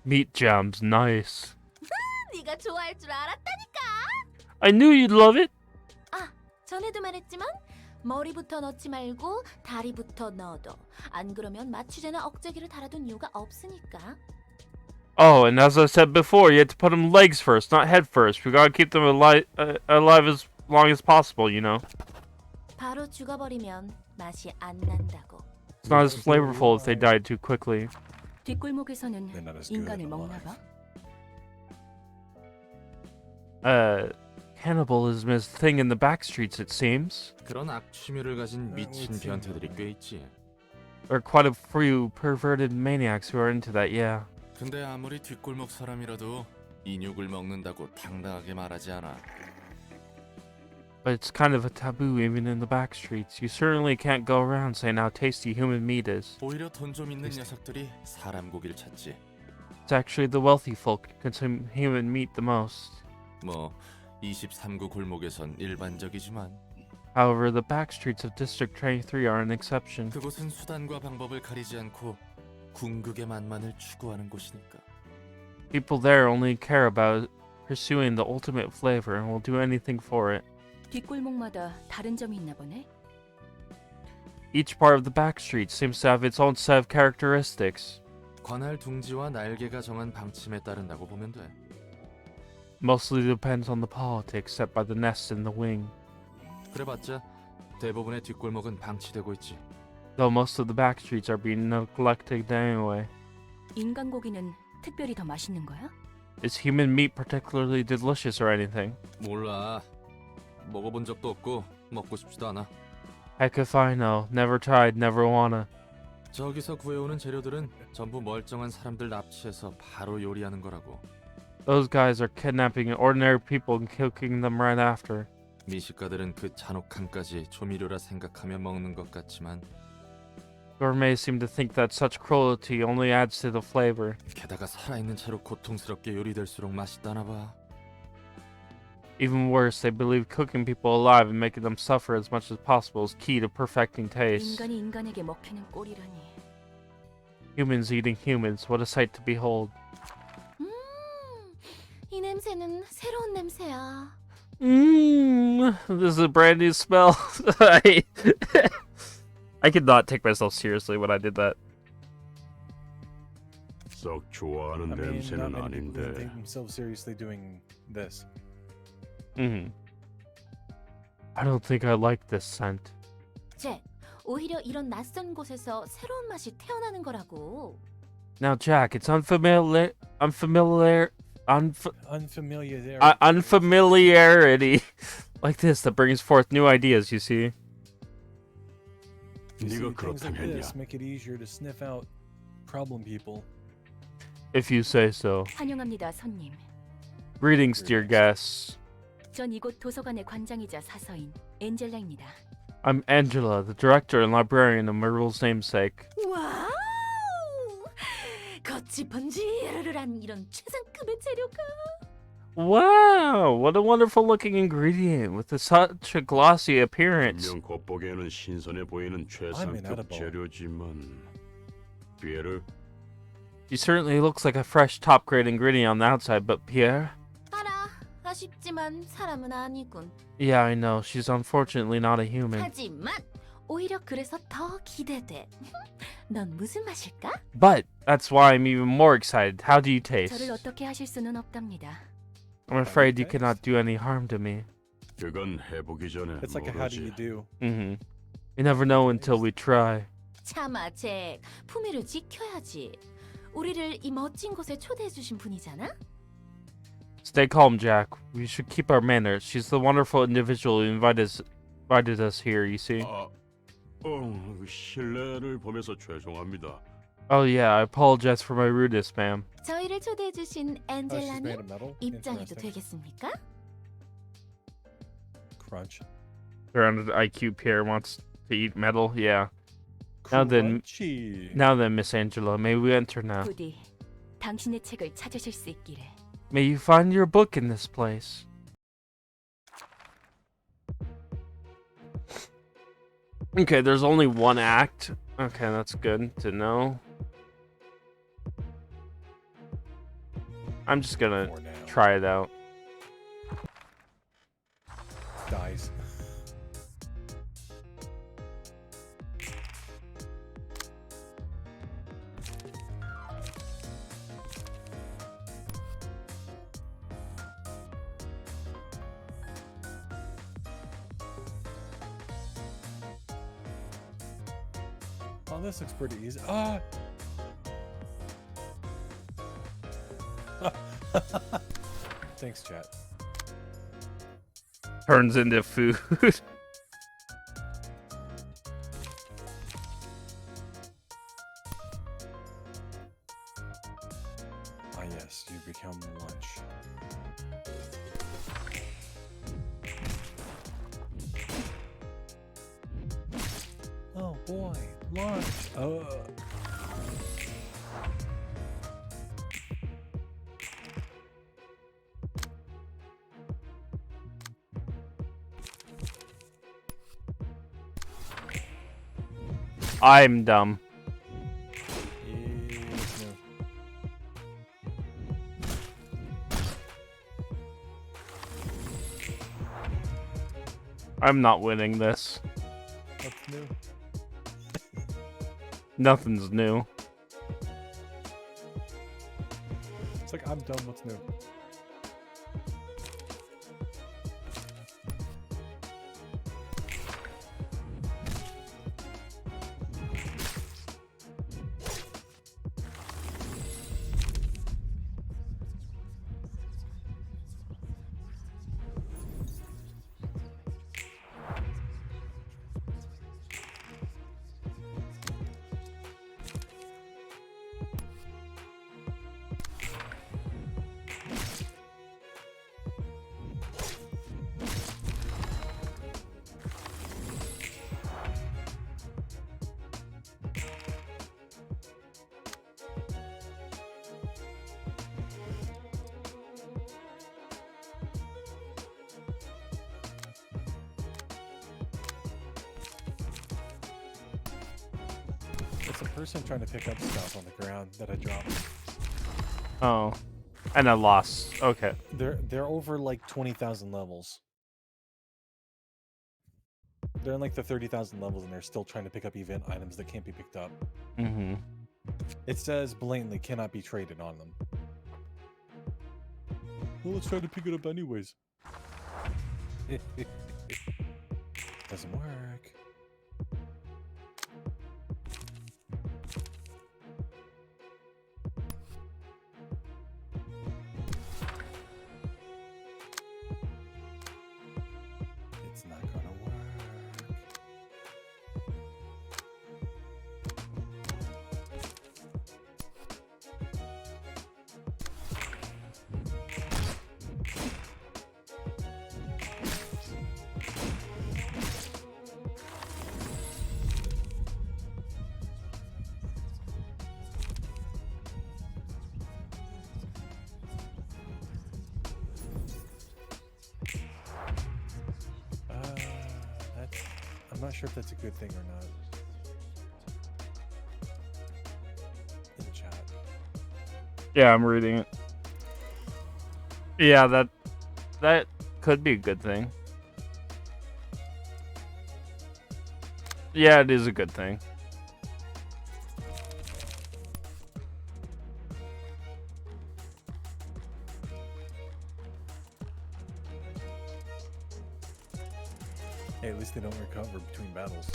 Meat jams, nice. 네가 좋아할 줄 알았다니까. I knew you'd love it. 아, 전에도 말했지만 머리부터 넣지 말고 다리부터 넣어둬. 안 그러면 마취제나 억제기를 달아둔 이유가 없으니까. Oh, and as I said before, you had to put them legs first, not head first. We gotta keep them alive as long as possible, you know. 바로 죽어버리면 맛이 안 난다고. It's not as flavorful if they died too quickly. 뒷골목에서는 인간을 먹나 봐. Cannibalism is a thing in the back streets, it seems. 그런 악취미를 가진 미친 변태들이 꽤 있지. There are quite a few perverted maniacs who are into that, yeah. 근데 아무리 뒷골목 사람이라도 인육을 먹는다고 당당하게 말하지 않아. But it's kind of a taboo even in the back streets. You certainly can't go around saying how tasty human meat is. 오히려 돈 좀 있는 녀석들이 사람 고기를 찾지. It's actually the wealthy folk who consume human meat the most. 뭐 23구 골목에선 일반적이지만 However, the back streets of District 23 are an exception. 그곳은 수단과 방법을 가리지 않고 궁극의 만만을 추구하는 곳이니까. People there only care about pursuing the ultimate flavor and will do anything for it. 뒷골목마다 다른 점이 있나 보네. Each part of the back street seems to have its own set of characteristics. 관할 둥지와 날개가 정한 방침에 따른다고 보면 돼. Mostly depends on the politics set by the nest and the wing. 그래봤자 대부분의 뒷골목은 방치되고 있지. Though most of the back streets are being neglected anyway. 인간 고기는 특별히 더 맛있는 거야? Is human meat particularly delicious or anything? 몰라. 먹어본 적도 없고 먹고 싶지도 않아. Heck if I know. Never tried, never wanna. 저기서 구해오는 재료들은 전부 멀쩡한 사람들 납치해서 바로 요리하는 거라고. Those guys are kidnapping ordinary people and cooking them right after. 미식가들은 그 잔혹함까지 조미료라 생각하며 먹는 것 같지만 Gourmets seem to think that such cruelty only adds to the flavor. 게다가 살아있는 채로 고통스럽게 요리될수록 맛있다나 봐. Even worse, they believe cooking people alive and making them suffer as much as possible is key to perfecting taste. 인간이 인간에게 먹히는 꼴이라니. Humans eating humans, what a sight to behold. 이 냄새는 새로운 냄새야. This is a brand new smell. I could not take myself seriously when I did that. 썩 좋아하는 not many 냄새는 people who 아닌데. take themselves seriously doing this. I don't think I like this scent. 잭, 오히려 이런 낯선 곳에서 새로운 맛이 태어나는 거라고. Now, Jack, it's unfamiliarity like this that brings forth new ideas, you see. You see, 네가 things like 그렇다면야. this make it easier to sniff out problem people. If you say so. 환영합니다, 손님. Greetings, dear guests. 전 이곳 도서관의 관장이자 사서인 엔젤라입니다. I'm Angela, the director and librarian of Myrtle's namesake. 와우! 겉이 번지르르한 이런 최상급의 재료가. Wow, what a wonderful looking ingredient with such a glossy appearance. 분명 겉보기에는 신선해 보이는 최상급 inedible. 재료지만 피에르 She certainly looks like a fresh top grade ingredient on the outside, but Pierre? 알아, 아쉽지만 사람은 아니군. Yeah, I know. She's unfortunately not a human. 하지만 오히려 그래서 더 기대돼. 넌 무슨 맛일까? But that's why I'm even more excited. How do you taste? 저를 어떻게 하실 수는 없답니다. I'm afraid you cannot do any harm to me. 그건 해보기 전에 It's like a how do you 모르지. do. You never know until we try. 참아, 잭. 품위를 지켜야지. 우리를 이 멋진 곳에 초대해 주신 분이잖아. Stay calm, Jack. We should keep our manners. She's the wonderful individual who invited us here, you see. 실례를 범해서 죄송합니다. Oh yeah, I apologize for my rudeness, ma'am. 저희를 초대해 주신 Oh, she's made of 엔젤라님 metal? 입장해도 Interesting. 되겠습니까? Crunch. Around IQ Pierre wants to eat metal. Yeah. Now then, Crunchy. Miss Angela, may we enter now? 부디 당신의 책을 찾으실 수 있기를. May you find your book in this place. Okay, there's only one act. Okay, that's good to know. I'm just gonna For now. try it out. Dies. Oh, this looks pretty easy. Ah! Thanks, chat. turns into food. Ah, yes, you become lunch. Oh boy, lunch. I'm dumb. Yes, no. I'm not winning this. What's new? Nothing's new. It's like I'm done. What's new? It's a person trying to pick up stuff on the ground that I dropped. Oh, and I lost. Okay. They're over like 20,000 levels. They're in like the 30,000 levels, and they're still trying to pick up event items that can't be picked up. Mm-hmm. It says blatantly cannot be traded on them. Well, let's try to pick it up anyways. Doesn't work. It's not gonna work. I'm not sure if that's a good thing or not. In the chat. Yeah, I'm reading it. Yeah, that could be a good thing. Yeah, it is a good thing. Hey, at least they don't recover between battles.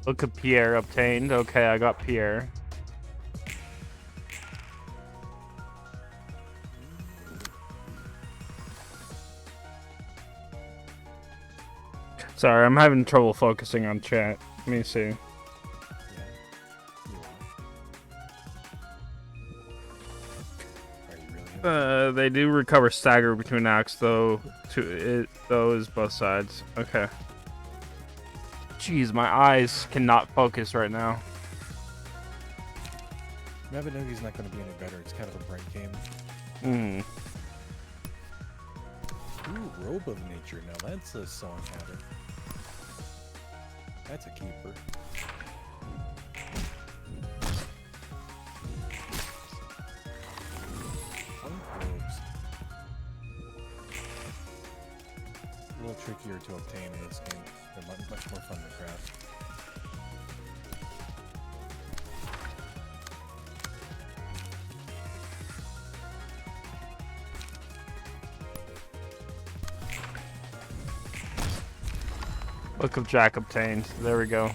Look at Pierre obtained. Okay, I got Pierre. Sorry, I'm having trouble focusing on chat. Let me see. They do recover stagger between acts, though. Is both sides. Okay. Jeez, my eyes cannot focus right now. Mabinogi's not going to be any better. It's kind of a brain game. Hmm. Ooh, Robe of Nature. Now that's a song pattern. That's a keeper. Robes. A little trickier to obtain in this game. They're much more fun to craft. Book of Jack obtained. There we go.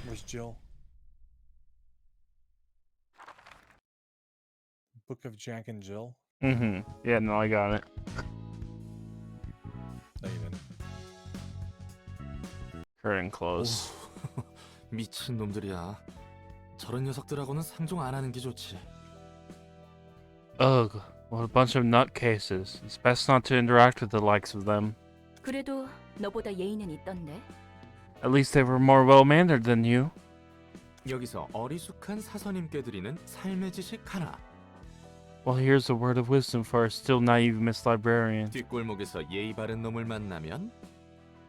Where's Jill? Book of Jack and Jill? Mm-hmm. Yeah, no, I got it. No, you didn't. Curtain close. 미친 놈들이야. 저런 녀석들하고는 상종 안 하는 게 좋지. Ugh, what a bunch of nutcases. It's best not to interact with the likes of them. 그래도 너보다 예의는 있던데. At least they were more well-mannered than you. 여기서 어리숙한 사서님께 드리는 삶의 지식 하나. Well, here's a word of wisdom for our still naive Miss Librarian. 뒷골목에서 예의 바른 놈을 만나면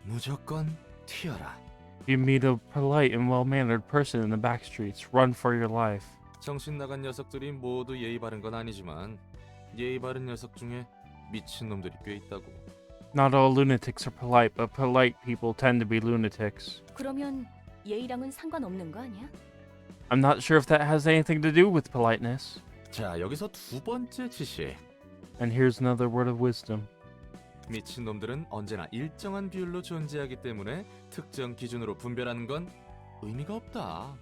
무조건 튀어라. You meet a polite and well-mannered person in the back streets. Run for your life. 정신 나간 녀석들이 모두 예의 바른 건 아니지만 예의 바른 녀석 중에 미친 놈들이 꽤 있다고. Not all lunatics are polite, but polite people tend to be lunatics. 그러면 예의랑은 상관없는 거 아니야? I'm not sure if that has anything to do with politeness. 자, 여기서 두 번째 지시. And here's another word of wisdom. 미친 놈들은 언제나 일정한 비율로 존재하기 때문에 특정 기준으로 분별하는 건 의미가 없다.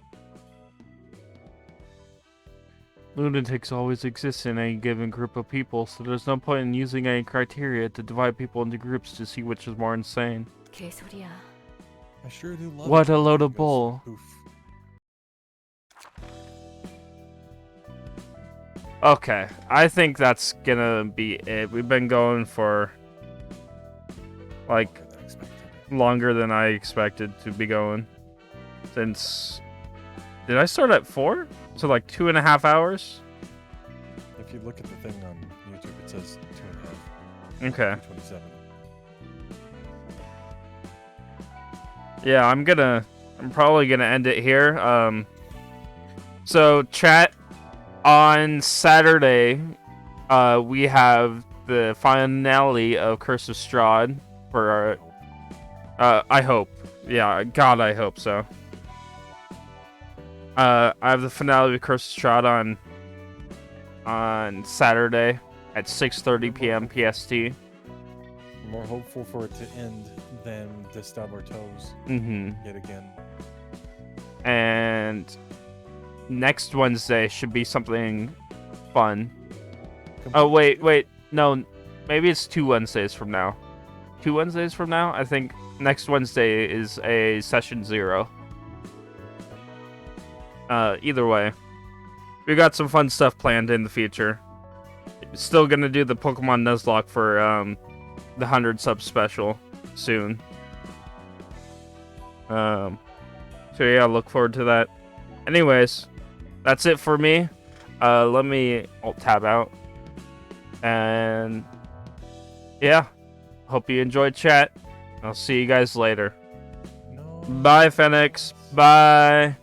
Lunatics always exist in any given group of people, so there's no point in using any criteria to divide people into groups to see which is more insane. 개소리야. I sure do love What it. a load of Goes bull. poof. Okay, I think that's gonna be it. We've been going for like Longer than expected. longer than I expected to be going. Since did I start at 4? So like 2.5 hours? If you look at the thing on YouTube, it says 2.5. Okay. 27. Yeah, I'm probably gonna end it here. So chat, on Saturday, we have the finale of Curse of Strahd for our, I hope. Yeah, God, I hope so. I have the finale of Curse of Strahd on Saturday at 6:30 p.m. PST. I'm more hopeful for it to end than to stub our toes yet again. And next Wednesday should be something fun. Oh, wait. No, maybe it's 2 Wednesdays from now. 2 Wednesdays from now? I think next Wednesday is a session 0. Either way, we got some fun stuff planned in the future. Still gonna do the Pokemon Nuzlocke for the 100 sub special soon. So yeah, look forward to that. Anyways, that's it for me. Let me tab out. And yeah, hope you enjoyed chat. I'll see you guys later. No. Bye, Phoenix. Bye.